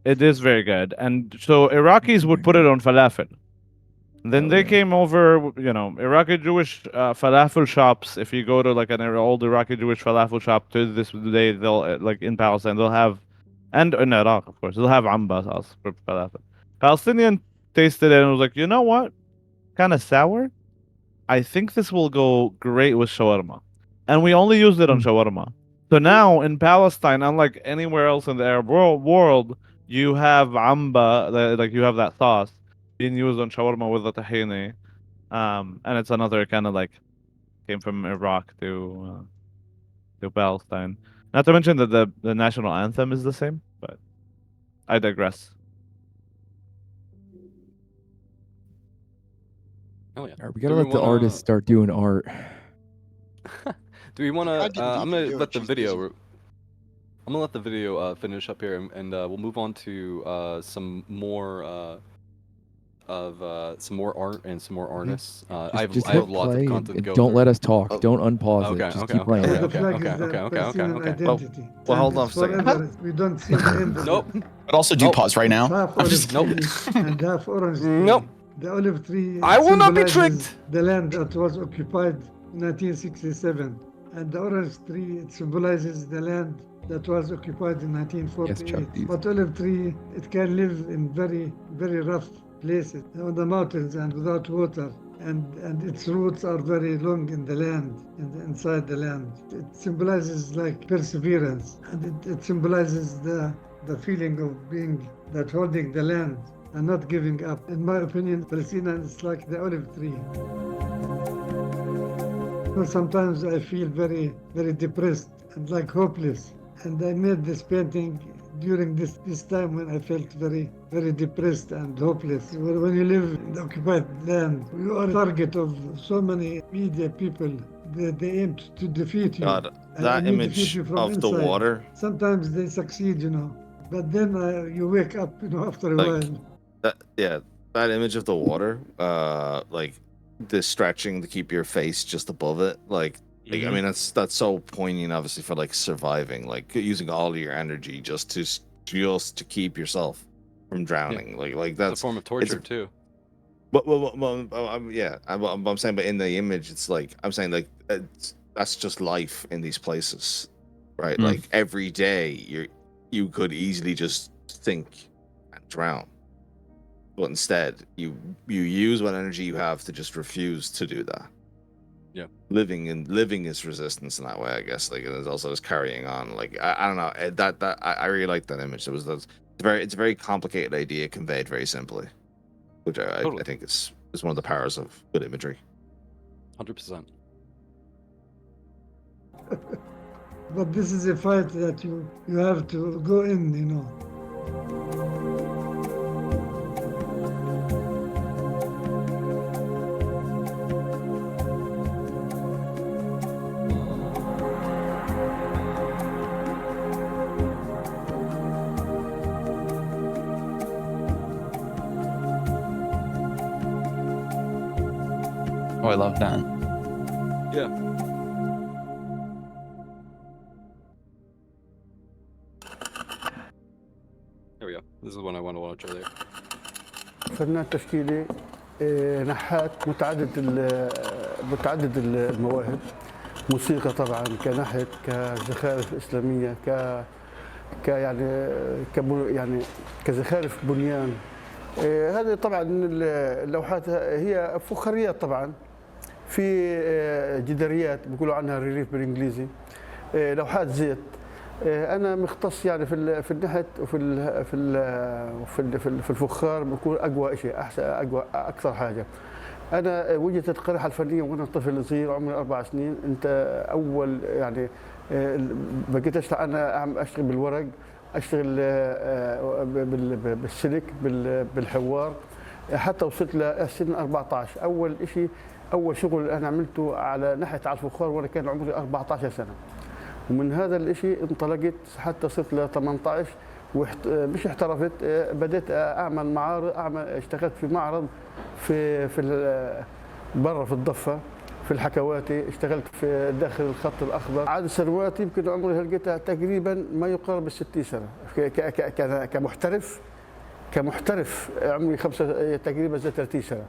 it is very good. And so Iraqis would put it on falafel. Then they came over, Iraqi Jewish falafel shops. If you go to like an old Iraqi Jewish falafel shop to this day, they'll like in Palestine, they'll have, and in Iraq, of course, they'll have amba sauce for falafel. Palestinian tasted it and was like, you know what? Kind of sour. I think this will go great with shawarma. And we only used it on shawarma. So now in Palestine, unlike anywhere else in the Arab world, you have amba, like you have that sauce being used on shawarma with the tahini. And it's another kind of like came from Iraq to Palestine. Not to mention that the national anthem is the same, but I digress. Oh yeah. All right, we gotta let the artists start doing art. Do we want I to? didn't I'm even gonna do let it. the She's video. busy. I'm gonna let the video finish up here, and we'll move on to some more art and some more artists. I have Just I hit have lots of play content to and go don't through. let us talk. Don't unpause Okay, it. Just okay, keep playing. The flag is the Palestinian identity. Well, hold And on it's a second. forever. We don't see the end of Nope. it. But also do pause right now. It's half I'm olive just- tree and half orange tree. Nope. The olive tree I will not be symbolizes tricked. the land that was occupied in 1967. And the orange tree, it symbolizes the land that was occupied in 1948. But olive tree, it can live in very, very rough places on the mountains and without water. And its roots are very long in the land, inside the land. It symbolizes like perseverance, and it symbolizes the feeling of being that holding the land and not giving up. In my opinion, Palestine is like the olive tree. Well, sometimes I feel very, very depressed and like hopeless. And I made this painting during this time when I felt very, very depressed and hopeless. When you live in the occupied land, you are a target of so many media people. They aim to defeat you. God, and that you defeat image you from of the inside. water. Sometimes they succeed, but then you wake up, after a while. That image of the water, like the stretching to keep your face just above it, like I mean that's so poignant, obviously, for like surviving, like using all of your energy just to keep yourself from drowning. Like that's It's a form of torture too. I'm saying, but in the image, it's like I'm saying, like that's just life in these places, right? Like every day, you could easily just sink and drown, but instead, you use what energy you have to just refuse to do that. Yeah, living is resistance in that way, I guess. Like, and it's also just carrying on. Like, I don't know, that I really like that image. It's a very complicated idea conveyed very simply, which I think is one of the powers of good imagery. 100%. But this is a fight that you have to go in, Oh, I love that. Yeah. There we go. This is one I want to watch earlier. فنان تشكيلي نحات متعدد المواهب، موسيقى طبعا كنحت، كزخارف اسلاميه، يعني كزخارف بنيان. هذه طبعا اللوحات هي فخاريات طبعا، في جداريات بيقولوا عنها ريليف بالانجليزي، لوحات زيت. انا مختص يعني في النحت وفي الفخار، بكون اقوى شيء، احسن اقوى اكثر حاجه. انا وجدت القريحه الفنيه وانا طفل صغير عمري 4 سنين. انت اول يعني بقيت اشتغل، انا اشتغل بالورق، اشتغل بالسلك، بالحوار، حتى وصلت لسن 14. اول شغل انا عملته على نحت على الفخار وانا كان عمري 14 سنه، ومن هذا الشيء انطلقت حتى صرت ل 18 مش احترفت، بديت اعمل معارض، اشتغلت في معرض في برا في الضفه في الحكواتي، اشتغلت في داخل الخط الاخضر. عدد سنوات يمكن عمري لقيتها تقريبا ما يقارب ال60 سنه كمحترف عمري تقريبا زي 30 سنه.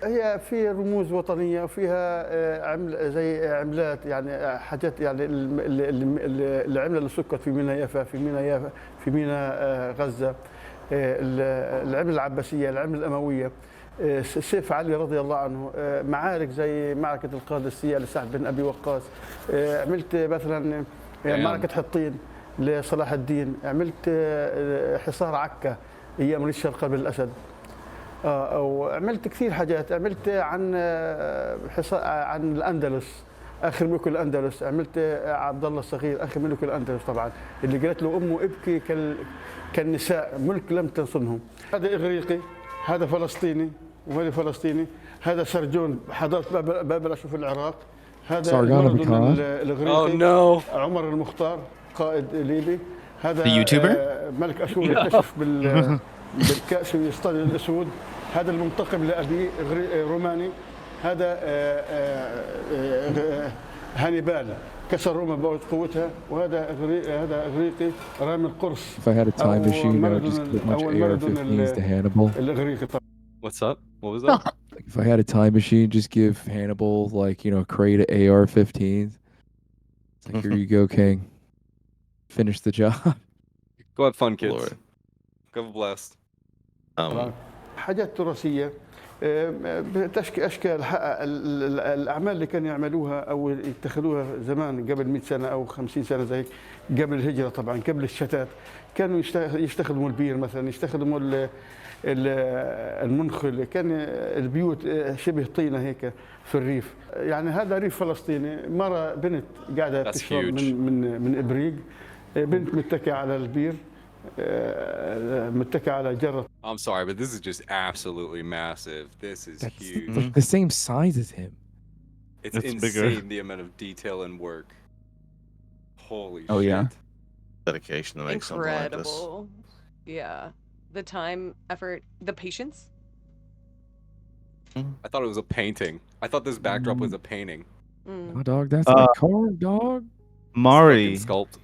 هي في رموز وطنيه وفيها زي عملات، يعني حاجات، يعني العمله اللي سكت في ميناء يافا، في ميناء غزه، العمله العباسيه، العمله الامويه، سيف علي رضي الله عنه، معارك زي معركه القادسيه لسعد بن ابي وقاص، عملت مثلا معركه حطين لصلاح الدين، عملت حصار عكا ايام ريش قلب الاسد، وعملت كثير حاجات. عملت عن الاندلس، اخر ملك الاندلس، عملت عبد الله الصغير اخر ملك الاندلس طبعا، اللي قالت له امه ابكي كالنساء، ملك لم تنصنه. هذا اغريقي، هذا فلسطيني، وهذا فلسطيني، هذا سرجون حضاره بابل في العراق، هذا المردن الاغريقي، عمر المختار قائد ليبي، هذا ملك اشور يكتشف بالكأس ويصطاد الأسود، هذا المنتقم لأبي روماني، هذا هانيبال كسر روما بقوة قوتها، وهذا إغريقي رامي القرص. If I had a time machine, I would just give a bunch of AR-15s to Hannibal. What's up? What was that? If I had a time machine, just give Hannibal, like, a crate of AR-15s. It's like, here you go, King. Finish the job. Go have fun, kids. Lord. Go have a blast. حاجات تراثية اشكال الاعمال اللي كانوا يعملوها او يتخذوها زمان قبل 100 سنه او 50 سنه زي قبل الهجره، طبعا قبل الشتات كانوا يستخدموا البير مثلا، يستخدموا المنخل، كان البيوت شبه طينه هيك في الريف. يعني هذا ريف فلسطيني. مره بنت قاعده تشرب من ابريق، بنت متكئه على البير، متكئه على جره. I'm sorry, but this is just absolutely massive. This is huge. Like the same size as him. It's insane bigger. the amount of detail and work. Holy Oh, shit. yeah. Dedication to make something like this. Incredible. Yeah. The time, effort, the patience. I thought it was a painting. I thought this backdrop was a painting. Oh, dog, that's a car, dog. Mari, Fucking sculpt.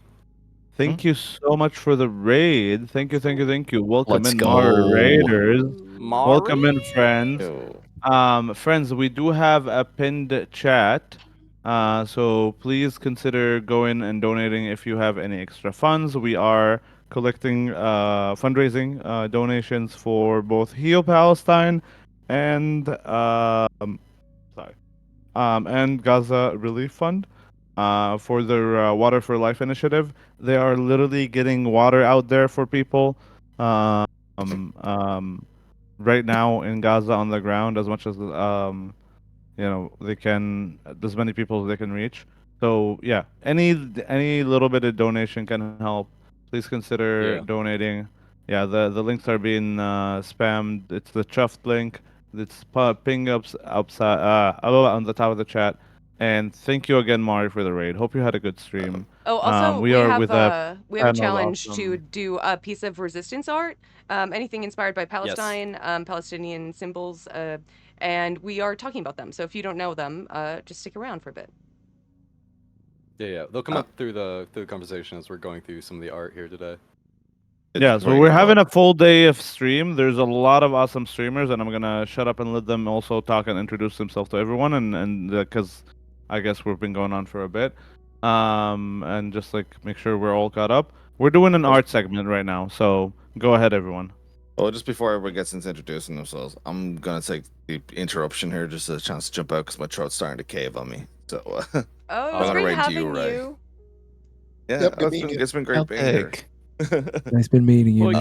thank you so much for the raid. Thank you, thank you, thank you. Welcome Let's in, go. Raiders. Welcome in, friends. Yo. Friends, we do have a pinned chat. So please consider going and donating if you have any extra funds. We are collecting fundraising donations for both HEAL Palestine and and Gaza Relief Fund for their Water for Life initiative. They are literally getting water out there for people right now in Gaza on the ground as much as they can, as many people as they can reach. So yeah, any little bit of donation can help. Please consider donating. Yeah, the links are being spammed. It's the chuffed link. It's ping upside on the top of the chat. And thank you again, Mari, for the raid. Hope you had a good stream. Oh, also we have are with we have a panel challenge of, to do a piece of resistance art, anything inspired by Palestine, Palestinian symbols, and we are talking about them. So if you don't know them, just stick around for a bit. Yeah. They'll come up through the conversation as we're going through some of the art here today. Yeah, so we're having a full day of stream. There's a lot of awesome streamers, and I'm gonna shut up and let them also talk and introduce themselves to everyone, and because I guess we've been going on for a bit, and just like make sure we're all caught up. We're doing an art segment right now, so go ahead, everyone. Well, just before everybody gets into introducing themselves, I'm gonna take the interruption here, just a chance to jump out because my throat's starting to cave on me. So Oh, I'm it's gonna great raid having Ray. you. Yeah, Yep, good meeting you. it's been great being here. Nice been meeting you. I'm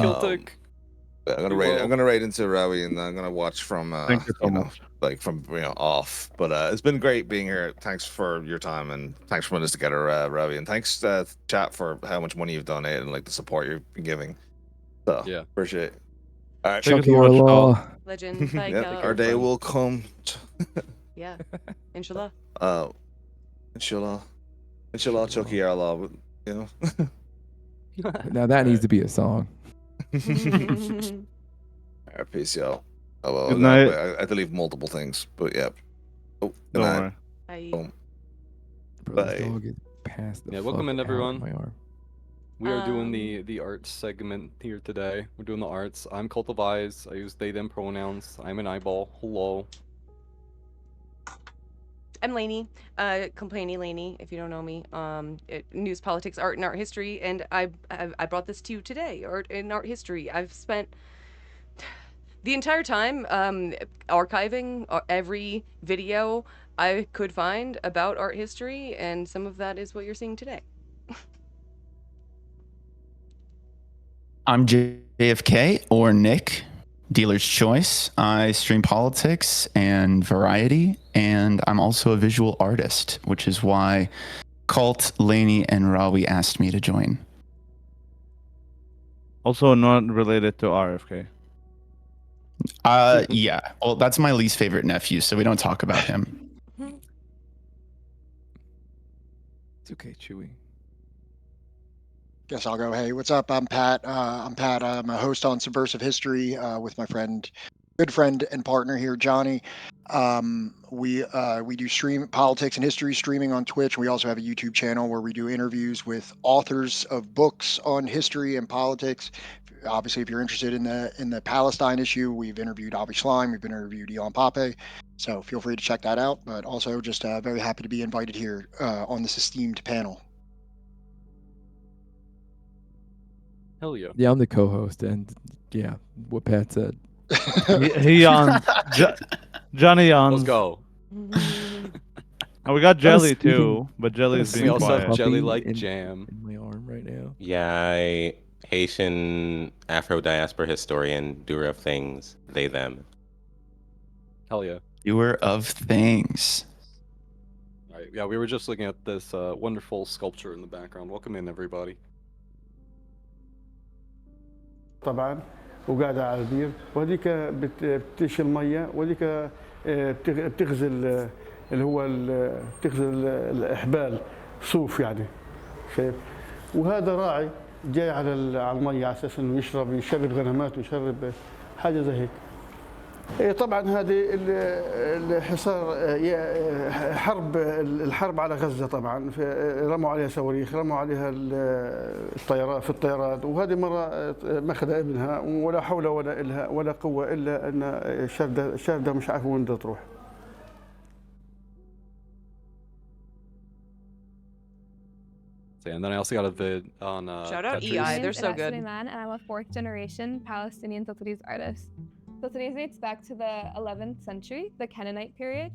gonna raid into Rawi, and I'm gonna watch from Thank you so much. like from off. But it's been great being here. Thanks for your time, and thanks for putting us together, Rawi, and thanks chat for how much money you've donated and like the support you've been giving. So appreciate it. All right, Thank you so much, all. Legend. Bye, Yep, our day will come. Yeah, inshallah. Inshallah, Chucky Allah, you know. Now that needs to be a song. All right, peace, y'all. Oh, Good well, night. I had to leave multiple things, but yeah. Oh, good Don't night. worry. Bye. Boom. Bro, this Bye. dog is past the Welcome in, fuck out of everyone. my arm. We are doing the art segment here today. We're doing the arts. I'm Cult of Eyes. I use they them pronouns. I'm an eyeball. Hello. I'm Lainey, Complainy Lainey, if you don't know me. News, politics, art, and art history, and I brought this to you today. Art and art history. I've spent the entire time archiving every video I could find about art history, and some of that is what you're seeing today. I'm JFK or Nick, dealer's choice. I stream politics and variety, and I'm also a visual artist, which is why Cult, Lainey, and Rawi asked me to join. Also not related to RFK. Yeah. Well, that's my least favorite nephew, so we don't talk about him. It's okay, Chewy. Guess I'll go. Hey, what's up? I'm Pat. I'm a host on Subversive History with my good friend and partner here, Johnny. We do stream politics and history streaming on Twitch. We also have a YouTube channel where we do interviews with authors of books on history and politics. Obviously, if you're interested in the Palestine issue, we've interviewed Avi Schleim, we've interviewed Elon Pape. So feel free to check that out. But also just very happy to be invited here on this esteemed panel. Hell yeah. Yeah, I'm the co-host, and yeah, what Pat said. He yawns. Johnny yawns. Let's go. And we got Jelly Sneaking- too, but Jelly's got a being We also quiet. have jelly puppy like in- jam. in my arm right now. Yeah, Haitian Afro diaspora historian, doer of things, they, them. Hell yeah. Doer of things. All right. Yeah, we were just looking at this wonderful sculpture in the background. Welcome in, everybody. طبعا وقاعده على البير وهذيك بتشي الميه وهذيك بتغزل اللي هو بتغزل الاحبال صوف يعني شايف وهذا راعي جاي على الميه على اساس انه يشرب غنمات ويشرب حاجه زي هيك. طبعا هذه الحصار الحرب على غزه طبعا رموا عليها صواريخ رموا عليها الطيارات في الطيارات وهذه مره ماخذها ابنها ولا حول ولا إلها ولا قوه الا ان شارده مش عارفه وين بدها تروح. And then I also got a vid on Shout out Tetris. EI, they're so good. Suleiman, and I'm a 4th generation Palestinian Tatariz artist. Tatariz dates back to the 11th century, the Canaanite period.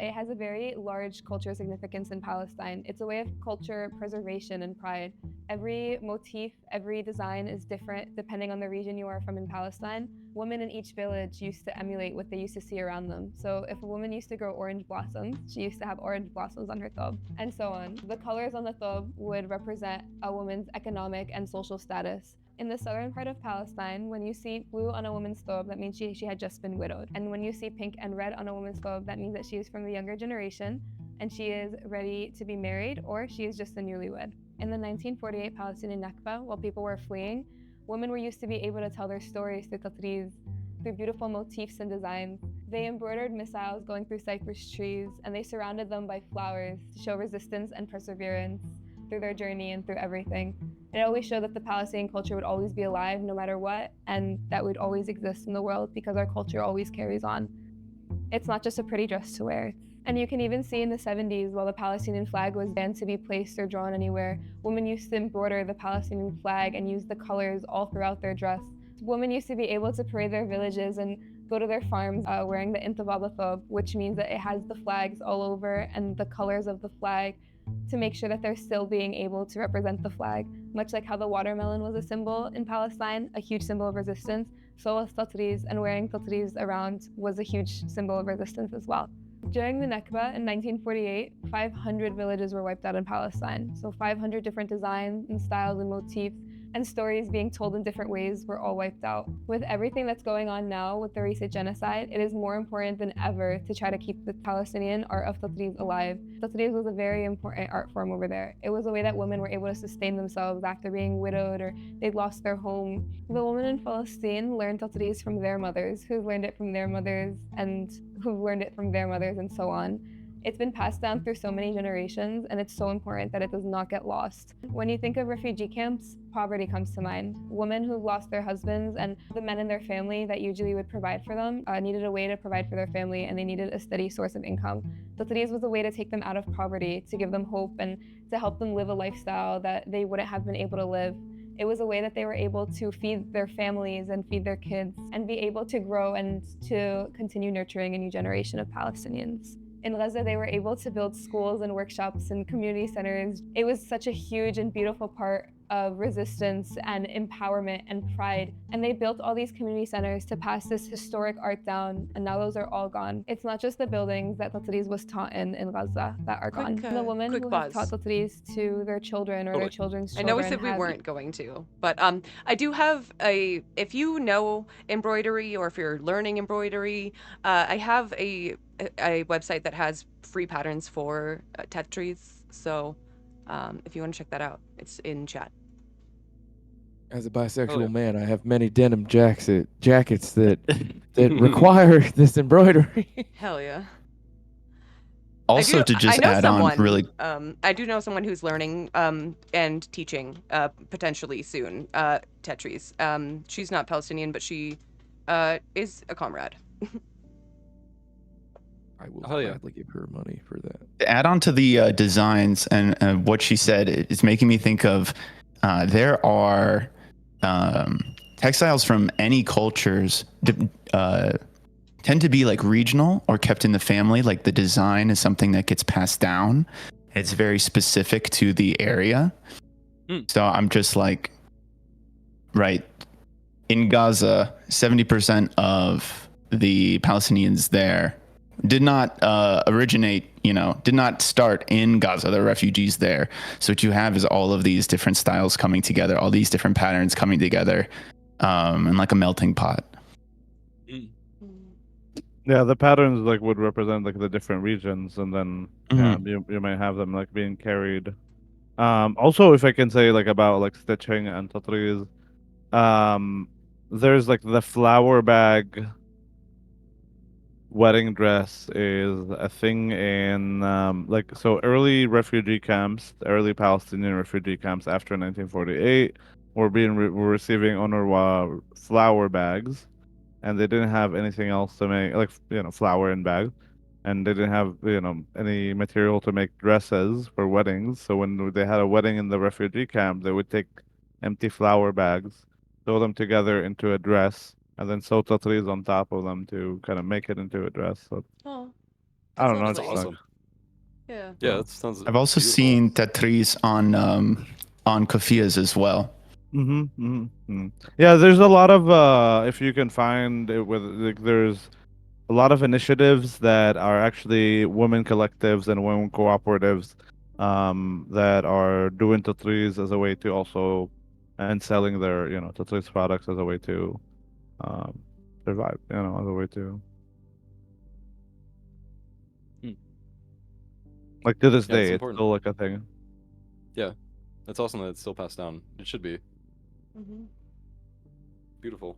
It has a very large cultural significance in Palestine. It's a way of culture preservation and pride. Every motif, every design is different depending on the region you are from in Palestine. Women in each village used to emulate what they used to see around them. So if a woman used to grow orange blossoms, she used to have orange blossoms on her thob, and so on. The colors on the thob would represent a woman's economic and social status. In the southern part of Palestine, when you see blue on a woman's thob, that means she had just been widowed. And when you see pink and red on a woman's thob, that means that she is from the younger generation and she is ready to be married, or she is just a newlywed. In the 1948 Palestinian Nakba, while people were fleeing, women were used to be able to tell their stories through tatriz, through beautiful motifs and designs. They embroidered missiles going through cypress trees, and they surrounded them by flowers to show resistance and perseverance through their journey and through everything. It always showed that the Palestinian culture would always be alive no matter what, and that would always exist in the world because our culture always carries on. It's not just a pretty dress to wear. And you can even see in the 70s, while the Palestinian flag was banned to be placed or drawn anywhere, women used to embroider the Palestinian flag and use the colors all throughout their dress. Women used to be able to parade their villages and go to their farms wearing the intifada thob, which means that it has the flags all over and the colors of the flag, to make sure that they're still being able to represent the flag. Much like how the watermelon was a symbol in Palestine, a huge symbol of resistance, so was tatriz, and wearing tatriz around was a huge symbol of resistance as well. During the Nakba in 1948, 500 villages were wiped out in Palestine. So 500 different designs and styles and motifs and stories being told in different ways were all wiped out. With everything that's going on now with the recent genocide, it is more important than ever to try to keep the Palestinian art of tatriz alive. Tatriz was a very important art form over there. It was a way that women were able to sustain themselves after being widowed or they'd lost their home. The women in Palestine learned tatriz from their mothers, who learned it from their mothers, and who learned it from their mothers, and so on. It's been passed down through so many generations, and it's so important that it does not get lost. When you think of refugee camps, poverty comes to mind. Women who've lost their husbands and the men in their family that usually would provide for them needed a way to provide for their family, and they needed a steady source of income. Tatriz was a way to take them out of poverty, to give them hope, and to help them live a lifestyle that they wouldn't have been able to live. It was a way that they were able to feed their families and feed their kids and be able to grow and to continue nurturing a new generation of Palestinians. In Gaza, they were able to build schools and workshops and community centers. It was such a huge and beautiful part of resistance and empowerment and pride. And they built all these community centers to pass this historic art down, and now those are all gone. It's not just the buildings that tatriz was taught in Gaza that are gone. The women who have taught tatriz to their children or their children's children. I know we said we weren't going to, but I do have if you know embroidery or if you're learning embroidery, I have a website that has free patterns for tatriz. So if you want to check that out, it's in chat. As a bisexual man, I have many denim jackets that require this embroidery. Hell yeah. Also, to just add on really... I do know someone who's learning and teaching potentially soon tatriz. She's not Palestinian, but she is a comrade. I will gladly give her money for that. To add on to the designs and what she said, it's making me think of there are textiles from any cultures, tend to be like regional or kept in the family. Like the design is something that gets passed down. It's very specific to the area. So I'm just like, right, in Gaza, 70% of the Palestinians there did not originate, did not start in Gaza. They're refugees there. So what you have is all of these different styles coming together, all these different patterns coming together, and like a melting pot. Yeah, the patterns like would represent like the different regions, and then you might have them like being carried. Also, if I can say like about like stitching and tatriz, there's like the flower bag wedding dress is a thing in like so early refugee camps, early Palestinian refugee camps after 1948 were receiving UNRWA flower bags, and they didn't have anything else to make like flour and bags, and they didn't have any material to make dresses for weddings. So when they had a wedding in the refugee camp, they would take empty flour bags, sew them together into a dress, and then sew tatris on top of them to kind of make it into a dress. So Oh, I don't know. That's It's awesome. Yeah. Yeah, that sounds. I've also seen tatris on kafiyas as well. Yeah, there's a lot of if you can find it with like there's a lot of initiatives that are actually women collectives and women cooperatives that are doing tatris as a way to also and selling their tatris products as a way to survive, as a way to like to this Yeah, it's day it's important. still like a thing. Yeah, that's awesome that it's still passed down. It should be. Beautiful.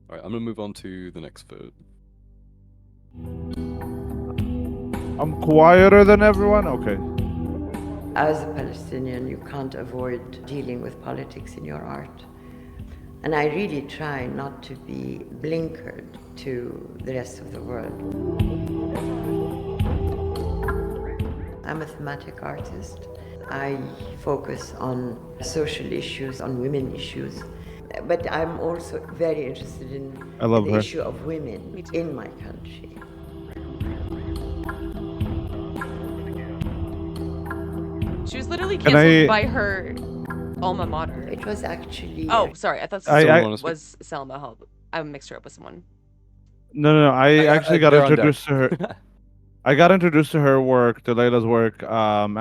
All right, I'm gonna move on to the next vote. I'm quieter than everyone. Okay. As a Palestinian, you can't avoid dealing with politics in your art. And I really try not to be blinkered to the rest of the world. I'm a thematic artist. I focus on social issues, on women issues. But I'm also very interested in I love the her. issue of women in my country. She was literally Can canceled I- by her alma mater. It was actually. Oh, sorry. I thought I- was Selma Hall. I mixed her up with someone. No. I actually got they're on introduced to deck. her. I got introduced to her work, to Layla's work. Selling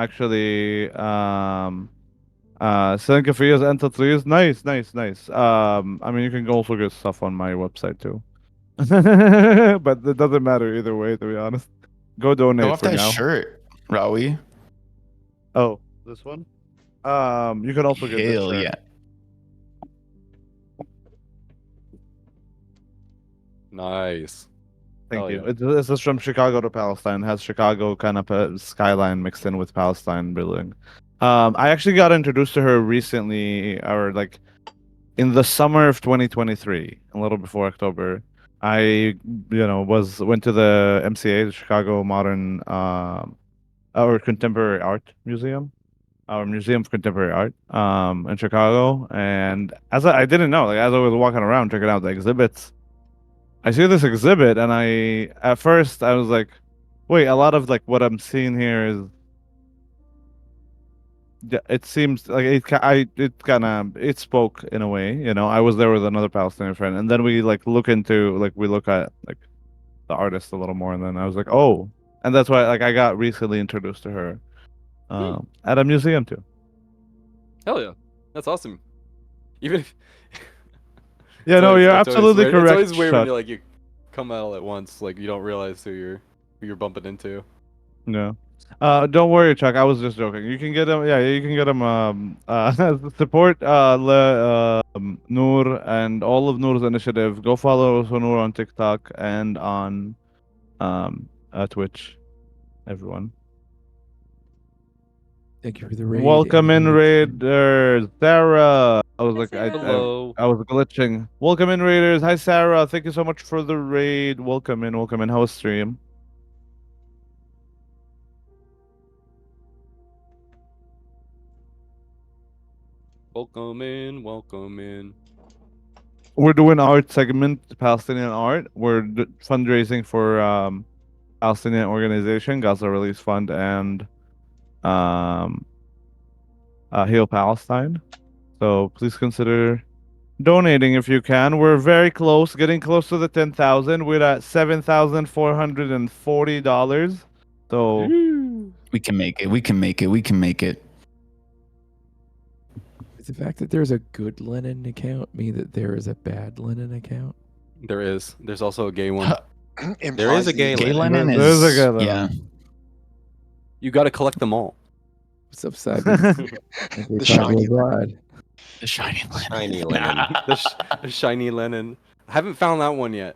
kafiyas and tatris. Nice. I mean, you can also get stuff on my website too. But it doesn't matter either way, to be honest. Go donate Show off for that now. shirt, Rawi. Oh, this one? You can also get this Hell shirt. yeah. Nice. Thank Hell you. yeah. This is from Chicago to Palestine. It has Chicago kind of a skyline mixed in with Palestine building. I actually got introduced to her recently, or like in the summer of 2023, a little before October. I, went to the MCA, the Chicago Modern or Contemporary Art Museum, our Museum of Contemporary Art, in Chicago. And I didn't know, like as I was walking around checking out the exhibits, I see this exhibit, and at first I was like, wait, a lot of like what I'm seeing here is. It seems like it spoke in a way, I was there with another Palestinian friend, and then we look at like the artist a little more, and then I was like, oh, and that's why like I got recently introduced to her at a museum too. Hell yeah, that's awesome. Even if Yeah, no, you're it's always absolutely weird. correct. It's always weird when Chuck. you come out all at once, like you don't realize who you're bumping into. No. Don't worry, Chuck. I was just joking. You can get him. Yeah, you can get him. Support Noor and all of Noor's initiative. Go follow Noor on TikTok and on Twitch. Everyone. Thank you for the raid. Welcome in, raiders. Sarah. I was like, Hello. I was glitching. Welcome in, raiders. Hi, Sarah. Thank you so much for the raid. Welcome in. How was stream? Welcome in. we're doing art segment, Palestinian art. We're fundraising for Palestinian organization, Gaza Release Fund, and HEAL Palestine. So please consider donating if you can. We're very close, getting close to the 10,000. We're at $7,440. So we can make it. We can make it. We can make it. Does the fact that there's a good Lenin account mean that there is a bad Lenin account? There is. There's also a gay one. There is a gay Lenin. There's a gay Yeah. Lenin. You got to collect them all. What's up, Simon? The shiny Lenin. The shiny Lenin. Shiny Lenin. The shiny Lenin. I haven't found that one yet.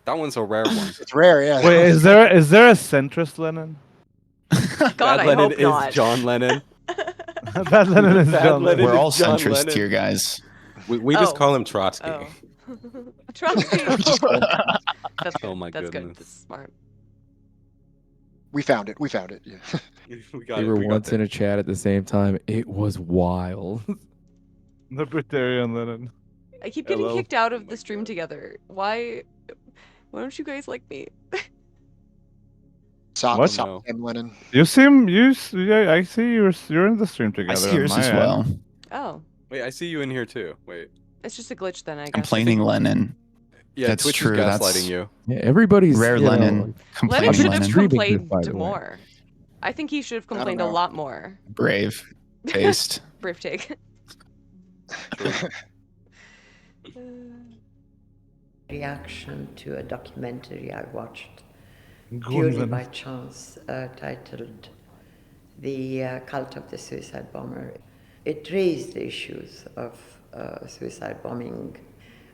That one's a rare one. It's rare, yeah. Wait, is there a centrist Lenin? God, Bad I Lenin hope not. is John Lennon. Bad Lenin is Bad John Lenin We're is all John centrist Lennon. here, guys. We just call him Trotsky. Oh. Trotsky. That's Oh my That's goodness. good. That's smart. We found it. We found it. Yeah. We got They it. were We got once there. in a chat at the same time. It was wild. Libertarian Lenin. I keep getting Hello. kicked out of the stream together. Why don't you guys like me? What? And Lenin. You seem yeah, I see you're in the stream together. I see on yours my as end. well. Oh, Wait, I see you in here too. Wait. it's just a glitch then, I guess. Complaining Lenin. Yeah, That's Twitch true. is That's gaslighting you. Yeah, everybody's rare you know, Lenin. Lenin Complaining should have Lenin. Streaming this, complained by the way. more. I think he should have don't complained a know. lot more. Brave. Based. Brave take. Reaction to a documentary I watched Good purely Lenin. by chance, titled The Cult of the Suicide Bomber. It raised the issues of suicide bombing,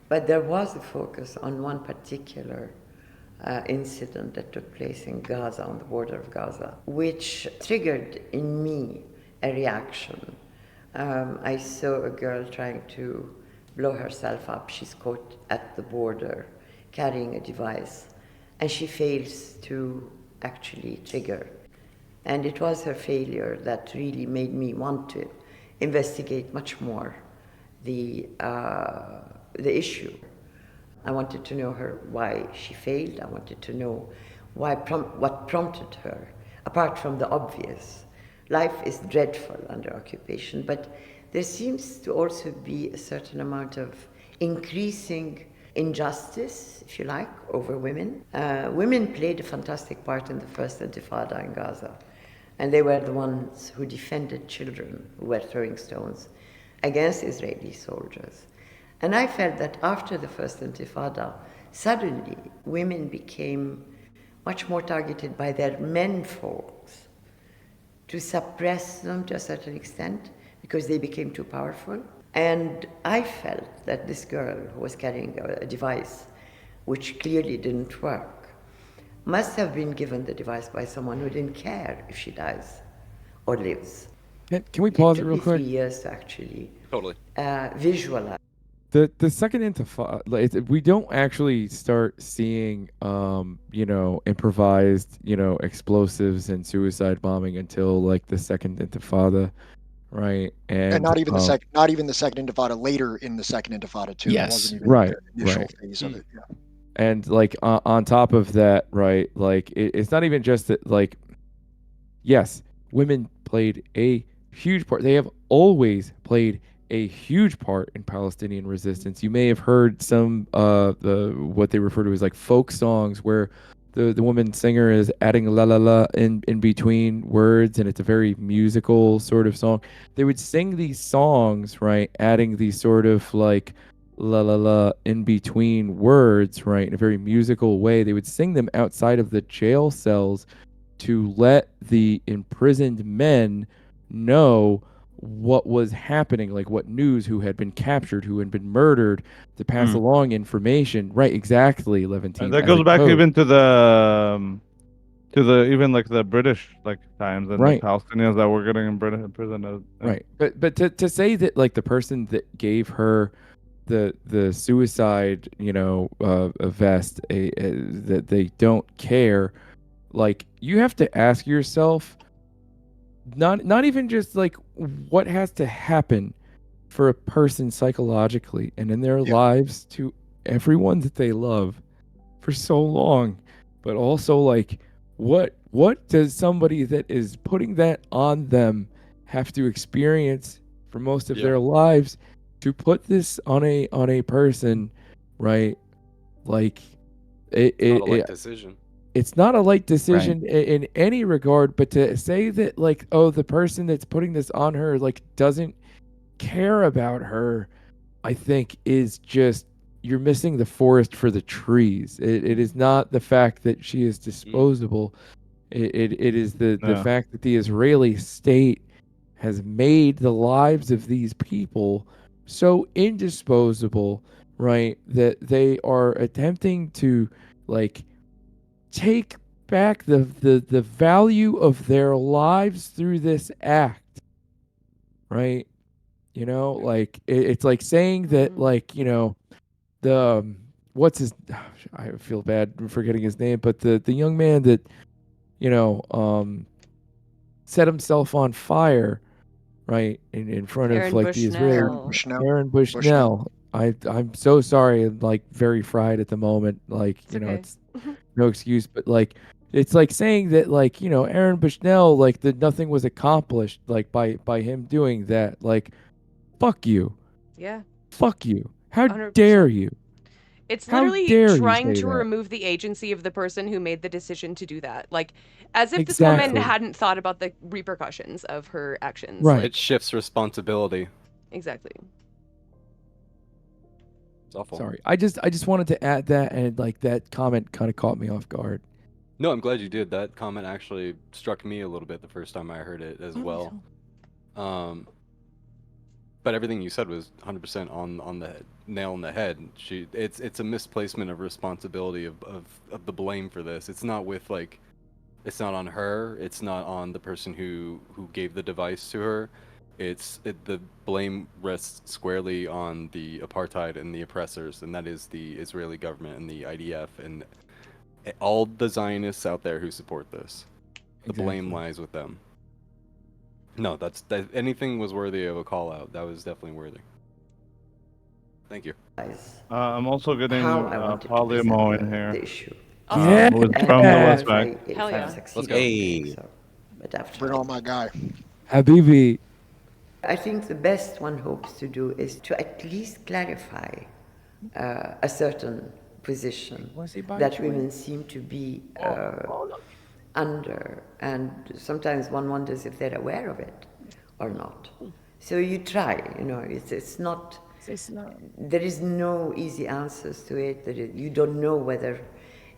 but there was a focus on one particular incident that took place in Gaza, on the border of Gaza, which triggered in me a reaction. I saw a girl trying to blow herself up. She's caught at the border carrying a device, and she fails to actually trigger. And it was her failure that really made me want to investigate much more the issue. I wanted to know her why she failed. I wanted to know what prompted her, apart from the obvious. Life is dreadful under occupation, but there seems to also be a certain amount of increasing injustice, if you like, over women. Women played a fantastic part in the first Intifada in Gaza, and they were the ones who defended children who were throwing stones against Israeli soldiers. And I felt that after the first Intifada, suddenly women became much more targeted by their men folks to suppress them to a certain extent because they became too powerful. And I felt that this girl who was carrying a device which clearly didn't work must have been given the device by someone who didn't care if she dies or lives. Can we pause it took real me quick? 3 years to actually Totally. visualize. The second Intifada, we don't actually start seeing, improvised, explosives and suicide bombing until like the second Intifada, right? And not even the second Intifada. Later in the second Intifada too. Yes. It wasn't even Right, the initial right. phase of it. Yeah. And like on top of that, right? Like it's not even just that. Like, yes, women played a huge part. They have always played a huge part in Palestinian resistance. You may have heard some what they refer to as like folk songs where the woman singer is adding la la la in between words, and it's a very musical sort of song. They would sing these songs, right, adding these sort of like la la la in between words, right, in a very musical way. They would sing them outside of the jail cells to let the imprisoned men know what was happening, like what news, who had been captured, who had been murdered, to pass along information. Right, exactly, Levantine. That goes back even to the even like the British like times and Right. the Palestinians that were getting in prison. Right, but to say that like the person that gave her the suicide, a vest, that they don't care, like you have to ask yourself, not even just like what has to happen for a person psychologically and in their lives to everyone that they love for so long, but also like what does somebody that is putting that on them have to experience for most of their lives to put this on a person, right? Like Not a light decision. it's not a light decision in any regard, but to say that like, oh, the person that's putting this on her like doesn't care about her, I think is just, you're missing the forest for the trees. It is not the fact that she is disposable. It is the fact that the Israeli state has made the lives of these people so indisposable, right? That they are attempting to like take back the value of their lives through this act, right? You know, like it's like saying that, like, you know, the what's his? I feel bad forgetting his name, but the young man that, you know, set himself on fire, right, in front of Aaron like the Israeli Bushnell. Aaron Bushnell. I'm so sorry. I'm like very fried at the moment. Like, you know, okay. it's no excuse, but like it's like saying that, like, you know, Aaron Bushnell, like, that nothing was accomplished like by him doing that. Like, fuck you. Yeah. Fuck you. How 100%. dare you? It's How literally dare you trying say to that? remove the agency of the person who made the decision to do that. Like, as if this woman Exactly. hadn't thought about the repercussions of her actions. Right. Like, It shifts responsibility. exactly. It's awful. Sorry. I just wanted to add that, and like that comment kind of caught me off guard. No, I'm glad you did. That comment actually struck me a little bit the first time I heard it as well. But everything you said was 100% on the nail on the head. It's a misplacement of responsibility of the blame for this. It's not with like, it's not on her. It's not on the person who gave the device to her. The blame rests squarely on the apartheid and the oppressors, and that is the Israeli government and the IDF and all the Zionists out there who support this. The blame lies with them. No, that anything was worthy of a call out. That was definitely worthy. Thank you. I'm also getting How I wanted to Polymo present in here. the issue. Who is from the West Bank. Hell yeah. Let's go. Hey. So, but after Bring on my guy. Habibi. I think the best one hopes to do is to at least clarify a certain position that women seem to be under, and sometimes one wonders if they're aware of it or not. So you try, you know, it's not, there is no easy answers to it. You don't know whether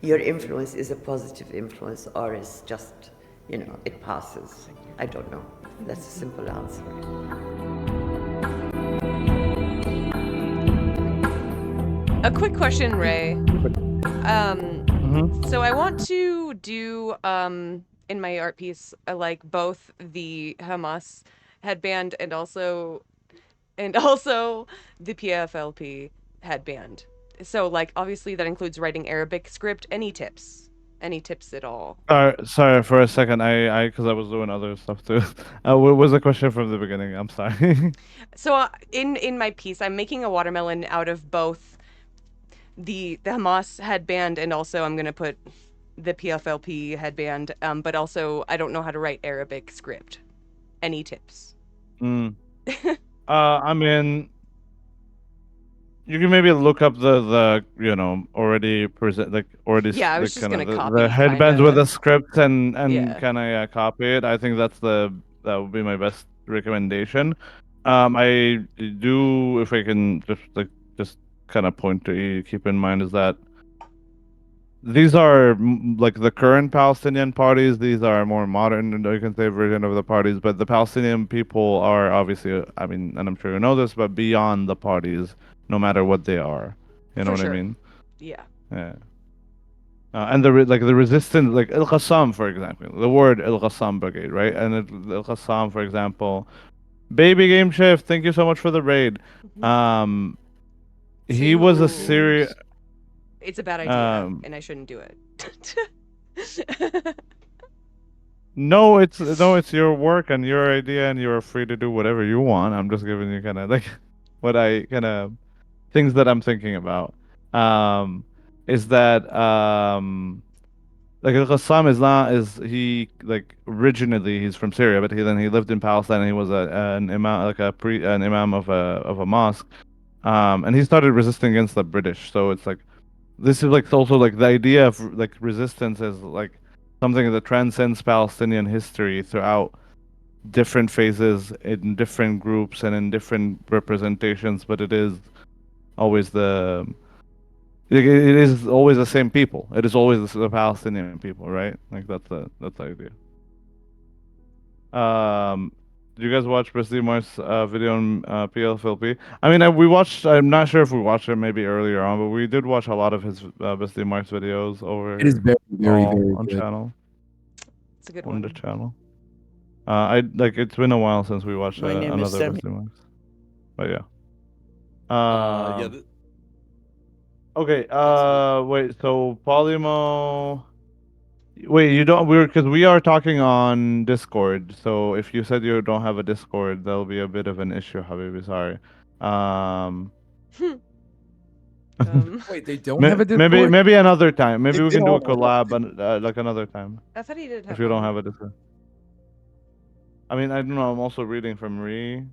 your influence is a positive influence or is just, you know, it passes. I don't know. That's a simple answer. A quick question, Ray. So I want to do in my art piece like both the Hamas headband and also the PFLP headband. So like obviously that includes writing Arabic script. Any tips? Any tips at all? Sorry for a second. I because I was doing other stuff too. What was the question from the beginning? I'm sorry. So in my piece, I'm making a watermelon out of both the Hamas headband and also I'm gonna put the PFLP headband. But also I don't know how to write Arabic script. Any tips? I mean, you can maybe look up the you know already present like already Yeah, I was just kind of gonna copy, the headbands with kinda. the script and Yeah. kind of copy it. I think that would be my best recommendation. I do, if I can just kind of point to keep in mind is that these are like the current Palestinian parties. These are more modern, you can say, version of the parties. But the Palestinian people are obviously, I mean, and I'm sure you know this, but beyond the parties, no matter what they are. You know For what sure. I mean? Yeah. Yeah. And the resistance, like El Qassam, for example, the word El Qassam Brigade, right? And El Qassam, for example, Baby Game Shift, thank you so much for the raid. He was a Syrian. It's a bad idea, and I shouldn't do it. No, it's your work and your idea, and you're free to do whatever you want. I'm just giving you kind of like what I kind of things that I'm thinking about. Is that like Al-Qassam is he like originally he's from Syria, but he lived in Palestine and he was an imam, like an imam of a mosque. And he started resisting against the British. So it's like this is like also like the idea of like resistance is like something that transcends Palestinian history throughout different phases in different groups and in different representations, but it is always it is always the same people. It is always the Palestinian people, right? Like that's the idea. Do you guys watch Presley Mar's video on PLFLP? I mean, we watched. I'm not sure if we watched it maybe earlier on, but we did watch a lot of his Presley Mar's videos over It is very, very, all very on good. channel. It's a good on one. the channel. I like it's been a while since we watched My name is another Sammy. Presley Mar's, but yeah. Yeah. Okay. Wait. So Polymo. Wait, you don't. Because we are talking on Discord. So if you said you don't have a Discord, that'll be a bit of an issue, Habibi. Sorry. Wait, they don't have a Discord? Maybe another time. Maybe They we can do a don't. collab and like another time. I thought he did have If you don't one. have a Discord. I mean, I don't know. I'm also reading from Ree.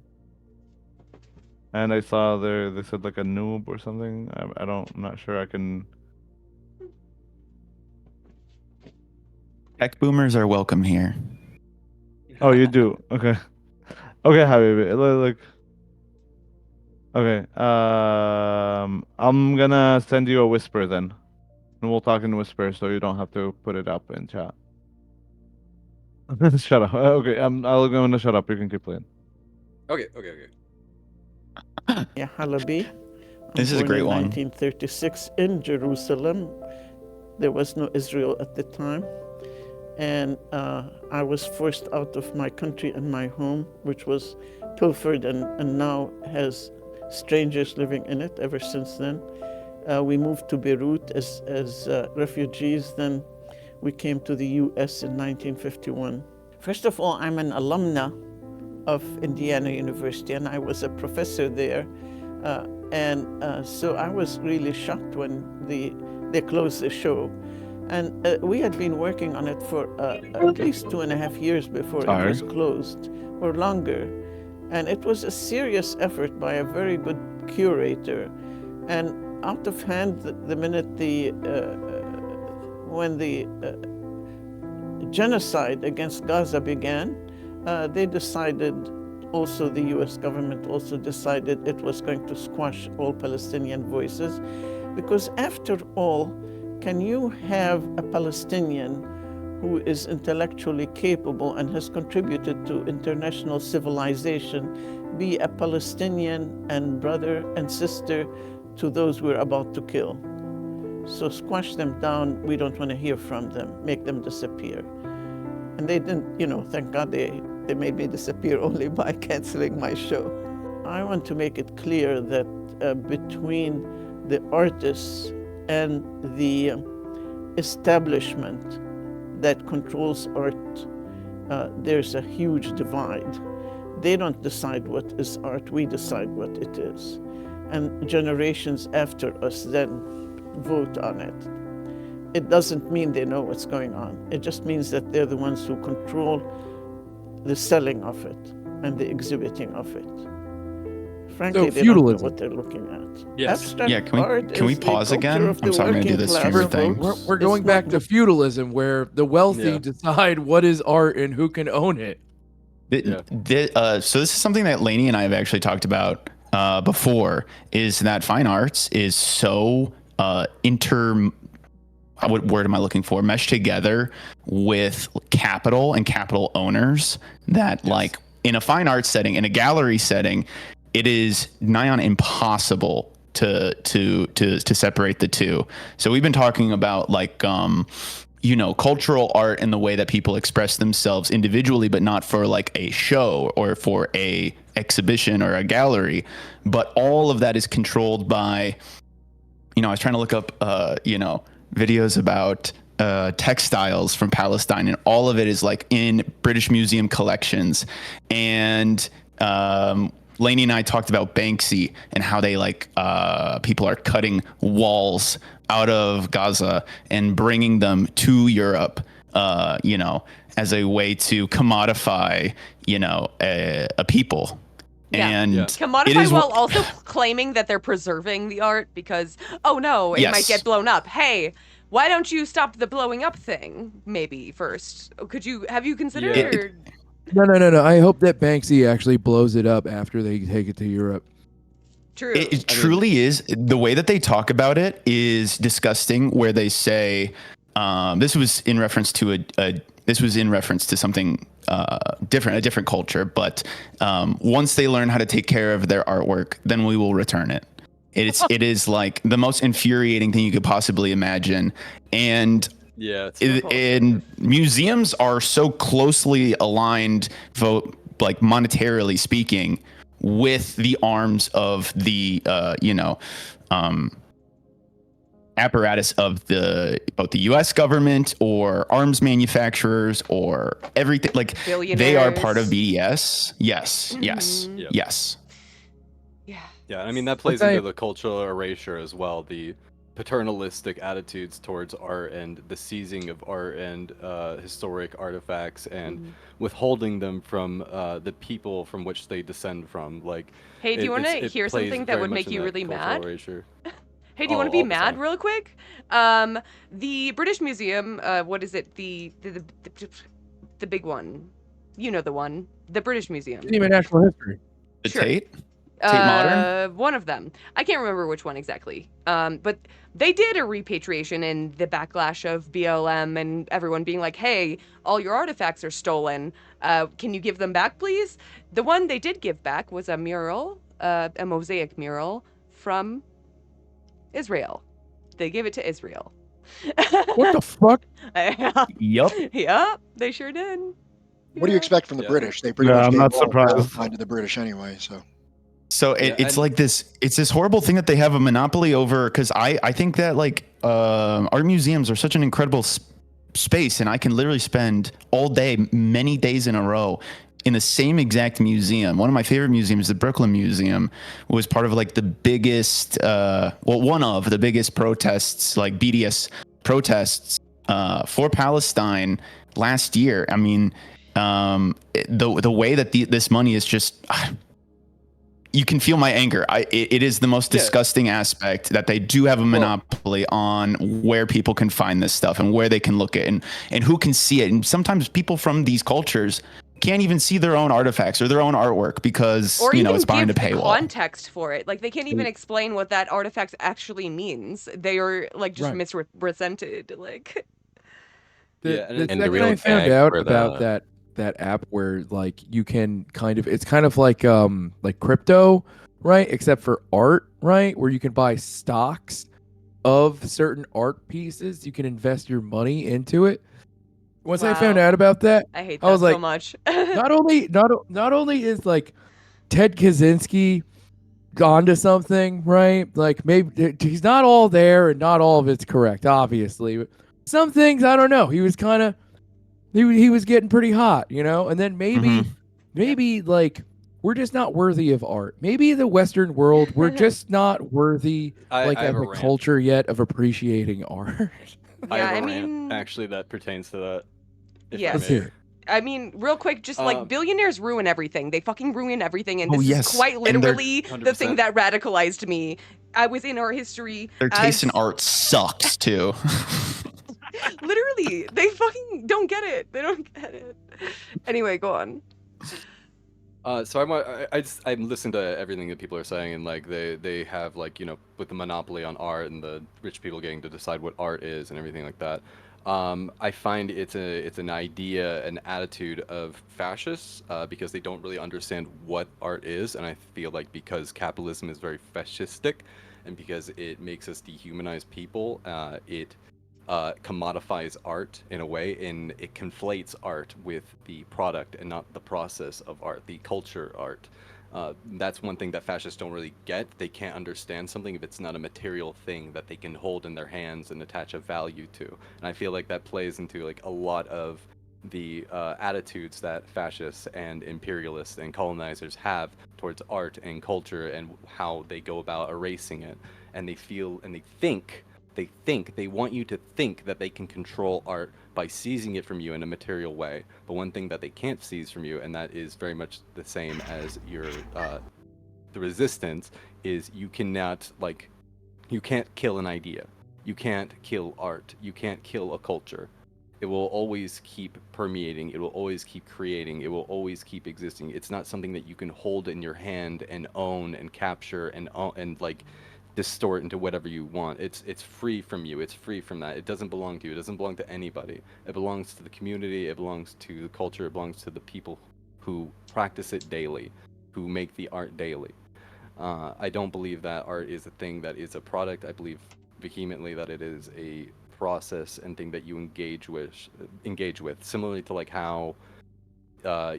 And I saw they said like a noob or something. I'm not sure I can. Tech boomers are welcome here. Oh, you do? Okay. Okay, Habibi. Like. Okay. I'm gonna send you a whisper then. And we'll talk in whisper so you don't have to put it up in chat. Shut up. Okay, I'm gonna shut up. You can keep playing. Okay. Yeah, Halabi. This is a great in one. 1936 in Jerusalem. There was no Israel at the time. And I was forced out of my country and my home, which was pilfered and now has strangers living in it ever since then. We moved to Beirut as refugees. Then we came to the U.S. in 1951. First of all, I'm an alumna of Indiana University, and I was a professor there. So I was really shocked when they closed the show. And we had been working on it for at least 2.5 years before it was closed, or longer. And it was a serious effort by a very good curator. And out of hand, the minute when the genocide against Gaza began, they decided, also the US government also decided it was going to squash all Palestinian voices. Because after all, can you have a Palestinian who is intellectually capable and has contributed to international civilization be a Palestinian and brother and sister to those we're about to kill? So squash them down. We don't want to hear from them. Make them disappear. And they didn't, thank God they made me disappear only by canceling my show. I want to make it clear that between the artists and the establishment that controls art, there's a huge divide. They don't decide what is art, we decide what it is. And generations after us then vote on it. It doesn't mean they know what's going on. It just means that they're the ones who control the selling of it and the exhibiting of it. Frankly, they don't know what they're looking at. Yes. Abstract Yeah, art can we is the pause culture again? of the I'm sorry, I'm gonna do working this class favorite thing. folks. We're going It's back not- to feudalism where the wealthy Yeah. decide what is art and who can own it. So this is something that Lainey and I have actually talked about before, is that fine arts is so what word am I looking for? Meshed together with capital and capital owners that like in a fine arts setting, in a gallery setting, it is nigh on impossible to separate the two. So we've been talking about like cultural art and the way that people express themselves individually, but not for like a show or for a exhibition or a gallery. But all of that is controlled by, I was trying to look up, videos about textiles from Palestine, and all of it is like in British Museum collections. And Lainey and I talked about Banksy and how they like people are cutting walls out of Gaza and bringing them to Europe, you know, as a way to commodify, you know, a people. Yeah. And Commodify it is while also claiming that they're preserving the art because, oh no, it might get blown up. Hey, why don't you stop the blowing up thing? Maybe first. Have you considered it? Or... No. I hope that Banksy actually blows it up after they take it to Europe. True. It truly is. The way that they talk about it is disgusting. Where they say, this was in reference to something different, a different culture. But once they learn how to take care of their artwork, then we will return it. It is like the most infuriating thing you could possibly imagine. And and museums are so closely aligned, like monetarily speaking, with the arms of the apparatus of both the U.S. government or arms manufacturers or everything. Like they are part of BDS. Yes. Yeah, I mean that plays into the cultural erasure as well. The paternalistic attitudes towards art and the seizing of art and historic artifacts and withholding them from the people from which they descend from. Like, hey, do you want to hear something that would make you really mad? Hey, do you want to be mad real quick? The British Museum, what is it? The big one. You know the one. The British Museum. Museum of Natural History. The Tate? Tate Modern? One of them. I can't remember which one exactly. But they did a repatriation in the backlash of BLM and everyone being like, hey, all your artifacts are stolen. Can you give them back, please? The one they did give back was a mural, a mosaic mural from Israel. They gave it to Israel. What the fuck? Yup, they sure did. What do you expect from the British? They pretty much I'm gave not all surprised. Palestine to the British anyway, so. So it's like this horrible thing that they have a monopoly over, because I think that like art museums are such an incredible space, and I can literally spend all day, many days in a row, in the same exact museum. One of my favorite museums, the Brooklyn Museum, was part of like the biggest, one of the biggest protests, like BDS protests for Palestine last year. I mean, the way that this money is just. You can feel my anger. It is the most disgusting aspect that they do have a monopoly on where people can find this stuff and where they can look at and who can see it. And sometimes people from these cultures can't even see their own artifacts or their own artwork because, it's behind a paywall. Context for it. Like they can't even explain what that artifact actually means. They are like just misrepresented. Like the second I found out about that app where like you can it's kind of like crypto, right? Except for art, right? Where you can buy stocks of certain art pieces. You can invest your money into it. Once I found out about that, I hate that I was like, so much. not only is like Ted Kaczynski gone to something, right? Like maybe he's not all there and not all of it's correct, obviously. But some things I don't know. He was kind of he was getting pretty hot, and then maybe like we're just not worthy of art. Maybe the Western world, we're just not worthy as a culture yet of appreciating art. I mean, actually, that pertains to that. Yes. I mean, real quick, just like billionaires ruin everything. They fucking ruin everything. And this is quite literally the thing that radicalized me. I was in art history. Their taste in art sucks too. Literally, they fucking don't get it. They don't get it. Anyway, go on. So I'm listening to everything that people are saying, and like they have like with the monopoly on art and the rich people getting to decide what art is and everything like that. I find it's an idea, an attitude of fascists because they don't really understand what art is, and I feel like because capitalism is very fascistic, and because it makes us dehumanize people, it commodifies art in a way, and it conflates art with the product and not the process of art, the culture art. That's one thing that fascists don't really get. They can't understand something if it's not a material thing that they can hold in their hands and attach a value to. And I feel like that plays into like a lot of the attitudes that fascists and imperialists and colonizers have towards art and culture and how they go about erasing it. And they feel and they want you to think that they can control art by seizing it from you in a material way. But one thing that they can't seize from you, and that is very much the same as your the resistance, is you cannot you can't kill an idea. You can't kill art. You can't kill a culture. It will always keep permeating. It will always keep creating. It will always keep existing. It's not something that you can hold in your hand and own and capture and like distort into whatever you want. It's free from you. It's free from that. It doesn't belong to you. It doesn't belong to anybody. It belongs to the community. It belongs to the culture. It belongs to the people who practice it daily, who make the art daily. I don't believe that art is a thing that is a product. I believe vehemently that it is a process and thing that you engage with, similarly to like how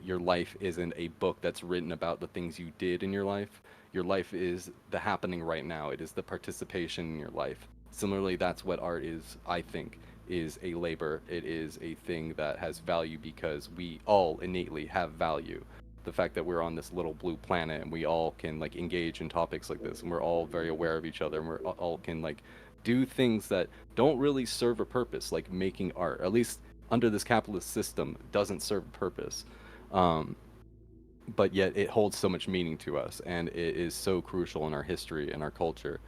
your life isn't a book that's written about the things you did in your life. Your life is the happening right now. It is the participation in your life. Similarly, that's what art is, I think, is a labor. It is a thing that has value because we all innately have value. The fact that we're on this little blue planet and we all can like engage in topics like this and we're all very aware of each other and we're all can like do things that don't really serve a purpose, like making art, at least under this capitalist system, doesn't serve a purpose. But yet it holds so much meaning to us, and it is so crucial in our history and our culture.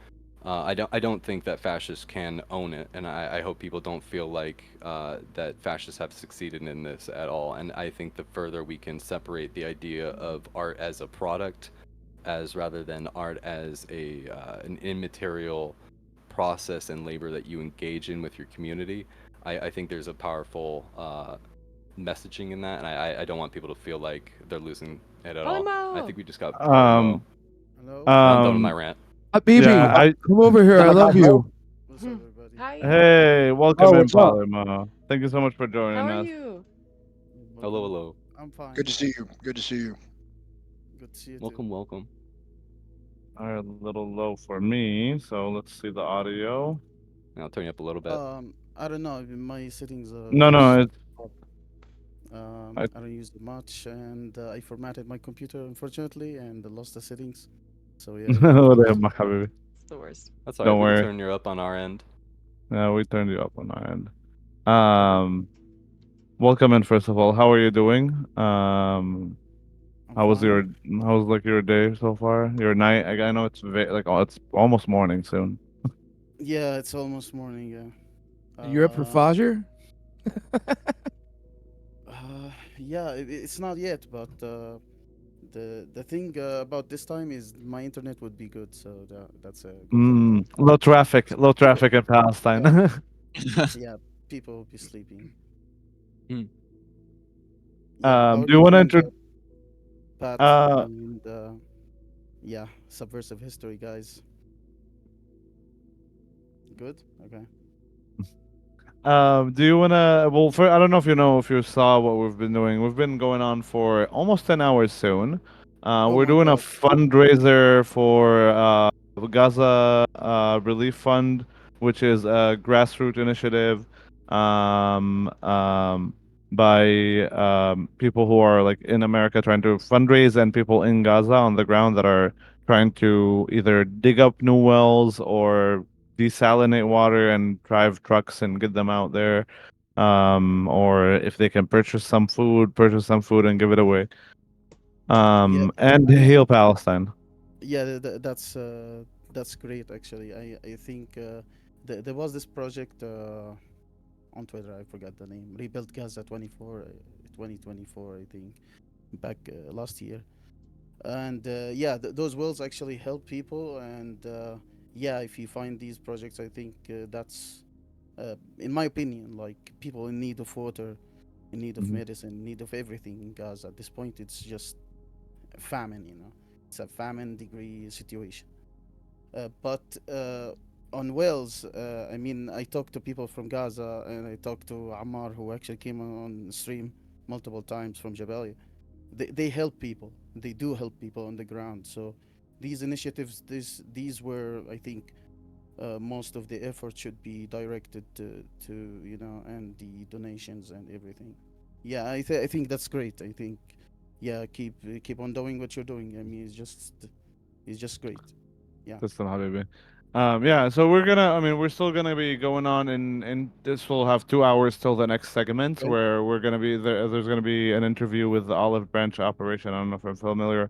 I don't think that fascists can own it, and I hope people don't feel like that fascists have succeeded in this at all. And I think the further we can separate the idea of art as a product, as rather than art as an immaterial process and labor that you engage in with your community, I think there's a powerful messaging in that, and I don't want people to feel like they're losing it at all. I think we just got Hello. I'm done with my rant. Habibi, come over here. I love you. Hi. Hey, welcome Oh, in, what's up? Paloma. Thank you so much for joining How are us. you? Hello. I'm fine. Good to see you. Good to see you. Good to see you Welcome. All right, a little low for me, so let's see the audio. I'll turn you up a little bit. I don't know. My settings are No, it's I don't use it much, and I formatted my computer unfortunately, and lost the settings. So yeah. ولا يهمك حبيبي. It's the worst. That's all right. Don't We can worry. turn you up on our end. Yeah, we turned you up on our end. Welcome in, first of all. How are you doing? How was like your day so far? Your night? I know it's it's almost morning soon. Yeah, it's almost morning. Yeah. You're up for Fajr? Yeah, it's not yet, but the thing about this time is my internet would be good, so that's a good thing. Low traffic in Palestine. Yeah, people will be sleeping. Hmm. Yeah, how are Do you want to doing, Pat? Uh, And yeah, subversive history, guys. Good. Okay. Do you wanna? Well, I don't know if you saw what we've been doing. We've been going on for almost 10 hours soon. Oh We're my doing a God. fundraiser for Gaza Relief Fund, which is a grassroots initiative by people who are like in America trying to fundraise, and people in Gaza on the ground that are trying to either dig up new wells or desalinate water and drive trucks and get them out there, or if they can purchase some food and give it away. Yeah, And heal Palestine. yeah, that's great actually. I think there was this project on Twitter. I forgot the name. Rebuild Gaza 2024, I think, back last year. And yeah, those wells actually help people. And yeah, if you find these projects, I think that's, in my opinion, like people in need of water, in need of medicine, in need of everything in Gaza. At this point, it's just famine. It's a famine degree situation. But on wells, I mean, I talked to people from Gaza, and I talked to Ammar, who actually came on stream multiple times from Jabalia. they help people. They do help people on the ground. So these initiatives, these were, I think, most of the effort should be directed to and the donations and everything. Yeah, I think that's great. I think, yeah, keep on doing what you're doing. I mean, it's just great. Yeah. System Habibi. Yeah, so we're still gonna be going on, and this will have 2 hours till the next segment, Okay. where we're gonna be there. There's gonna be an interview with the Olive Branch operation. I don't know if I'm familiar.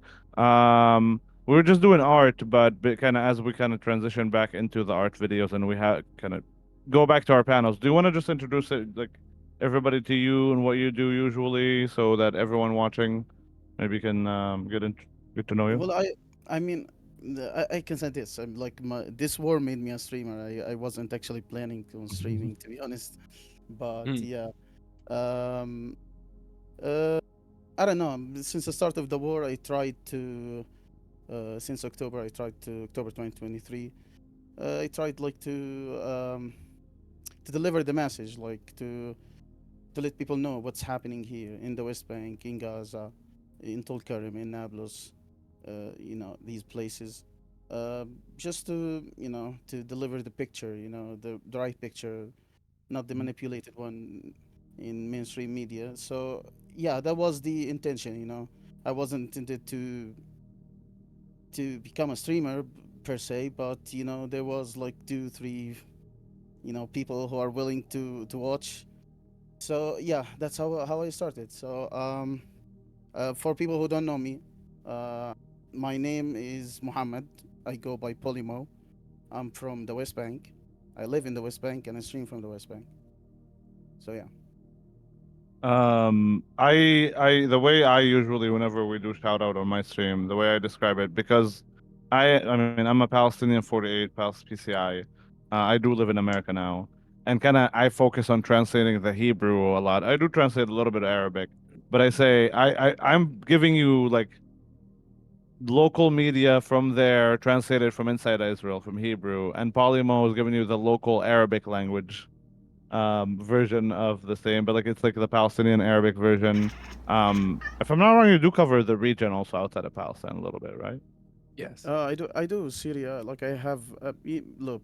We're just doing art, but kind of as we kind of transition back into the art videos, and we have kind of go back to our panels. Do you want to just introduce it, like everybody to you and what you do usually, so that everyone watching maybe can get to know you? Well, I mean, I can say this. I'm like this war made me a streamer. I wasn't actually planning on streaming, to be honest. But yeah, um, I don't know. Since the start of the war, I tried to. Since October, I tried to October 2023. I tried like to deliver the message, like to let people know what's happening here in the West Bank, in Gaza, in Tulkarem, in Nablus, these places, just to deliver the picture, the right picture, not the manipulated one in mainstream media. So yeah, that was the intention. I wasn't intended to become a streamer per se, but there was like 2 3 people who are willing to watch. So yeah, that's how I started. So for people who don't know me, my name is Muhammad. I go by Polymo. I'm from the West Bank. I live in the West Bank and I stream from the West Bank. So yeah. The way I usually, whenever we do shout out on my stream, the way I describe it, because I mean, I'm a Palestinian 48, PCI. I do live in America now, and kind of I focus on translating the Hebrew a lot. I do translate a little bit of Arabic, but I say I'm giving you like local media from there, translated from inside Israel, from Hebrew, and Polymo is giving you the local Arabic language version of the same, but like it's like the Palestinian Arabic version. If I'm not wrong, you do cover the region also outside of Palestine a little bit, right? Yes. I do Syria. Like I have look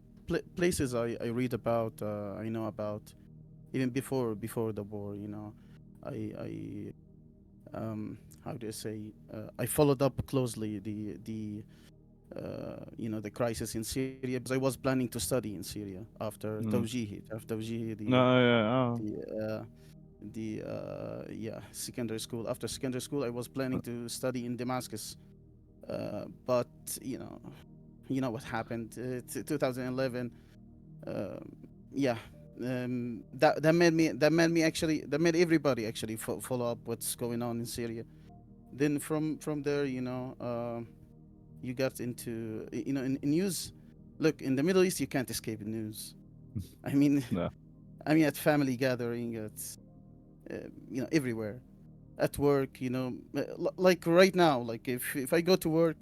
places I read about. I know about even before the war. I how do I say? I followed up closely the crisis in Syria because I was planning to study in Syria after Tawjihi, No, yeah, oh. secondary school. After secondary school, I was planning to study in Damascus, but what happened. 2011. That made everybody actually follow up what's going on in Syria. Then from there, you got into in news. Look, in the Middle East, you can't escape news. I mean, no. I mean, at family gathering, at everywhere, at work. Like right now, like if I go to work,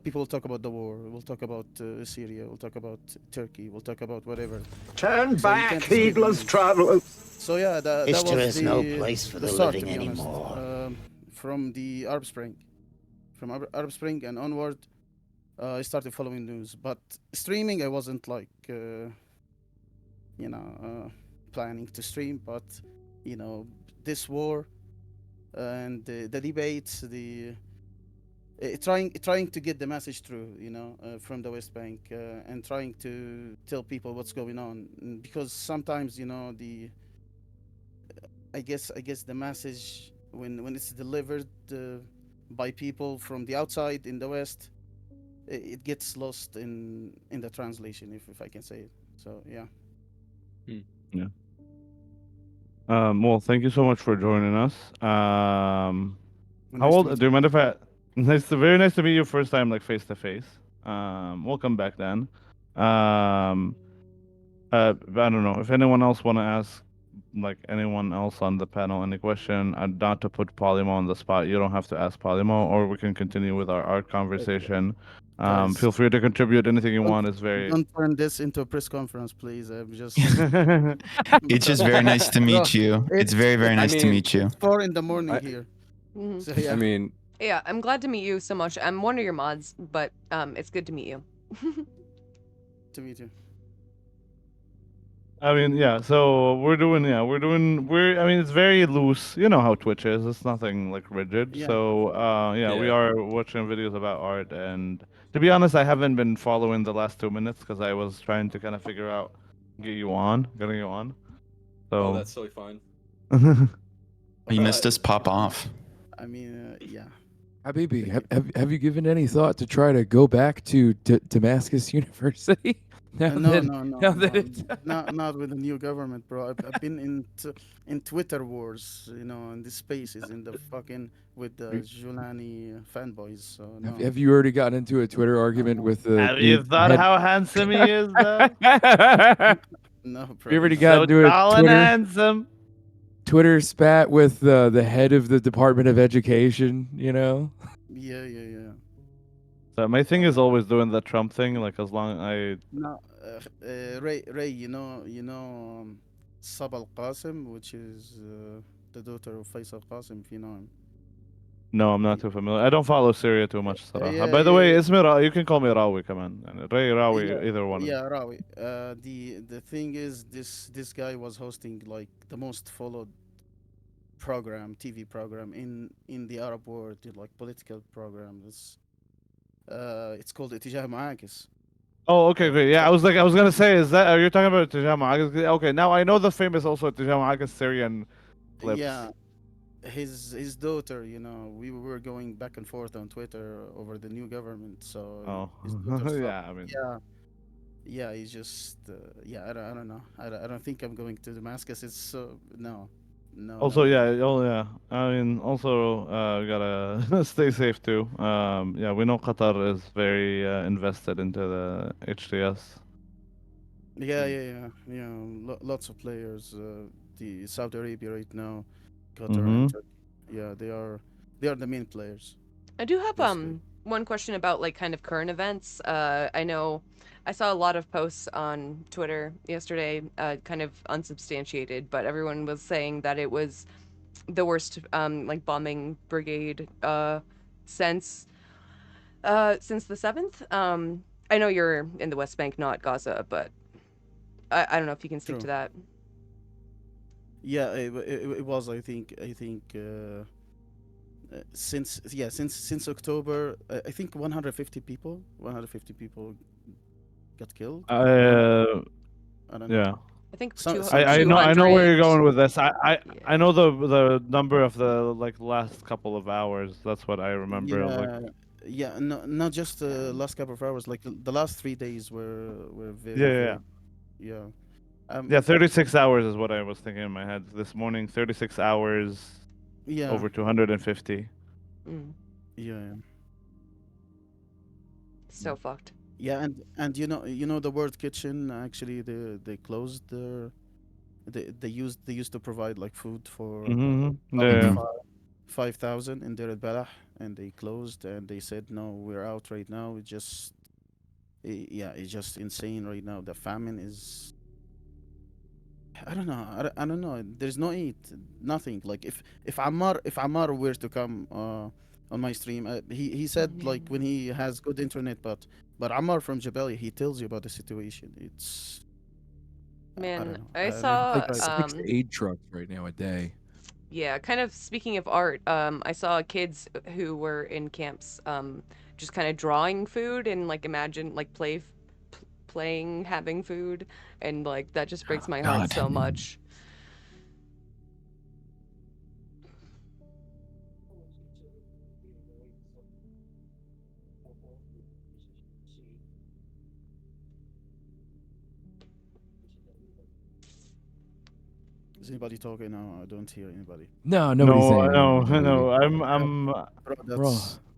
people will talk about the war. We'll talk about Syria. We'll talk about Turkey. We'll talk about whatever. Turn So back, heedless travelers. So yeah, that History was is no place for the start, living to be honest. anymore. From the Arab Spring, Arab Spring and onward, I started following news. But streaming, I wasn't like, planning to stream. But this war and the debates, trying to get the message through, from the West Bank, and trying to tell people what's going on, because sometimes I guess the message when it's delivered by people from the outside in the West, it gets lost in the translation, if I can say it. So yeah. Yeah. Well, thank you so much for joining us. How old? Do you mind if I? Very nice to meet you first time, like face to face. Welcome back then. I don't know if anyone else want to ask, like anyone else on the panel, any question. Not to put Polymo on the spot. You don't have to ask Polymo, or we can continue with our art conversation. Guys, Feel free to contribute anything you want. It's very. Don't turn this into a press conference, please. I'm just. It's just very nice to meet you. It's very, very nice to meet you. It's 4 in the morning here. Mhm. So yeah. I mean, Yeah, I'm glad to meet you so much. I'm one of your mods, but it's good to meet you. To me too. I mean, yeah. So we're. I mean, it's very loose. You know how Twitch is. It's nothing like rigid. Yeah. So yeah, we Yeah. are watching videos about art, and to be honest, I haven't been following the last 2 minutes because I was trying to kind of figure out getting you on. oh, So that's totally fine. You missed us. Pop off. I mean, yeah. Habibi, have you given any thought to try to go back to Damascus University? now No, that, no, no, now no. that it's Not with the new government, bro. I've been in Twitter wars, in the spaces, in the fucking with the Julani fanboys. So no, have you already gotten into a Twitter argument with the have new you thought head? how handsome he is, though? no, Have bro. you already He's got So into a tall and Twitter handsome. spat with the head of the Department of Education? You know. Yeah, yeah, yeah. So my thing is always doing the Trump thing. Like as long No, Ray, Sab al Qasim, which is the daughter of Faisal Qasim, if you know him. No, I'm not too familiar. I don't follow Syria too much, صراحة. Yeah, By the yeah, way, yeah. you can call me Rawi, come on. Ray, Rawi, Yeah, either one. yeah, Rawi. The thing is, this guy was hosting like the most followed TV program in the Arab world, like political program. It's called Itijah Ma'akis. Oh, okay, great. Yeah, I was gonna say, are you talking about Tijama Agus? Okay, now I know the famous also Tijama Agus Syrian clips. Yeah, his daughter. We were going back and forth on Twitter over the new government. So Oh, his daughter. yeah, I mean. Yeah, he's just I don't know. I don't think I'm going to Damascus. It's so no. Also, yeah. I mean, also, we gotta stay safe too. Yeah, we know Qatar is very invested into the HTS. Yeah, yeah, yeah. Lots of players. The Saudi Arabia right now, Qatar and Turkey. Yeah, they are the main players. I do have basically. one question about like kind of current events. I know I saw a lot of posts on Twitter yesterday, kind of unsubstantiated, but everyone was saying that it was the worst like bombing brigade since the 7th. I know you're in the West Bank, not Gaza, but I don't know if you can speak True. to that. Yeah, it was. I think. Since October, I think 150 people. 150 people got killed. I don't know. Yeah. I think I know where you're going with this. I know the number of the like last couple of hours. That's what I remember. Yeah, yeah. No, not just the last couple of hours. Like the last 3 days were very Yeah. very. Yeah. Yeah, 36 hours is what I was thinking in my head this morning. 36 hours. Yeah. Over 250. Yeah. So fucked. Yeah, and the World Kitchen actually they closed their they used to provide like food for Yeah. 5,000 in Deir al-Balah, and they closed and they said no, we're out right now. It's just insane right now. The famine is. I don't know. I don't know. There's no eat, nothing. Like if Ammar were to come on my stream, he said like when he has good internet, but Ammar from Jabalia, he tells you about the situation. It's Man, I I saw like 6 aid trucks right now a day. Yeah, kind of speaking of art, I saw kids who were in camps just kind of drawing food and like imagine like playing having food, and like that just breaks my heart so much. Is anybody talking now? I don't hear anybody. No, nobody's saying anything. No. I'm.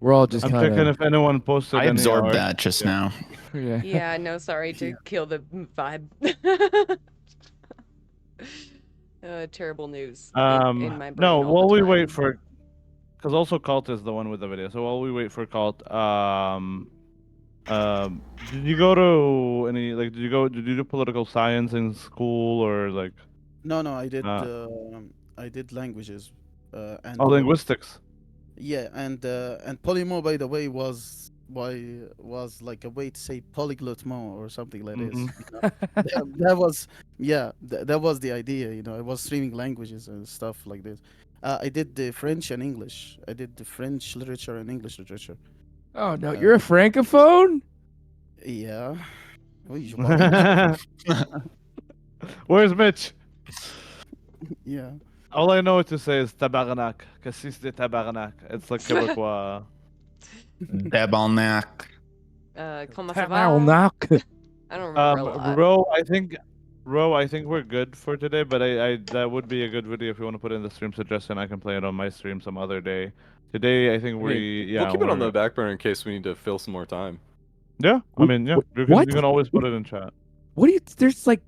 We're all just I'm kind checking of. if anyone posted. I any absorbed art. that just now. Yeah. Yeah, no, sorry to kill the vibe. Terrible news in my brain. No, all the while we time. wait for, because also Cult is the one with the video. So while we wait for Cult, did you go to any like? Did you do political science in school or like? No, I did. I did languages. And linguistics. Yeah, and Polymo, by the way, was like a way to say polyglot mo or something like this. Mhm. You know? That was that was the idea. You know, I was streaming languages and stuff like this. I did the French and English. I did the French literature and English literature. Oh no, you're a francophone? Yeah. Oui, je parle. Where's Mitch? Yeah. All I know to say is tabarnak. Cassis de tabarnak. It's like Quebecois. Tabarnak. Comment ça va? Tabarnak. I don't remember a lot. Ro, I think we're good for today, but I that would be a good video if you want to put in the stream suggestion. I can play it on my stream some other day. Today, I think I mean, yeah, we'll keep it on the back burner in case we need to fill some more time. Yeah, I mean, yeah, What? you can always put it in chat. What do you? There's like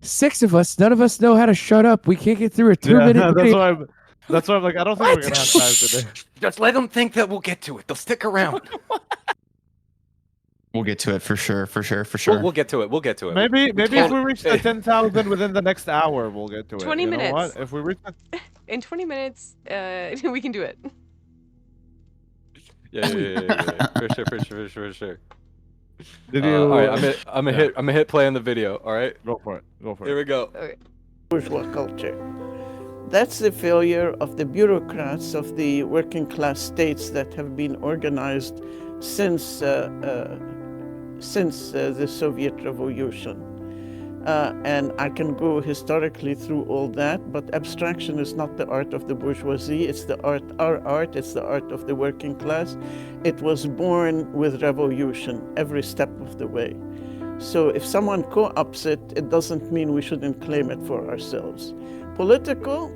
6 of us. None of us know how to shut up. We can't get through a 2-minute Yeah, video. that's why I'm like, I don't think we're gonna have time today. Just let them think that we'll get to it. They'll stick around. We'll get to it for sure. We'll get to it. We'll get to it. Maybe if we reach the 10,000 within the next hour, we'll get to it. 20 You know minutes. what? If we reach In 20 minutes, we can do it. Yeah. For sure. Did you? All right, I'm gonna hit play on the video. All right. Go for it. Here we go. Okay. Bourgeois culture. That's the failure of the bureaucrats of the working class states that have been organized since the Soviet Revolution. And I can go historically through all that, but abstraction is not the art of the bourgeoisie. It's our art. It's the art of the working class. It was born with revolution every step of the way. So if someone co-opts it, it doesn't mean we shouldn't claim it for ourselves. Political,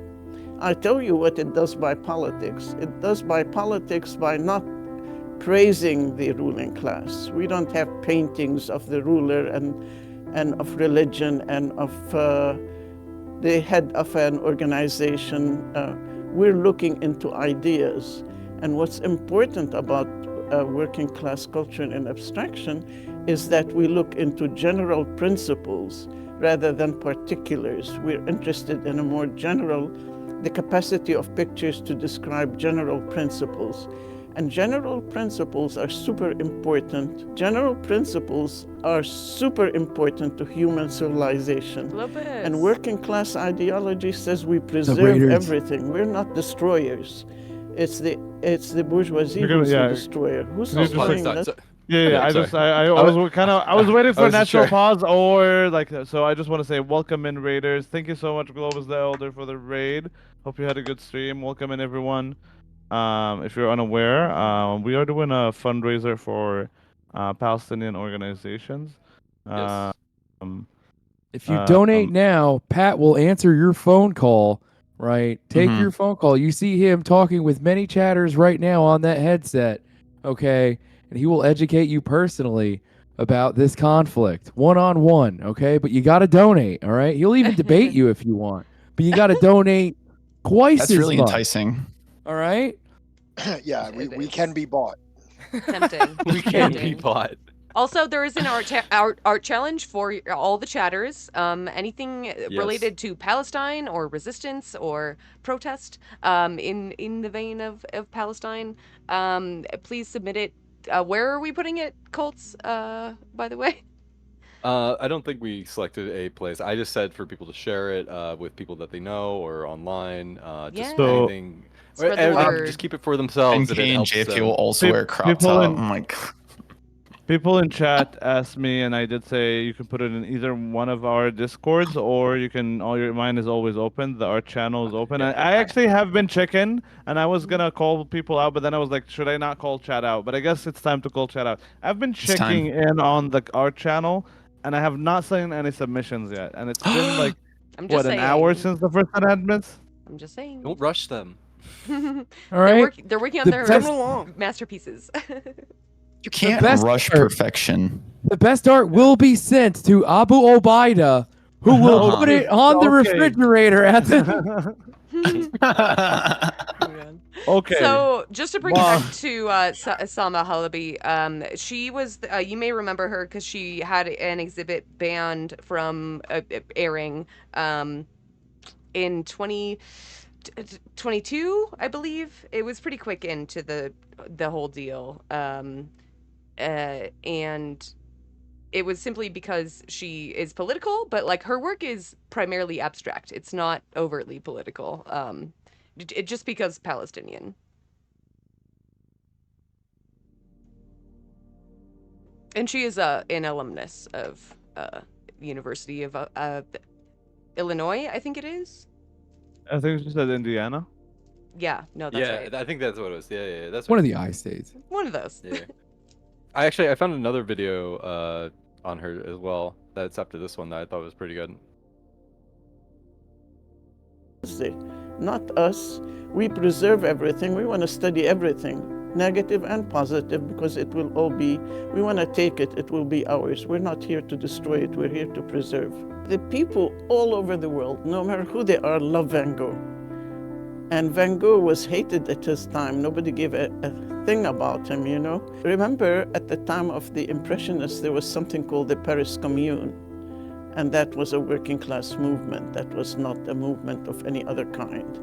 I tell you what it does by politics. It does by politics by not praising the ruling class. We don't have paintings of the ruler and of religion and of the head of an organization. We're looking into ideas. And what's important about working class culture and abstraction is that we look into general principles rather than particulars. We're interested in a more general, the capacity of pictures to describe general principles. And general principles are super important. General principles are super important to human civilization. And working class ideology says we preserve everything. We're not destroyers. It's the bourgeoisie who's the destroyer. Who's destroying us? Yeah. I was waiting for a natural pause or like. So I just want to say, welcome in, Raiders. Thank you so much, Globus the Elder, for the raid. Hope you had a good stream. Welcome in, everyone. If you're unaware, we are doing a fundraiser for Palestinian organizations. Yes. If you donate now, Pat will answer your phone call, right? Take your phone call. You see him talking with many chatters right now on that headset, okay? And he will educate you personally about this conflict, one-on-one, okay? But you got to donate, all right? He'll even debate you if you want, but you got to donate twice That's as really much. Enticing. All right? Yeah, we can be bought. Tempting. We can be bought. Also, there is an art challenge for all the chatters. Anything related to Palestine or resistance or protest in the vein of Palestine, please submit it. Where are we putting it, Colts, by the way? I don't think we selected a place. I just said for people to share it with people that they know or online. Just anything. Spread the word. Just keep it for themselves. MK and JFK will also wear crop top. Oh my god. People in chat asked me, and I did say you can put it in either one of our discords, or you can. Mine is always open. The art channel is open. I actually have been checking, and I was gonna call people out, but then I was like, should I not call chat out? But I guess it's time to call chat out. I've been checking in on the art channel, and I have not seen any submissions yet. And it's been like what, an hour since the first announcements? I'm just saying. Don't rush them. All right. They're working on their masterpieces. You can't rush perfection. The best art will be sent to Abu Obaida, who will put it on the refrigerator at the. Okay. So just to bring it back to Salma Halabi, she was, you may remember her because she had an exhibit banned from airing in 22, I believe. It was pretty quick into the whole deal. And it was simply because she is political, but like her work is primarily abstract. It's not overtly political. It just because Palestinian. And she is an alumnus of University of Illinois, I think it is. I think she said Indiana. Yeah, no, that's Yeah, right. I think that's what it was. Yeah, that's One what of it the was. I states. One of those. Yeah. I found another video on her as well that's up to this one that I thought was pretty good. Not us. We preserve everything. We want to study everything, negative and positive, because it will all be, we want to take it, it will be ours. We're not here to destroy it, we're here to preserve. The people all over the world, no matter who they are, love Van Gogh. And Van Gogh was hated at his time. Nobody gave a thing about him, you know. Remember, at the time of the Impressionists, there was something called the Paris Commune. And that was a working class movement. That was not a movement of any other kind.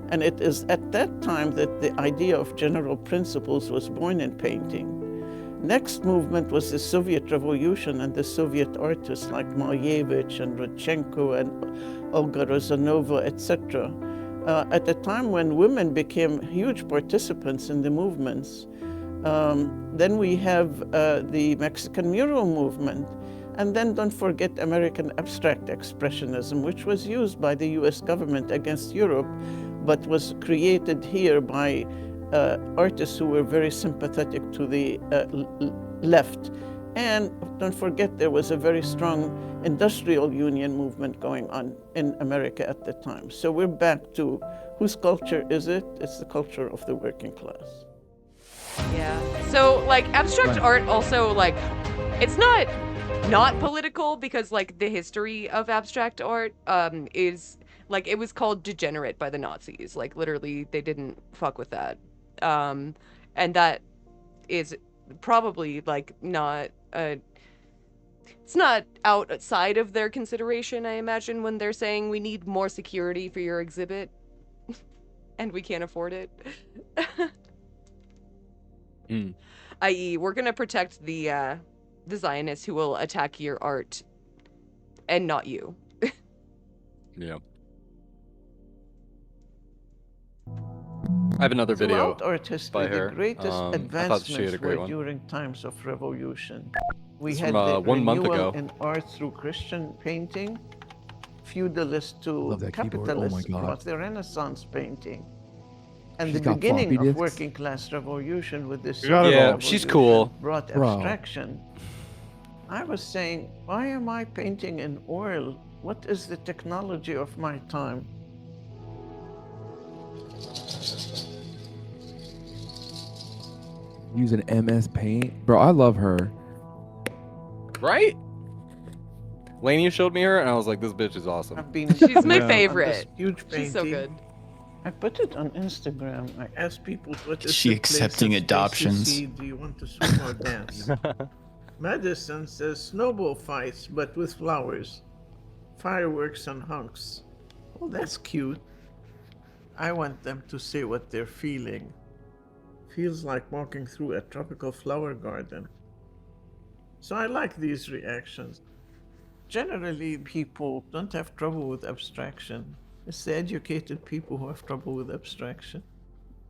And it is at that time that the idea of general principles was born in painting. Next movement was the Soviet Revolution and the Soviet artists like Malevich and Rodchenko and Olga Rozanova, etc. At a time when women became huge participants in the movements. Then we have the Mexican mural movement. And then don't forget American abstract expressionism, which was used by the US government against Europe, but was created here by artists who were very sympathetic to the left. And don't forget, there was a very strong industrial union movement going on in America at the time. So we're back to whose culture is it? It's the culture of the working class. Yeah. So like abstract art also like, it's not political because like the history of abstract art is like it was called degenerate by the Nazis. Like literally they didn't fuck with that. And that is probably like not it's not outside of their consideration, I imagine, when they're saying we need more security for your exhibit and we can't afford it. I.e., we're gonna protect the Zionists who will attack your art and not you. Yeah. I have another video Throughout art history, by her. the greatest I thought she advancements had a great were one. during times of revolution. We It's had from, the 1 month renewal ago. in art through Christian painting, feudalist to Love that keyboard. Oh my capitalist, God. was the Renaissance painting. And She's the got beginning floppy of disks. working class revolution with this Yeah, she's cool. brought Bro. abstraction. I was saying, why am I painting in oil? What is the technology of my time? Using MS Paint. Bro, I love her. Right? Laney showed me her, and I was like, this bitch is awesome. I've been She's my on this favorite. huge She's so painting. good. I put it on Instagram. I asked people, what is She the place accepting of adoptions? SCC? Do you want to swim or dance? Madison says snowball fights, but with flowers. Fireworks and hunks. Well, that's cute. I want them to say what they're feeling. Feels like walking through a tropical flower garden. So I like these reactions. Generally, people don't have trouble with abstraction. It's the educated people who have trouble with abstraction.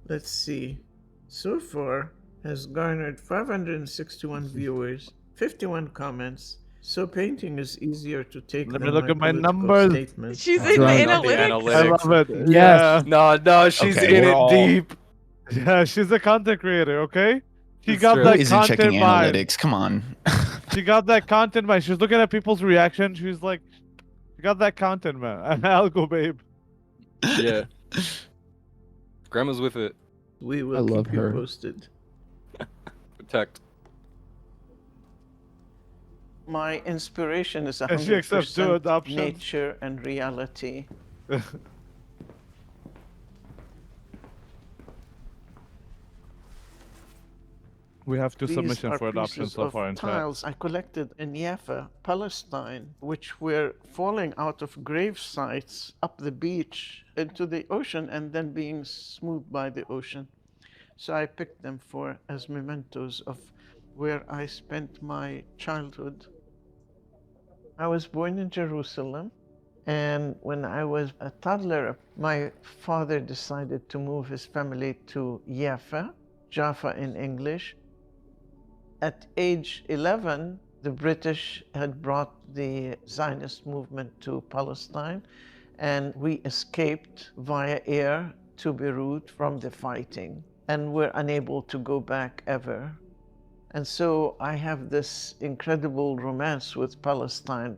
Let's see. So far, has garnered 561 viewers, 51 comments. So painting is easier to take Let than me look my at my political numbers. statements. She's That's in right. the analytics. I love it. Yes. No, she's Okay, in we're it all- deep. Yeah, she's a content creator, okay? She It's got true. Who that isn't checking content mind. analytics? Come on. She got that content mind. She's looking at people's reaction. She's like, she got that content man. I'll go, babe. Yeah. Grandma's with it. We I will love keep you her. posted. Protect. My inspiration is And she accepts two 100% adoptions. nature and reality. We have two These submissions are for adoption pieces so of far in chat. tiles I collected in Jaffa, Palestine, which were falling out of grave sites up the beach into the ocean and then being smoothed by the ocean. So I picked them for as mementos of where I spent my childhood. I was born in Jerusalem, and when I was a toddler, my father decided to move his family to Jaffa in English. At age 11, the British had brought the Zionist movement to Palestine, and we escaped via air to Beirut from the fighting, and were unable to go back ever. And so I have this incredible romance with Palestine.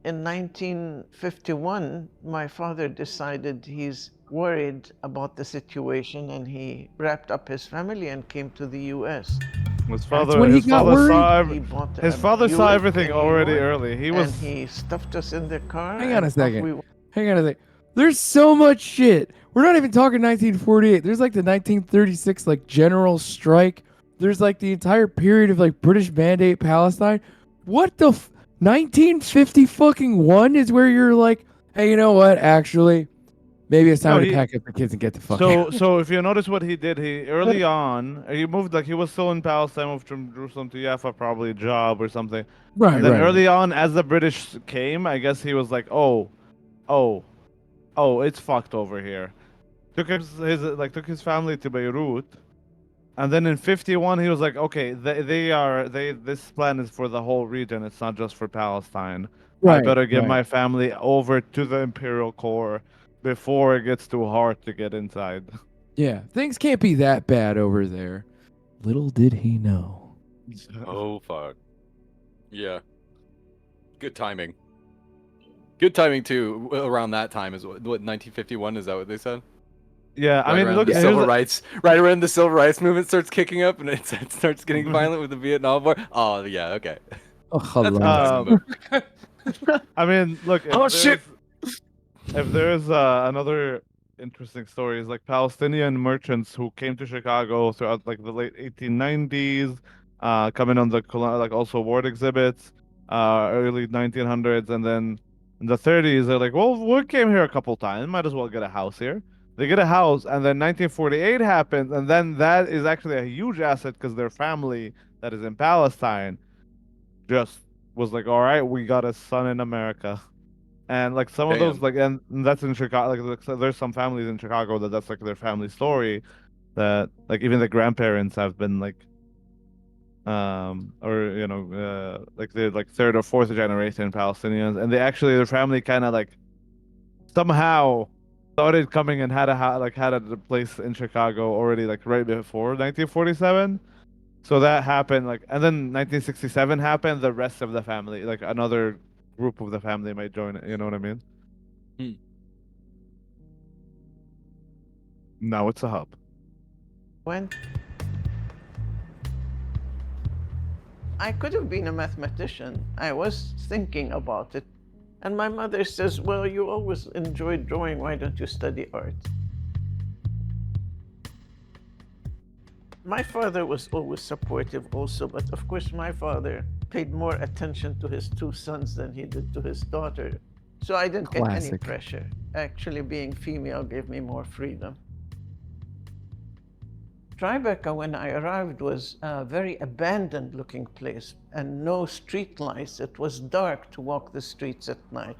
In 1951, my father decided he's worried about the situation, and he wrapped up his family and came to the U.S. His father saw He bought his a father saw Buick everything in New already York, early. He was and he stuffed us in the car. Hang on and a off second. we went. Hang on a second. There's so much shit. We're not even talking 1948. There's like the 1936 like general strike. There's like the entire period of like British Mandate Palestine. What the 1950 fucking one is where you're like, hey, you know what? Actually, maybe it's time to pack up the kids and get the fuck out. So if you notice what he did, he early on he moved, like he was still in Palestine, moved from Jerusalem to Jaffa, probably a job or something. Right, And then right, early on, as the British came, I guess he was like, oh, it's fucked over here. Took took his family to Beirut, and then in 51 he was like, okay, this plan is for the whole region. It's not just for Palestine. I Right, better get right. my family over to the imperial core before it gets too hard to get inside. Yeah, things can't be that bad over there. Little did he know. Oh fuck. Yeah. Good timing. Good timing too. Around that time is what 1951 is that what they said? Yeah, I mean, around look, the here's civil a- rights, right around the civil rights movement starts kicking up, and it starts getting violent with the Vietnam War. Oh yeah, okay. Oh, That's what I'm talking about. I mean, look. Oh, shit! If there's another interesting story, is like Palestinian merchants who came to Chicago throughout like the late 1890s, coming on the like also war exhibits, early 1900s, and then in the 30s they're like, well, we came here a couple times, might as well get a house here. They get a house, and then 1948 happens, and then that is actually a huge asset because their family that is in Palestine just was like, all right, we got a son in America. And like some of those, Damn. like, and that's in Chicago. Like, so there's some families in Chicago that's like their family story, that like even the grandparents have been like, or like they're like third or fourth generation Palestinians, and they actually their family kind of like somehow started coming and had a place in Chicago already like right before 1947. So that happened like, and then 1967 happened. The rest of the family, like another group of the family, might join it. You know what I mean? Now it's a hub. When I could have been a mathematician. I was thinking about it. And my mother says, well, you always enjoyed drawing. Why don't you study art? My father was always supportive also, but of course my father paid more attention to his two sons than he did to his daughter. So I didn't get any Classic. pressure. Actually, being female gave me more freedom. Tribeca, when I arrived, was a very abandoned looking place and no street lights. It was dark to walk the streets at night.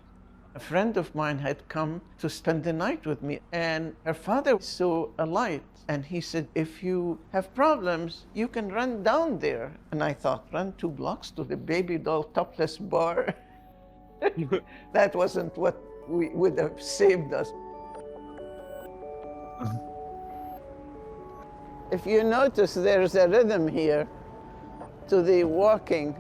A friend of mine had come to spend the night with me, and her father saw a light, and he said, if you have problems, you can run down there. And I thought, run 2 blocks to the baby doll topless bar? That wasn't what would have saved us. If you notice, there's a rhythm here to the walking.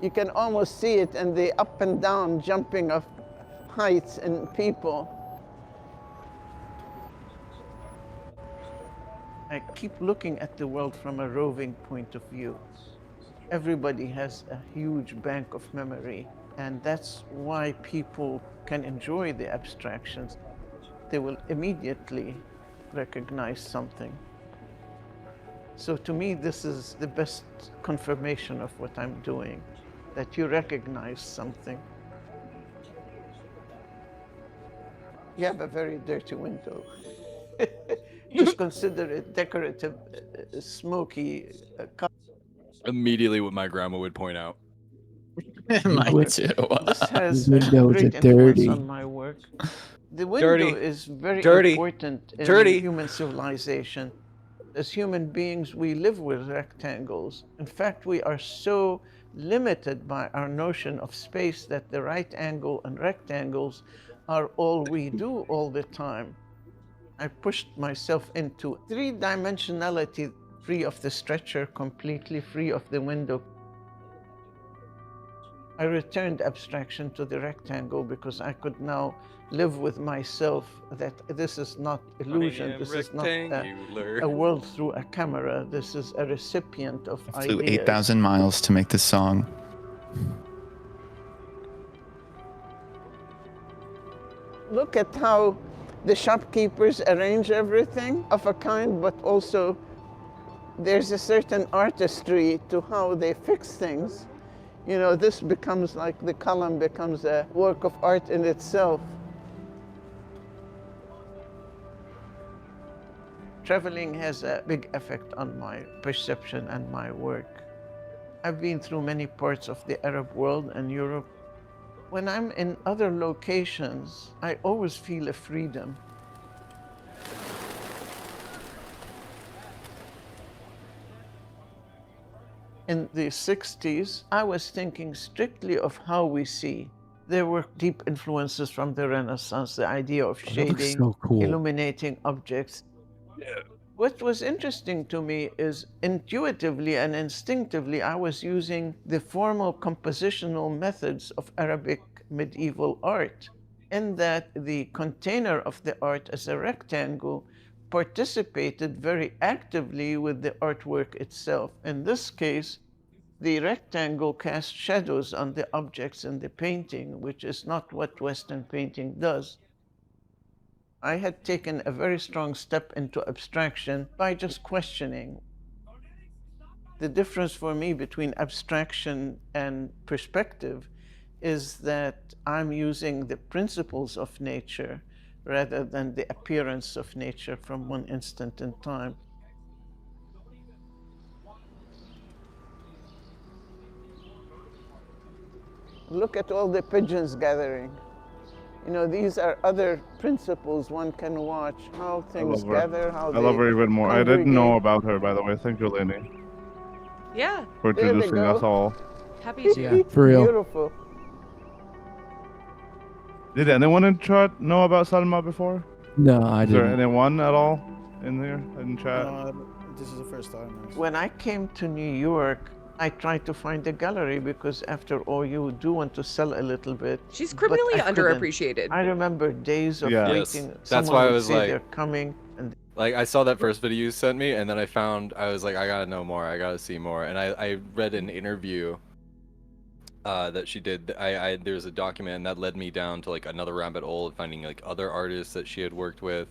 You can almost see it in the up and down jumping of heights and people. I keep looking at the world from a roving point of view. Everybody has a huge bank of memory, and that's why people can enjoy the abstractions. They will immediately recognize something. So to me, this is the best confirmation of what I'm doing, that you recognize something. You have a very dirty window. Just consider it decorative, smoky color. Immediately what my grandma would point out. Mine too. This has a Windows great are influence dirty. on my work. The window Dirty. is very Dirty. important in Dirty. human civilization. As human beings, we live with rectangles. In fact, we are so limited by our notion of space that the right angle and rectangles are all we do all the time. I pushed myself into three-dimensionality, free of the stretcher, completely free of the window. I returned abstraction to the rectangle because I could now live with myself that this is not illusion, this is not a world through a camera, this is a recipient of Flew ideas. 8,000 miles to make this song. Look at how the shopkeepers arrange everything of a kind, but also there's a certain artistry to how they fix things. You know, this becomes like the column becomes a work of art in itself. Traveling has a big effect on my perception and my work. I've been through many parts of the Arab world and Europe. When I'm in other locations, I always feel a freedom. In the 60s, I was thinking strictly of how we see. There were deep influences from the Renaissance, the idea of shading, so cool. illuminating objects. What was interesting to me is intuitively and instinctively, I was using the formal compositional methods of Arabic medieval art, in that the container of the art as a rectangle participated very actively with the artwork itself. In this case, the rectangle cast shadows on the objects in the painting, which is not what Western painting does. I had taken a very strong step into abstraction by just questioning. The difference for me between abstraction and perspective is that I'm using the principles of nature rather than the appearance of nature from one instant in time. Look at all the pigeons gathering. You know, these are other principles one can watch, how things gather, how I love her even more. I didn't know congregate. about her, by the way. Thank you, Lenny, Yeah. for There they introducing go. us all. Happy to. Yeah, for real. Beautiful. Did anyone in chat know about Salma before? No, I Is there didn't. anyone at all in there in chat? This is the first time. When I came to New York, I tried to find a gallery because after all, you do want to sell a little bit. She's but criminally I couldn't. underappreciated. I remember days of Yes, waiting. that's Someone why I would was say like- they're coming, and Like, I saw that first video you sent me, and then I was like, I gotta know more, I gotta see more. And I read an interview that she did. There's a document, and that led me down to like another rabbit hole of finding like other artists that she had worked with,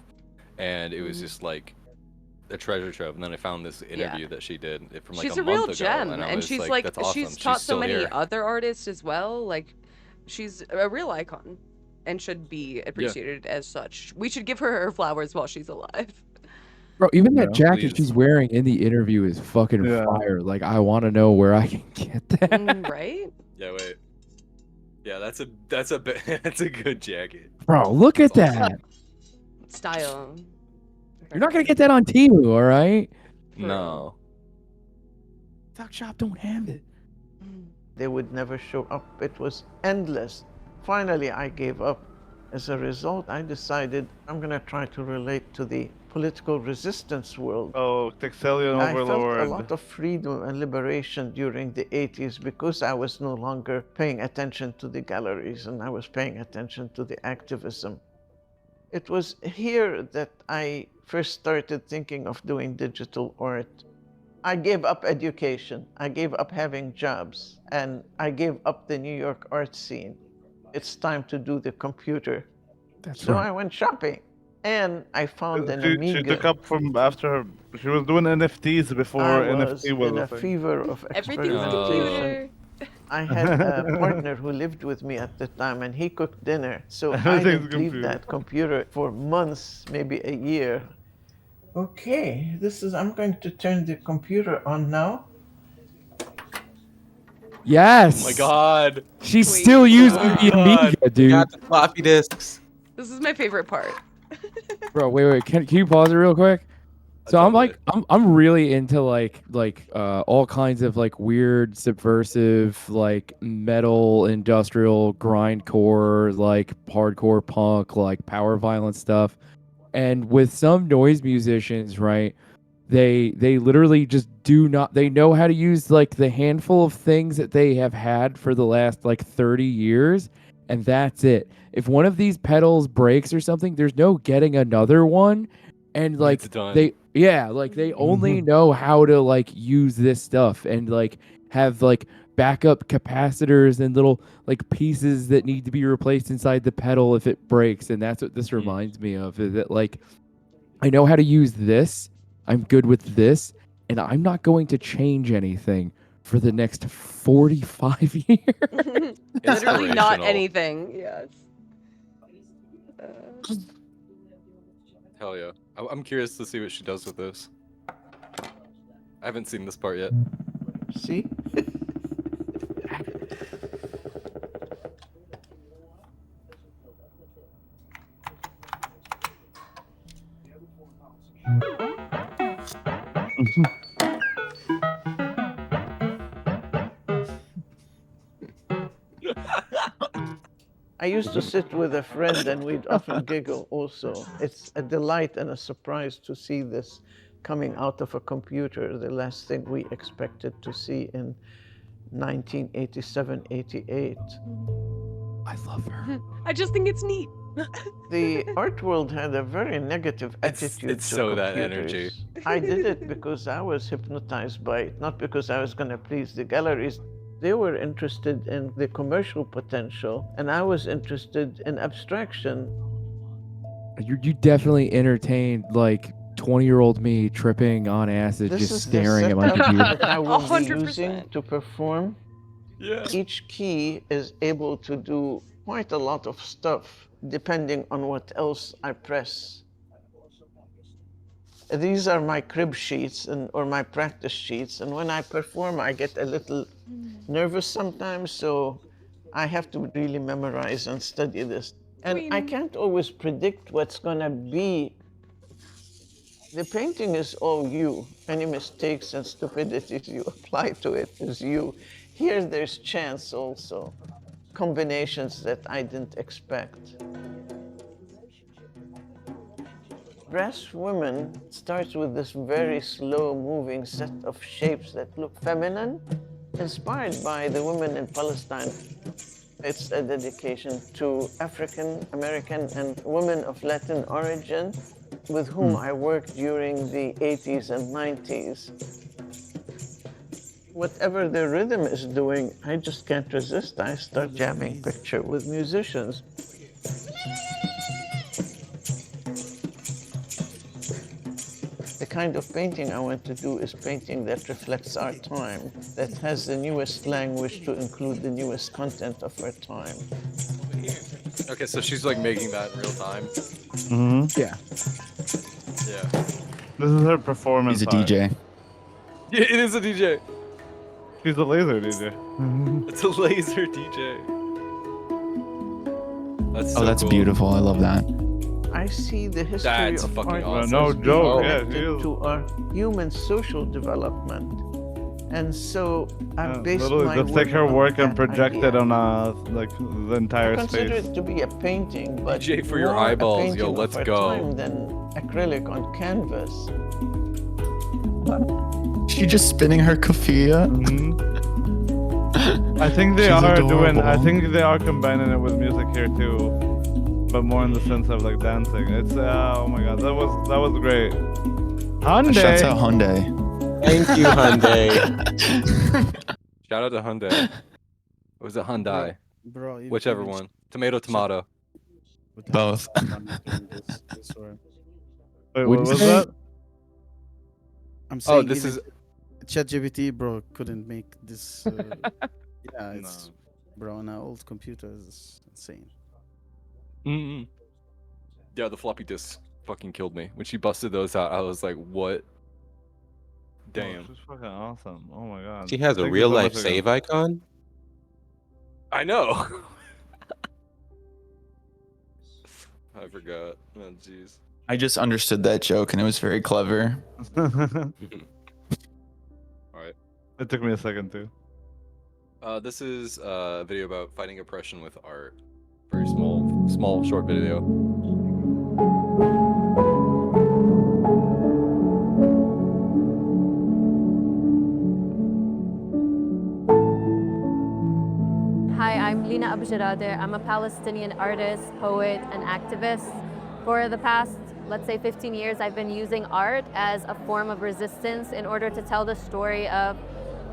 and it was just like a treasure trove. And then I found this interview that she did from like She's a a real month ago, gem, and I and was she's like, that's awesome. she's taught so still many here. other artists as well. Like, she's a real icon, and should be appreciated as such. We should give her her flowers while she's alive. Bro, even that Yeah, jacket she's wearing in the interview is fucking Yeah. fire. Like, I want to know where I can get that. Right? Yeah, wait. Yeah, that's a that's a good jacket. Bro, look at that. Style. You're not gonna get that on Temu, all right? No. Tuck Shop don't have it. they would never show up. It was endless. Finally, I gave up. As a result, I decided I'm going to try to relate to the political resistance world. Oh, Texelian I felt Overlord. a lot of freedom and liberation during the 80s because I was no longer paying attention to the galleries and I was paying attention to the activism. It was here that I first started thinking of doing digital art. I gave up education, I gave up having jobs, and I gave up the New York art scene. It's time to do the computer. That's so right. I went shopping. And I found an She Amiga. took up from after her. She was doing NFTs before I was NFT was in a a thing. fever of Everything's a experimentation. computer. I had a partner who lived with me at the time, and he cooked dinner. So I Everything's didn't leave computer. that computer for months, maybe a year. Okay, I'm going to turn the computer on now. Yes. Oh my god. She's still using the Amiga, dude. Got the floppy disks. This is my favorite part. Bro, wait. Can you pause it real quick? So I'm really into like all kinds of like weird subversive like metal industrial grindcore like hardcore punk like power violence stuff. And with some noise musicians, right? They literally just they know how to use like the handful of things that they have had for the last like 30 years, and that's it. If one of these pedals breaks or something, there's no getting another one. And like It's done. they only know how to like use this stuff and like have like backup capacitors and little like pieces that need to be replaced inside the pedal if it breaks. And that's what this reminds me of, is that like I know how to use this, I'm good with this, and I'm not going to change anything for the next 45 years. Literally not anything. Yes. Hell yeah. I'm curious to see what she does with this. I haven't seen this part yet. See? I used to sit with a friend and we'd often giggle also. It's a delight and a surprise to see this coming out of a computer, the last thing we expected to see in 1987, 88. I love her. I just think it's neat. The art world had a very negative attitude it's to so that computers. energy. I did it because I was hypnotized by it, not because I was going to please the galleries. They were interested in the commercial potential, and I was interested in abstraction. You definitely entertained like 20-year-old me tripping on acid, This just is the staring at my setup computer. that I will be 100%. using to perform. Yeah. Each key is able to do quite a lot of stuff depending on what else I press. These are my crib sheets or my practice sheets, and when I perform, I get a little nervous sometimes, so I have to really memorize and study this. And I can't always predict what's gonna be. The painting is all you. Any mistakes and stupidities you apply to it is you. Here there's chance also, combinations that I didn't expect. Brass Women starts with this very slow-moving set of shapes that look feminine, inspired by the women in Palestine. It's a dedication to African American and women of Latin origin with whom I worked during the 80s and 90s. Whatever the rhythm is doing, I just can't resist. I start jamming picture with musicians. The kind of painting I want to do is painting that reflects our time, that has the newest language to include the newest content of our time. Okay, so she's like making that in real time. Yeah. Yeah. This is her performance. He's a art. DJ. Yeah, it is a DJ. She's a laser DJ. It's a laser DJ. That's so That's cool. beautiful. I love that. I see the history That's of fucking art awesome. No as being joke, yeah, connected she is. to our human social development. And so I based Literally, my just take her on work and that project idea. it on like the I entire consider space. it to be a painting, but DJ for your more a eyeballs, painting yo, of let's our go. time than acrylic on canvas. She just spinning her kufia. I think they She's are adorable. I think they are combining it with music here too, but more in the sense of like dancing. It's oh my god, that was great. Hyundai. Shouts out Hyundai. Thank you, Hyundai. Shout out to Hyundai. Or was it Hyundai? Bro, Whichever one. Tomato. Both. This work. Wait, What'd what you was say? that? I'm saying this even ChatGPT, bro, couldn't make this. Yeah, it's bro on an old computer is insane. Mm-mm. Yeah, the floppy disk fucking killed me. When she busted those out, I was like, what? Damn. She's fucking awesome. Oh my god. She has a Thank you real so life much again. save icon. I know. I forgot. Oh, jeez. I just understood that joke and it was very clever. All right. It took me a second too. This is a video about fighting oppression with art. Very small, short video. Hi, I'm Lina Abjarader. I'm a Palestinian artist, poet, and activist. For the past, let's say 15 years, I've been using art as a form of resistance in order to tell the story of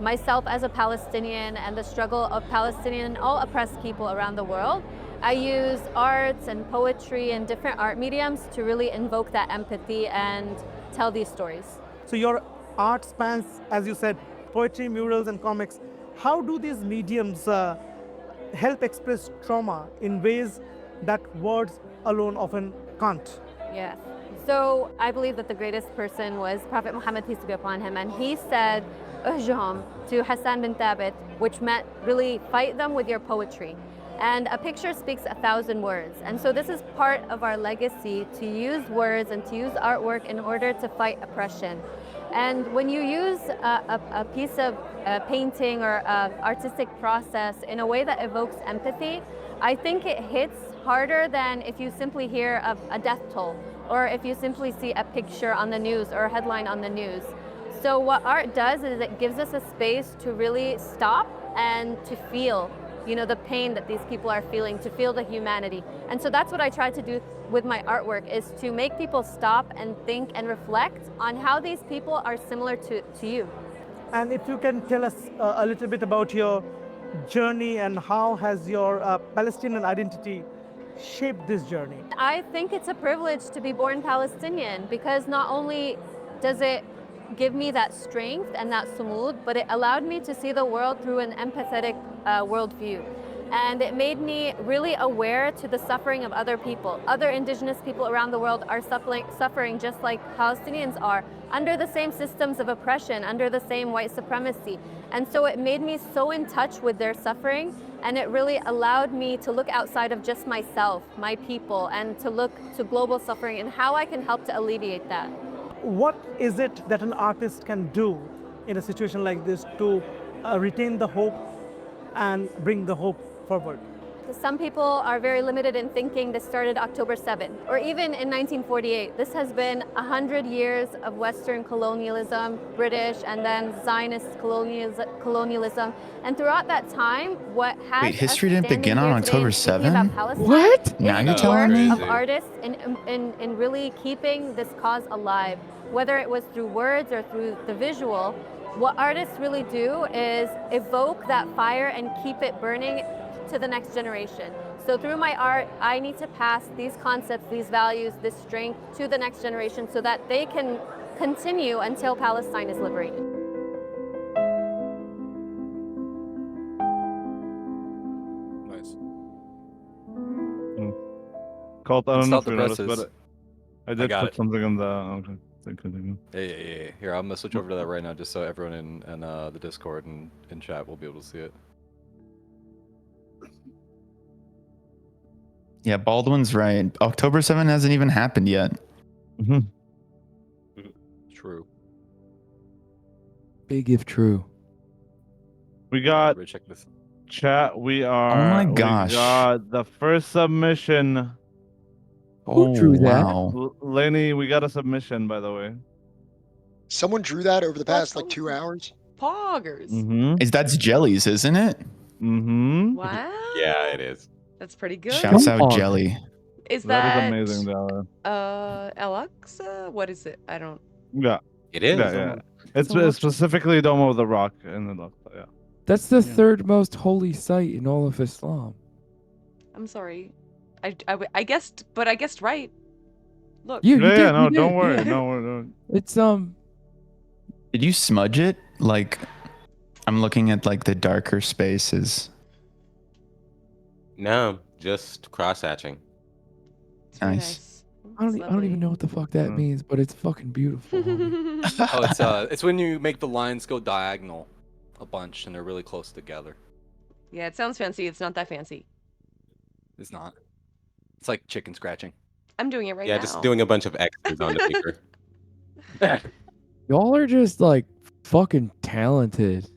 myself as a Palestinian and the struggle of Palestinian and all oppressed people around the world. I use arts and poetry and different art mediums to really invoke that empathy and tell these stories. So your art spans, as you said, poetry, murals, and comics. How do these mediums help express trauma in ways that words alone often can't? Yes. So I believe that the greatest person was Prophet Muhammad, peace be upon him, and he said, "Uhjum" to Hassan bin Thabit, which meant really fight them with your poetry. And a picture speaks 1,000 words. And so this is part of our legacy, to use words and to use artwork in order to fight oppression. And when you use a piece of painting or artistic process in a way that evokes empathy, I think it hits harder than if you simply hear of a death toll, or if you simply see a picture on the news or a headline on the news. So what art does is it gives us a space to really stop and to feel, the pain that these people are feeling, to feel the humanity. And so that's what I try to do with my artwork, is to make people stop and think and reflect on how these people are similar to you. And if you can tell us a little bit about your journey and how has your Palestinian identity shaped this journey? I think it's a privilege to be born Palestinian, because not only does it give me that strength and that sumud, but it allowed me to see the world through an empathetic worldview. And it made me really aware to the suffering of other people. Other indigenous people around the world are suffering just like Palestinians are, under the same systems of oppression, under the same white supremacy. And so it made me so in touch with their suffering, and it really allowed me to look outside of just myself, my people, and to look to global suffering and how I can help to alleviate that. What is it that an artist can do in a situation like this to retain the hope and bring the hope forward? Some people are very limited in thinking this started October 7th, or even in 1948. This has been 100 years of Western colonialism, British, and then Zionist colonialism. And throughout that time, what has Wait, history didn't begin on October 7th? What? Now you're telling me? Of artists in really keeping this cause alive, whether it was through words or through the visual. What artists really do is evoke that fire and keep it burning to the next generation. So through my art, I need to pass these concepts, these values, this strength to the next generation so that they can continue until Palestine is liberated. Nice. Colt, I don't know if Stop the you noticed, presses. but I did got put it. something in the. Okay, so continue. Yeah. Here, I'm gonna switch over to that right now, just so everyone in the Discord and in chat will be able to see it. Yeah, Baldwin's right. October 7 hasn't even happened yet. True. Big if true. We got check this. chat. We are. Oh my gosh. We got the first submission. Who drew that? Lenny, we got a submission, by the way. Someone drew that over the past like 2 hours. Poggers. That's Jelly's, isn't it? Mm-hmm. Wow. Yeah, it is. That's pretty good. Shouts out Jelly. Is That that is amazing, Dara. Alexa? What is it? I don't. Yeah. It is. Yeah. It's specifically Dome of the Rock in the Al-Aqsa, yeah. That's the third most holy site in all of Islam. I'm sorry. I guessed, but I guessed right. Look. You Yeah, did. no, You don't did, worry, yeah. no. It's Did you smudge it? Like, I'm looking at like the darker spaces. No, just cross hatching. Nice. I don't even know what the fuck that means, but it's fucking beautiful. Oh, it's when you make the lines go diagonal a bunch and they're really close together. Yeah, it sounds fancy. It's not that fancy. It's not. It's like chicken scratching. I'm doing it right now. Yeah, just doing a bunch of X's on the paper. Y'all are just like fucking talented.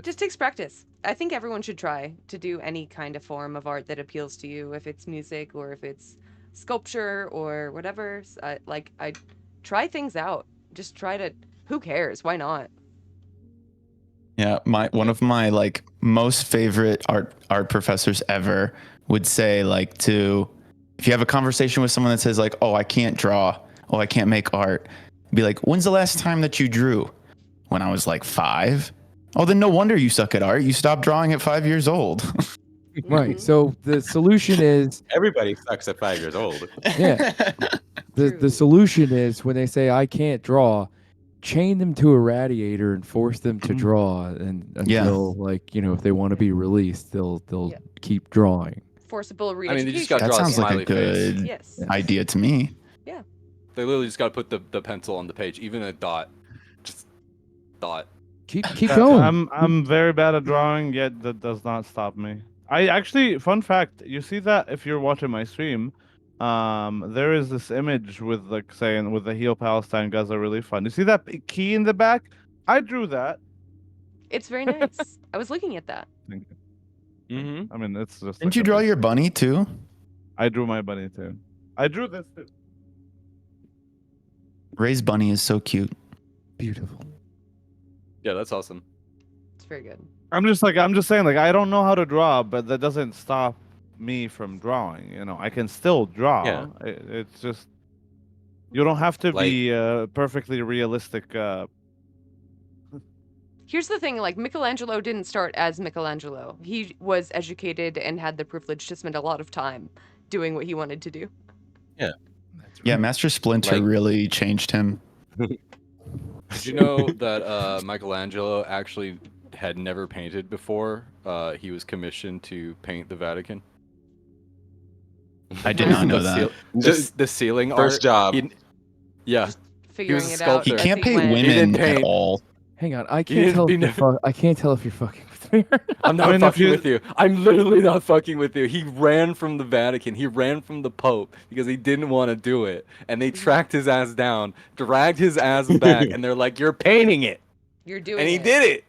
Just takes practice. I think everyone should try to do any kind of form of art that appeals to you, if it's music or if it's sculpture or whatever. I try things out. Just try to. Who cares? Why not? Yeah, one of my like most favorite art professors ever would say like if you have a conversation with someone that says like, "Oh, I can't draw. Oh, I can't make art." Be like, "When's the last time that you drew?" "When I was like 5. "Oh, then no wonder you suck at art. You stopped drawing at 5 years old." Right. So the solution is everybody sucks at 5 years old. Yeah. The solution is when they say I can't draw, chain them to a radiator and force them to draw until like, if they want to be released, they'll keep drawing. Forcible re-education. They just got to That draw sounds a like a smiley good face. Yes. idea to me. Yeah. They literally just got to put the pencil on the page, even a dot. Just dot. Keep going. I'm very bad at drawing, yet that does not stop me. I actually, fun fact, you see that if you're watching my stream, there is this image with like saying with the HEAL Palestine Gaza Relief Fund. You see that key in the back? I drew that. It's very nice. I was looking at that. Thank you. I mean, it's just. Didn't you draw your bunny too? I drew my bunny too. I drew this too. Ray's bunny is so cute. Beautiful. Yeah, that's awesome. It's very good. I'm just saying, like, I don't know how to draw, but that doesn't stop me from drawing. I can still draw. Yeah. It's just you don't have to be perfectly realistic. Here's the thing, like Michelangelo didn't start as Michelangelo. He was educated and had the privilege to spend a lot of time doing what he wanted to do. Yeah. Yeah, Master Splinter really changed him. Did you know that Michelangelo actually had never painted before? He was commissioned to paint the Vatican. I did not know that. The ceiling First art. job. Yeah. Figuring he was it a out. He sculptor. can't paint women at all. Hang on, I can't tell if you're fucking with me. I'm not fucking with you. I'm literally not fucking with you. He ran from the Vatican. He ran from the Pope because he didn't want to do it. And they tracked his ass down, dragged his ass back, and they're like, "You're painting it." You're doing And he it. did it.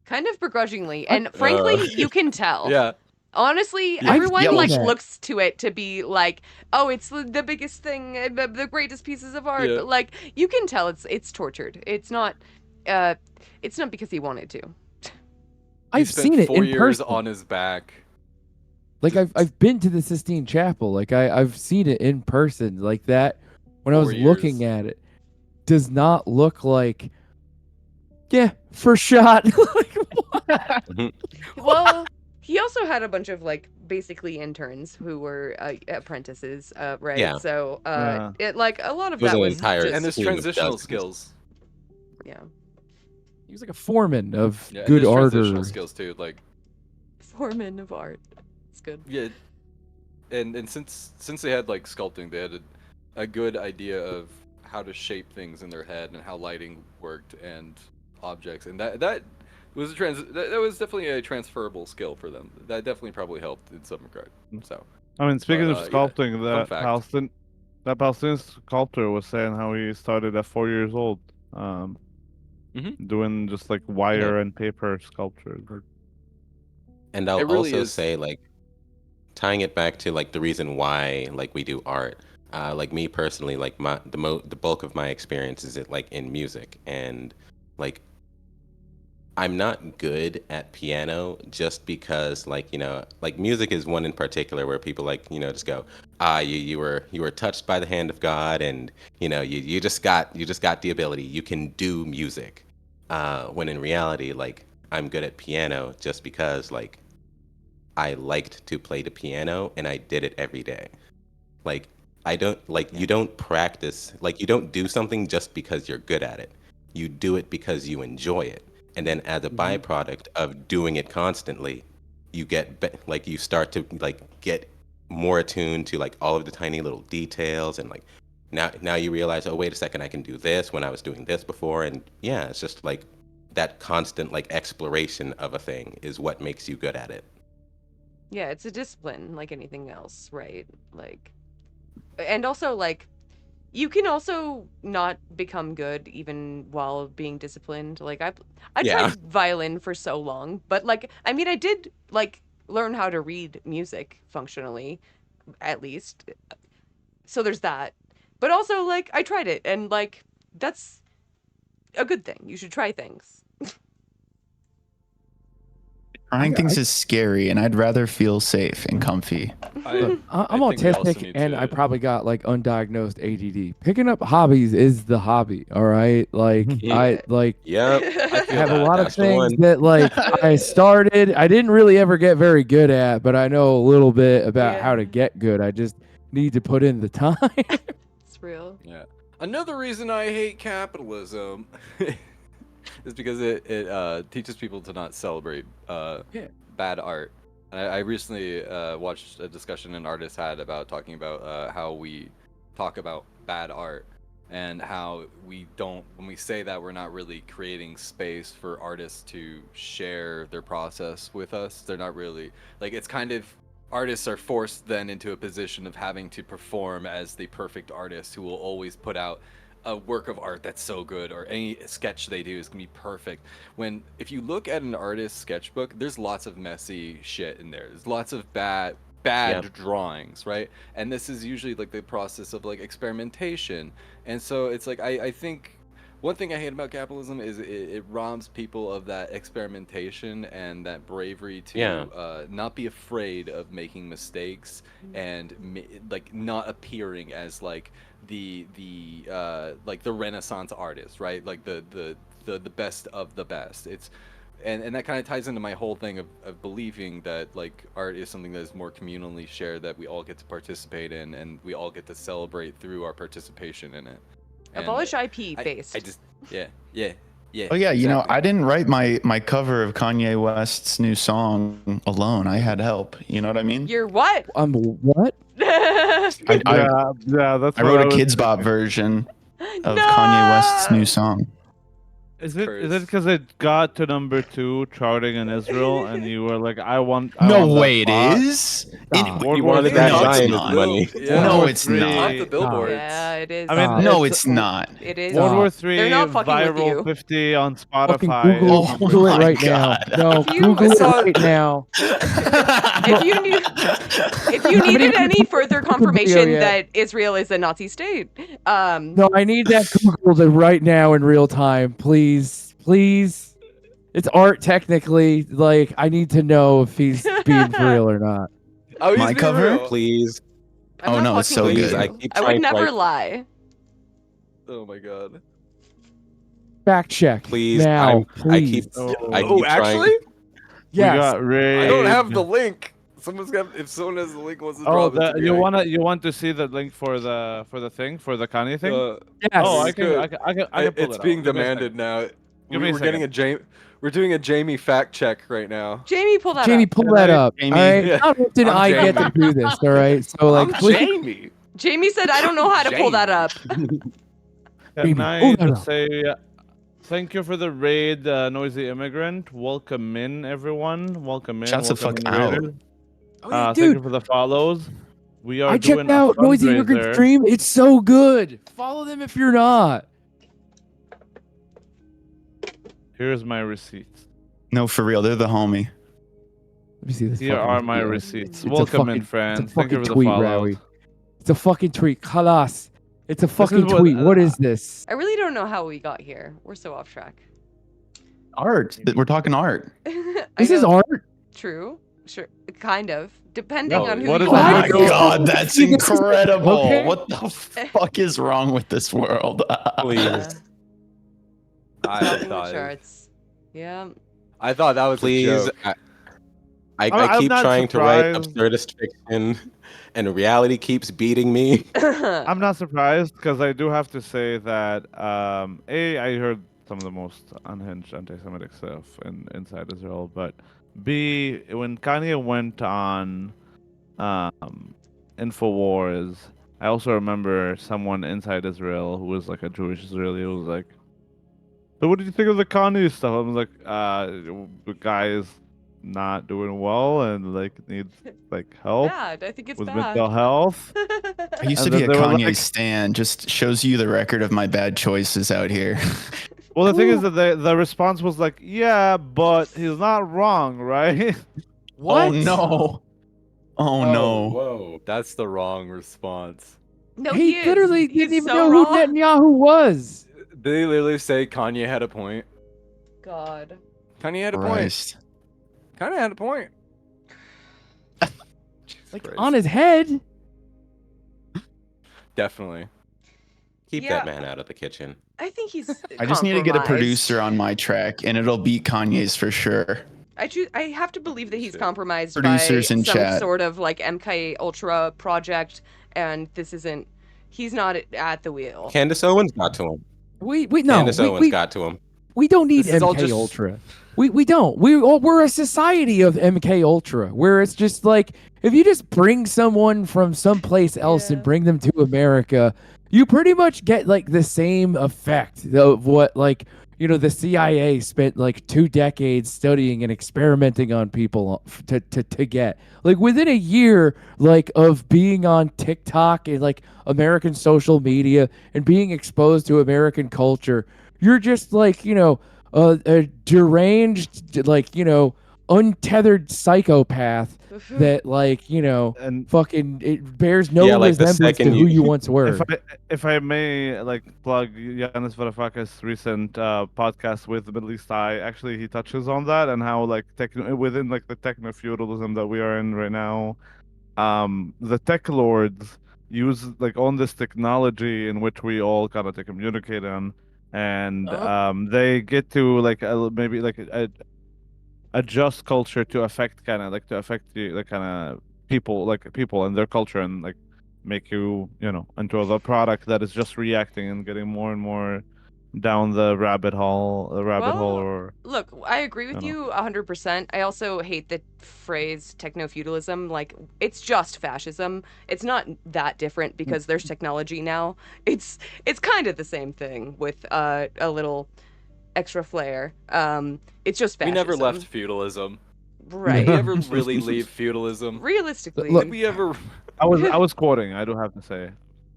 Kind of begrudgingly. And frankly, you can tell. Yeah. Honestly, I've everyone yelled like at. looks to it to be like, oh, it's the biggest thing, the greatest pieces of art. Yeah. But like, you can tell it's tortured. It's not because he wanted to. I've spent seen it 4 in years person. on his back. Like I've been to the Sistine Chapel. Like I've seen it in person. Like that when I 4 was looking years. at it, does not look like for shot. Well, he also had a bunch of like basically interns who were apprentices, right? Yeah. So Yeah. it like a lot of It was that an was entire just, And there's team of transitional dozens. skills. yeah, He was like a foreman of Yeah, and good there's art. transitional skills too. Like, foreman of art. It's good. yeah, and since they had like sculpting, they had a good idea of how to shape things in their head and how lighting worked and objects, and that was that was definitely a transferable skill for them. That definitely probably helped in some regard. So, I mean, speaking But, of yeah, sculpting, fun fact. that Palestinian sculptor was saying how he started at 4 years old, doing just like wire and paper sculptures. And I'll It really also is- say, like, tying it back to like the reason why like we do art. Like me personally, like the bulk of my experience is in music, and like I'm not good at piano just because like music is one in particular where people just go, you were touched by the hand of God, and you just got the ability, you can do music, when in reality like I'm good at piano just because like I liked to play the piano and I did it every day. Like, I don't, like, you don't practice, like, you don't do something just because you're good at it. You do it because you enjoy it. And then as a byproduct of doing it constantly, you get, like, you start to, like, get more attuned to, like, all of the tiny little details. And, like, now you realize, oh, wait a second, I can do this when I was doing this before. And yeah, it's just, like, that constant, like, exploration of a thing is what makes you good at it. Yeah, it's a discipline like anything else, right? Like, and also, like, you can also not become good even while being disciplined. Like, I Yeah. tried violin for so long, but, like, I mean, I did, like, learn how to read music functionally, at least. So there's that. But also, like, I tried it, and, like, that's a good thing. You should try things. Trying things is scary, and I'd rather feel safe and comfy. Look, I'm autistic, and I probably got like undiagnosed ADD. Picking up hobbies is the hobby. All right, like I like. Yep. I have a lot of things that like I started. I didn't really ever get very good at, but I know a little bit about how to get good. I just need to put in the time. It's real. Yeah. Another reason I hate capitalism is because it teaches people to not celebrate bad art. I recently watched a discussion an artist had about talking about how we talk about bad art and how we don't, when we say that, we're not really creating space for artists to share their process with us. They're not really, like, it's kind of, artists are forced then into a position of having to perform as the perfect artist who will always put out a work of art that's so good, or any sketch they do is gonna be perfect. When if you look at an artist's sketchbook, there's lots of messy shit in there. There's lots of bad drawings, right? And this is usually like the process of like experimentation. And so it's like I think one thing I hate about capitalism is it robs people of that experimentation and that bravery to not be afraid of making mistakes and like not appearing as like the like the Renaissance artist, right? Like the best of the best. It's and that kind of ties into my whole thing of believing that like art is something that is more communally shared, that we all get to participate in and we all get to celebrate through our participation in it. Abolish IP based. I just yeah. Oh yeah, you know, I didn't write my cover of Kanye West's new song alone. I had help. You know what I mean? You're what? What? I that's wrote a Kids Bop version of Kanye West's new song. Is it because it got to number 2 charting in Israel, and you were like, I want No that way, it spot? is. You wanted that Zionist money. No, it's not. The billboards. Yeah, it is. I mean, no, it's not. It is. World War III They're not fucking with viral you. 50 on Fucking Spotify. Google it my right God. now. No, If you Google it saw- right now. If you needed any further confirmation that Israel is a Nazi state, No, I need that Googled right now in real time, please. Please. It's art technically. Like, I need to know if he's being for real or not. Oh, he's My being cover? real. Please. I'm Oh not no, it's so fucking with good. you. keep I would trying to, never like- lie. Oh my god. Fact check. Please, now, I please. keep Oh, actually? trying. Yes. We got raid. I don't have the link. Someone's got. If someone has the link, wants to Oh, drop it. To me, you want to see the link for the Kanye thing? Yes. Oh, I Good. can pull It's it being out. Give me a demanded now. Give me a We're getting we're doing a Jamie fact check right now. Jamie, pull that Jamie, up. pull that up. Jamie. All right. Yeah. Not often I'm I get to Jamie. do this. All right. So like, I'm please. Jamie. Jamie said, I don't know how to pull that up. Can I Pull that just up. say thank you for the raid, Noisy Immigrant. Welcome in, everyone. Welcome in. Shouts the welcome fuck in, out. raiders. Oh, yeah, Thank you dude. for the follows. We are I doing checked a out Noisy Immigrant fundraiser. stream. It's so good. Follow them if you're not. Here's my receipts. No, for real, they're the homie. Let me see this. Here fucking are my video. receipts. It's a Welcome fucking- in, friends. It's a Thank you fucking for the tweet, follows. Rowie. It's a fucking tweet. Kalas. It's a is fucking what- tweet. What is this? I really don't know how we got here. We're so off track. Art. We're talking art. This is art. True. Sure. Kind of. Depending on who what you is Oh that? ask. my god, that's incredible. Okay. What the fuck is wrong with this world? Please. I Topping the thought charts. Yeah. I thought that was Please. a joke. I I'm keep not trying to write surprised. absurdist fiction, and reality keeps beating me. I'm not surprised because I do have to say that I heard some of the most unhinged anti-Semitic stuff inside Israel, but B, when Kanye went on Infowars, I also remember someone inside Israel who was like a Jewish Israeli who was like, "So what did you think of the Kanye stuff?" I was like, "The guy is not doing well and like needs like help Bad. I think it's with bad. mental health." I used to And be then a they were Kanye like, stan. Just shows you the record of my bad choices out here. well, the thing is that the response was like, "Yeah, but he's not wrong, right?" Oh no. Oh no. Whoa. That's the wrong response. No, He he is. literally He's didn't even so know who wrong. Netanyahu was. They literally say Kanye had a point. God. Kanye had a Christ. point. Kanye had a point. Like Christ. on his head. Definitely. Keep Yeah. that man out of the kitchen. I think he's. I just need to get a compromised. producer on my track, and it'll beat Kanye's for sure. I have to believe that he's compromised Producers by in some chat. sort of like MK Ultra project, and this isn't. He's not at the wheel. Candace Owens got to him. Candace Owens we got to him. we don't need This is all MK just- Ultra. We don't. We're a society of MK Ultra where it's just like if you just bring someone from someplace else and bring them to America, you pretty much get like the same effect of what like the CIA spent like 2 decades studying and experimenting on people to get. Like within a year like of being on TikTok and like American social media and being exposed to American culture, you're just like, a deranged, like, untethered psychopath that like, fucking it bears no Yeah, like the resemblance to second who you- you once were. If I may, like plug Yanis Varoufakis' recent podcast with Middle East Eye. Actually, he touches on that and how like within like the techno feudalism that we are in right now, the tech lords use like on this technology in which we all kind of to communicate on, and they get to like maybe like adjust culture to affect the kind of people and their culture and like make you into the product that is just reacting and getting more and more down the rabbit hole or Look, I agree with you 100%. I also hate the phrase techno-feudalism. Like, it's just fascism. It's not that different because there's technology now. It's kind of the same thing with a little extra flair. It's just fascism. We never left feudalism. Right. Did we ever really leave feudalism? Realistically. Did we ever? I was quoting. I do have to say.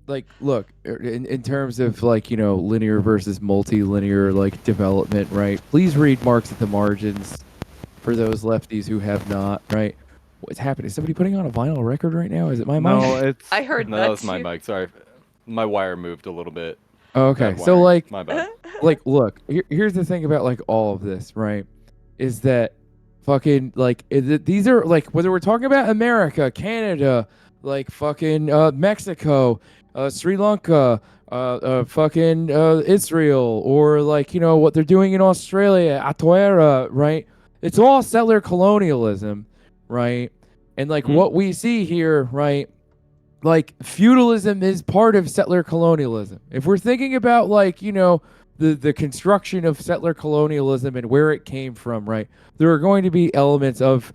Like, look, in terms of like linear versus multilinear like development, right? Please read Marx at the Margins for those lefties who have not, right? What's happening? Is somebody putting on a vinyl record right now? Is it my mic? No, it's. I heard No, that that was my too. mic. Sorry, my wire moved a little bit. Okay, Bad so wiring. like, my bad. like, look, here's the thing about like all of this, right? Is that fucking like these are like whether we're talking about America, Canada, like fucking Mexico, Sri Lanka, fucking Israel, or like what they're doing in Australia, Atoera, right? It's all settler colonialism, right? And like what we see here, right? Like feudalism is part of settler colonialism. If we're thinking about like, the construction of settler colonialism and where it came from, right? There are going to be elements of,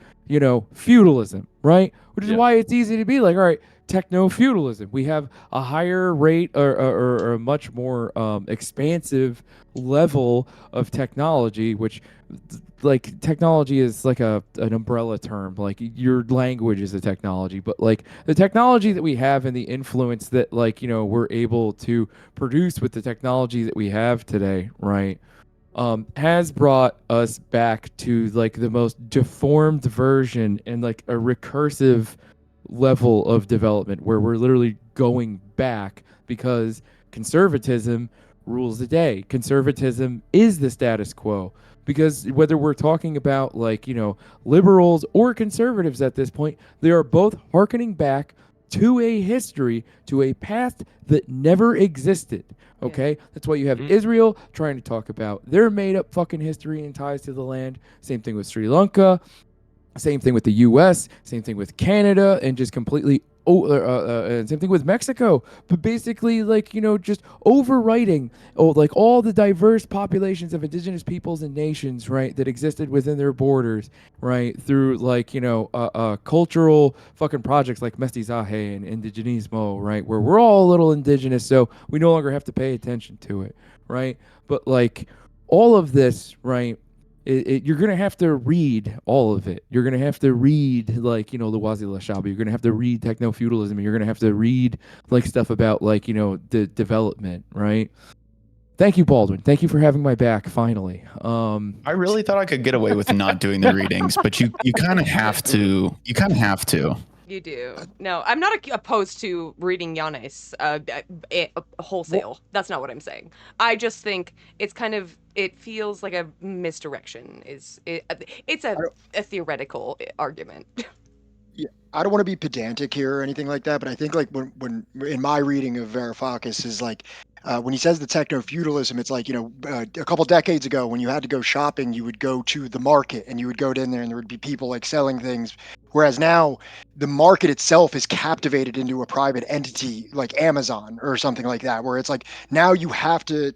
feudalism, right? Which is why it's easy to be like, all right, techno-feudalism. We have a higher rate or a much more expansive level of technology, which like technology is like an umbrella term. Like your language is a technology, but like the technology that we have and the influence that like we're able to produce with the technology that we have today, right, has brought us back to like the most deformed version and like a recursive level of development where we're literally going back because conservatism rules the day. Conservatism is the status quo. Because whether we're talking about like, liberals or conservatives at this point, they are both hearkening back to a history, to a past that never existed. Okay? That's why you have Israel trying to talk about their made up fucking history and ties to the land. Same thing with Sri Lanka. Same thing with the U.S., same thing with Canada, and just completely, and same thing with Mexico. But basically, like, just overwriting, like all the diverse populations of indigenous peoples and nations, right, that existed within their borders, right, through like, cultural fucking projects like Mestizaje and Indigenismo, right, where we're all a little indigenous, so we no longer have to pay attention to it, right? But like all of this, right? You're going to have to read all of it. You're going to have to read, like, Lwazi Lashabi. You're going to have to read techno-feudalism. You're going to have to read, like, stuff about, like, the development, right? Thank you, Baldwin. Thank you for having my back, finally. I really thought I could get away with not doing the readings, but you kind of have to. You kind of have to. You do. No, I'm not opposed to reading Giannis wholesale. That's not what I'm saying. I just think it's kind of, it feels like a misdirection. It's a theoretical argument. Yeah, I don't want to be pedantic here or anything like that, but I think like when in my reading of Varoufakis is like when he says the techno feudalism, it's like a couple decades ago when you had to go shopping, you would go to the market and you would go in there and there would be people like selling things, whereas now the market itself is captivated into a private entity like Amazon or something like that, where it's like now you have to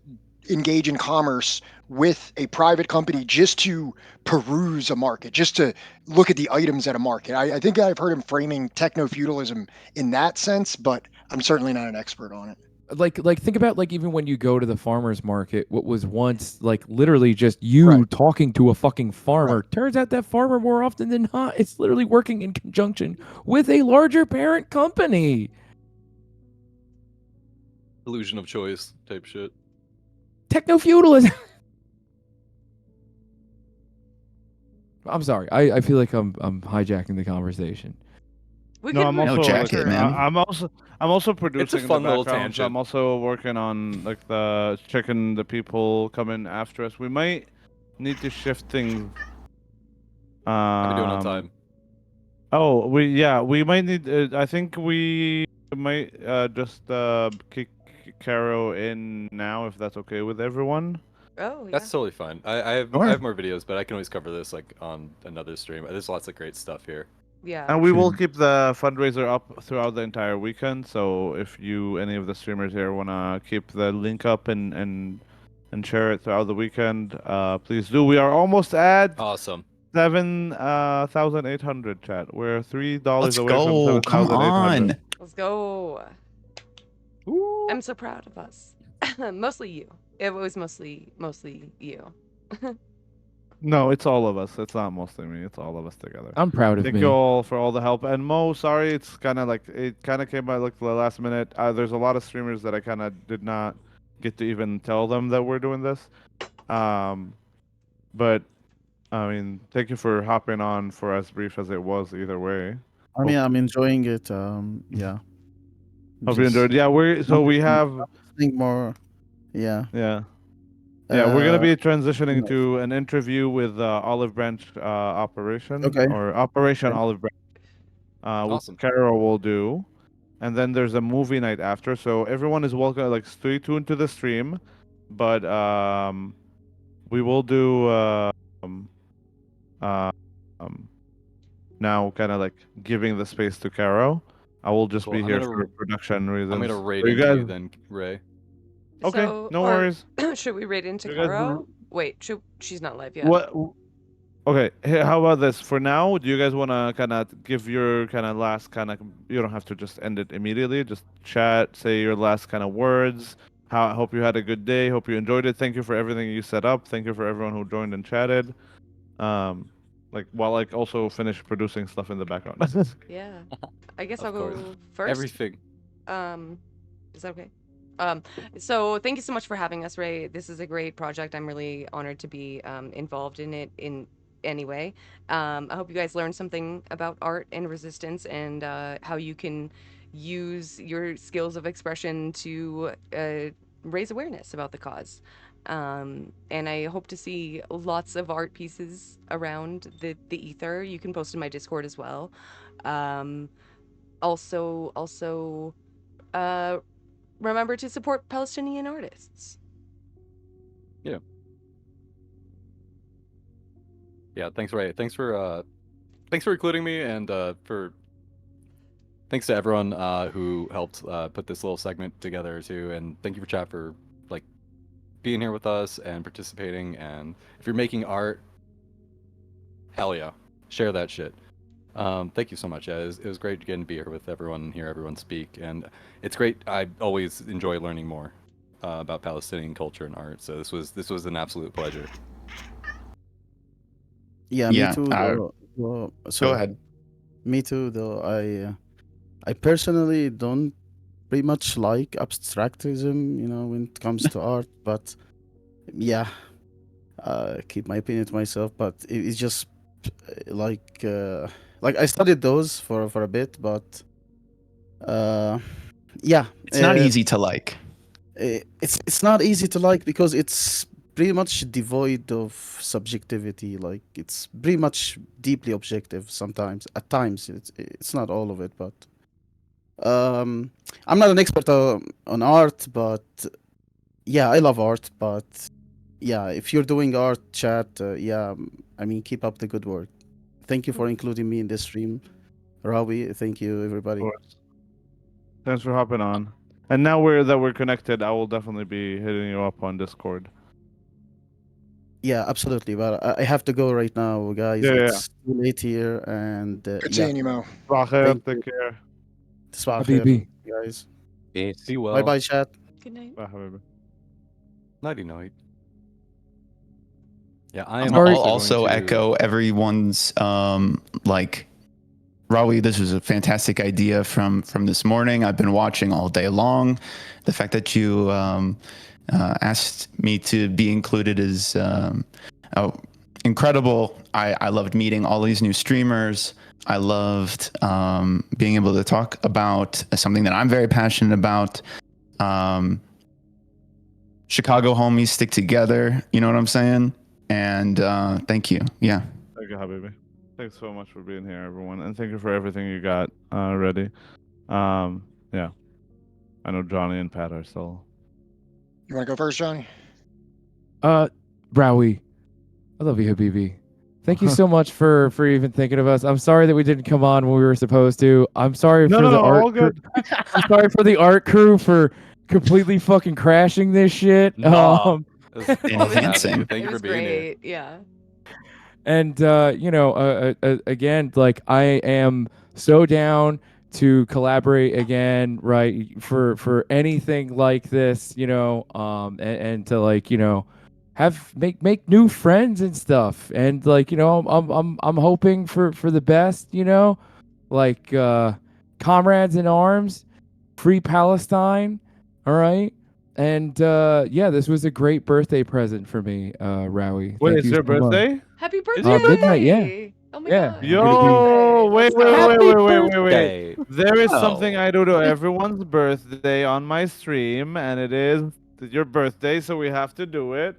engage in commerce with a private company just to peruse a market, just to look at the items at a market. I think I've heard him framing techno feudalism in that sense, but I'm certainly not an expert on it. Like think about, like, even when you go to the farmer's market, what was once like literally just you talking to a fucking farmer, turns out that farmer more often than not is literally working in conjunction with a larger parent company. Illusion of choice type shit. Techno-feudalism. I'm sorry. I feel like I'm hijacking the conversation. I'm also I'm also producing It's a fun the little background, so I'm tangent. also working on like the checking the people coming after us. We might need to shift things. How we doing on time? Oh, we might need. I think we might just kick Caro in now if that's okay with everyone. Oh, yeah. That's totally fine. I have more videos, but I can always cover this like on another stream. There's lots of great stuff here. Yeah. And we will keep the fundraiser up throughout the entire weekend. So if any of the streamers here wanna keep the link up and share it throughout the weekend, please do. We are almost at awesome 7,800 chat. We're $3 Let's away from go. Come 7,800. on. Let's go. I'm so proud of us. Mostly you. It was mostly you. No, it's all of us. It's not mostly me. It's all of us together. I'm proud of Thank me. you all for all the help. And Mo, sorry, it kind of came by like the last minute. There's a lot of streamers that I kind of did not get to even tell them that we're doing this. But I mean, thank you for hopping on for as brief as it was. Either way. I mean, I'm enjoying it. Yeah. Hope you enjoyed. Yeah, we have. Think more. Yeah. Yeah. Yeah, we're gonna be transitioning to an interview with Olive Branch Operation or Operation Olive Branch. Awesome. Which Carol will do, and then there's a movie night after. So everyone is welcome. Like, stay tuned to the stream, but we will do now kind of like giving the space to Caro. I will just Cool. be I'm here gonna for production reasons. I'm gonna raid So you into guys. you then, Ray. Okay, So, no or worries. should we raid into You guys Caro? Wait, she's not live yet. What? Okay, hey, how about this? For now, do you guys want to kind of give your kind of last kind of? You don't have to just end it immediately. Just chat, say your last kind of words. I hope you had a good day. Hope you enjoyed it. Thank you for everything you set up. Thank you for everyone who joined and chatted. While also finish producing stuff in the background. Yeah, I guess I'll course. go first. Everything. Is that okay? So thank you so much for having us, Ray. This is a great project. I'm really honored to be involved in it in any way. I hope you guys learned something about art and resistance and how you can use your skills of expression to raise awareness about the cause. And I hope to see lots of art pieces around the ether. You can post in my Discord as well. Also, remember to support Palestinian artists. Yeah, thanks, Ray. Thanks for thanks for including me, and thanks to everyone who helped put this little segment together too, and thank you for chat for like being here with us and participating. And if you're making art, hell yeah, share that shit. Thank you so much. Yeah, it was great getting to be here with everyone and hear everyone speak, and it's great. I always enjoy learning more about Palestinian culture and art. So this was an absolute pleasure. Yeah, Yeah, me too. Though, go ahead. Me too, though. I personally don't pretty much like abstractism, when it comes to art. But yeah, keep my opinion to myself. But it's just like I studied those for a bit, but yeah, It's not easy to like. It's not easy to like because it's pretty much devoid of subjectivity. Like it's pretty much deeply objective sometimes. At times, it's not all of it, but I'm not an expert on art, but yeah, I love art. But yeah, if you're doing art, chat, yeah, I mean, keep up the good work. Thank you for including me in this stream, Rawi. Thank you, everybody. Thanks for hopping on. And now that we're connected, I will definitely be hitting you up on Discord. Yeah, absolutely. But I have to go right now, guys. Yeah, It's too late here, and Good yeah. seeing you, Mo. Take care. تصبح Habibi. خير, guys. Peace. Be well. Bye bye, chat. Good night. Bye, Habibi. Nighty night. Yeah, I I'll am also also going to... echo everyone's like, Rawi, this was a fantastic idea from this morning. I've been watching all day long. The fact that you asked me to be included is incredible. I loved meeting all these new streamers. I loved being able to talk about something that I'm very passionate about. Chicago homies stick together. You know what I'm saying? And thank you. Yeah. Thank you, Habibi. Thanks so much for being here, everyone, and thank you for everything you got ready. Yeah, I know Johnny and Pat are still. You want to go first, Johnny? Rawi, I love you, Habibi. Thank you so much for even thinking of us. I'm sorry that we didn't come on when we were supposed to. I'm sorry for the art. All good. I'm sorry for the art crew for completely fucking crashing this shit. Enhancing. Thank you for being here. Yeah. And again, like I am so down to collaborate again, right? For anything like this, and to like, make new friends and stuff. And like, I'm hoping for the best, like comrades in arms, free Palestine. All right. And yeah, this was a great birthday present for me, Rawi. Wait, Thank it's you your so much. birthday? Happy birthday! Midnight, yeah. Oh my Yeah. god. Yo, wait. birthday. There is Oh. something I do to everyone's birthday on my stream, and it is your birthday, so we have to do it.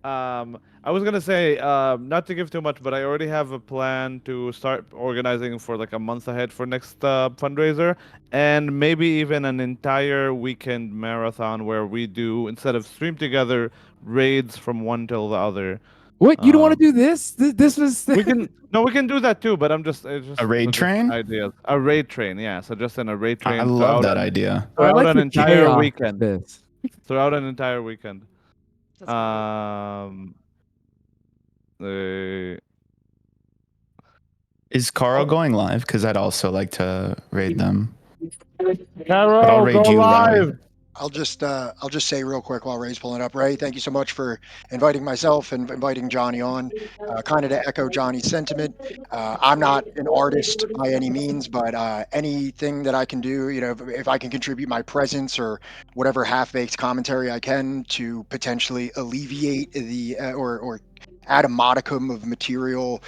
I was gonna say, not to give too much, but I already have a plan to start organizing for like a month ahead for next fundraiser, and maybe even an entire weekend marathon where we do, instead of stream together, raids from one till the other. What? You don't want to do this? This was. We can do that too, but it's just A raid train? Ideas. A raid train, yeah. So just in a raid train. I love that idea. Throughout like an the entire chaos weekend. this. Throughout an entire weekend. Is Carl going live? Because I'd also like to raid them. Carol, But I'll raid go you, Rawi. live. I'll just say real quick while Ray's pulling up. Ray, thank you so much for inviting myself and inviting Johnny on. Kind of to echo Johnny's sentiment, I'm not an artist by any means, but anything that I can do, if I can contribute my presence or whatever half-baked commentary I can to potentially alleviate the or add a modicum of material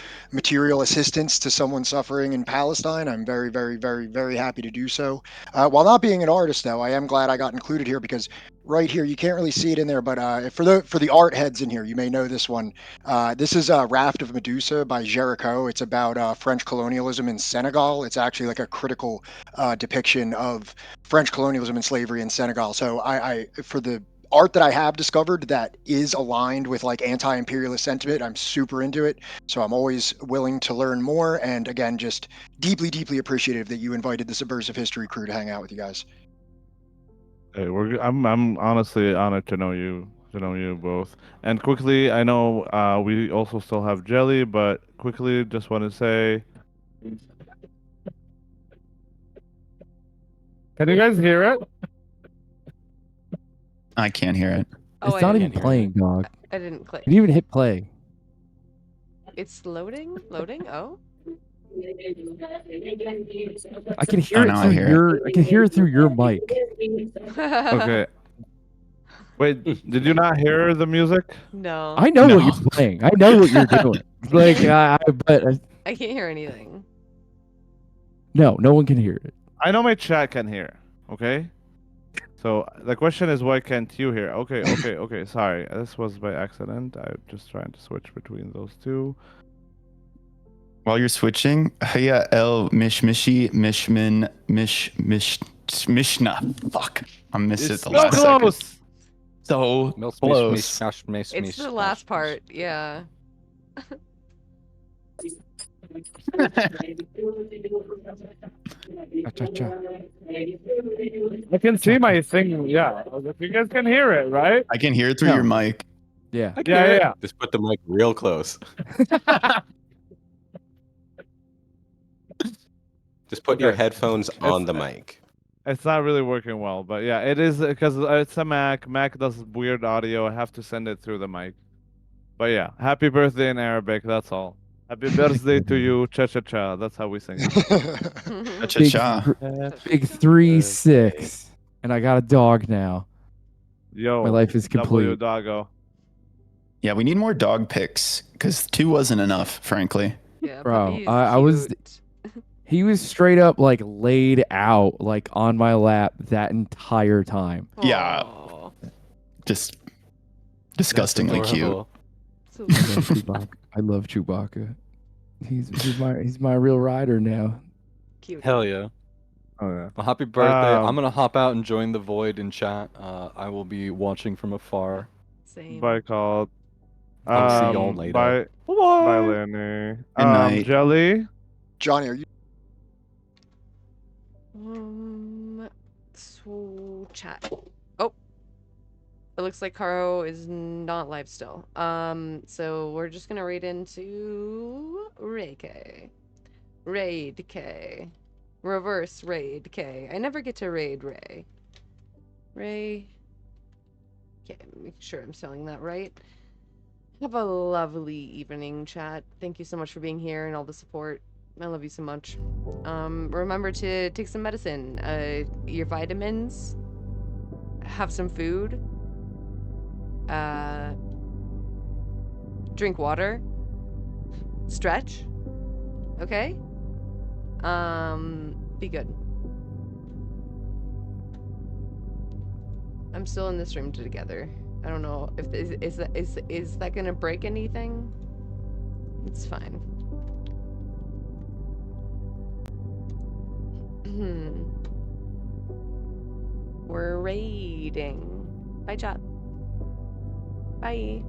assistance to someone suffering in Palestine, I'm very, very, very, very happy to do so. While not being an artist, though, I am glad I got included here because right here, you can't really see it in there, but for the art heads in here, you may know this one. This is Raft of Medusa by Jericho. It's about French colonialism in Senegal. It's actually like a critical depiction of French colonialism and slavery in Senegal. So I for the art that I have discovered that is aligned with like anti-imperialist sentiment, I'm super into it. So I'm always willing to learn more. And again, just deeply, deeply appreciative that you invited the Subversive History crew to hang out with you guys. Hey, I'm honestly honored to know you both. And quickly, I know we also still have Jelly, but quickly, just want to say, can you guys hear it? I can't hear it. Oh, It's I not didn't even playing, dog. I didn't click. You didn't even hit play. It's loading? Loading? Oh. I can hear Oh, it now I through hear it. your. I can hear it through your mic. Okay. Wait, did you not hear the music? No. I know what you're playing. I know what you're doing. Like, but I can't hear anything. no one can hear it. I know my chat can hear. Okay. So the question is, why can't you hear? Okay. Sorry, this was by accident. I'm just trying to switch between those two. While you're switching, Haya El Mishmishi Mishmin Mishna. Fuck. I missed it the so last close. second. So close. It's the last part, yeah. I can see my thing. Yeah, if you guys can hear it, right? I can hear it through your mic. Yeah. Yeah. Just put the mic real close. Just put your Okay. headphones on the mic. It's not really working well, but yeah, it is because it's a Mac. Mac does weird audio. I have to send it through the mic. But yeah, happy birthday in Arabic. That's all. Happy birthday to you, cha cha cha. That's how we sing it. Cha cha. Big 3-6, and I got a dog now. Yo, My life is W complete. doggo. Yeah, we need more dog pics because 2 wasn't enough, frankly. Yeah, Bro, I was. He was straight up like laid out like on my lap that entire time. Yeah. Just disgustingly cute. I love Chewbacca. He's my real rider now. Hell yeah. Oh yeah. Well, happy birthday. I'm gonna hop out and join the void in chat. I will be watching from afar. Same. Bye, called. I'll see y'all later. Bye. Bye, Lenny. Good night. Jelly. Johnny, are you? So chat. Oh, it looks like Caro is not live still. So we're just gonna raid into Ray K. Raid K. Reverse raid K. I never get to raid Ray. Ray. Okay, make sure I'm spelling that right. Have a lovely evening, chat. Thank you so much for being here and all the support. I love you so much. Remember to take some medicine, your vitamins, have some food, drink water, stretch, okay? Be good. I'm still in this room together. I don't know if is that gonna break anything? It's fine. We're raiding. Bye, chat. Bye.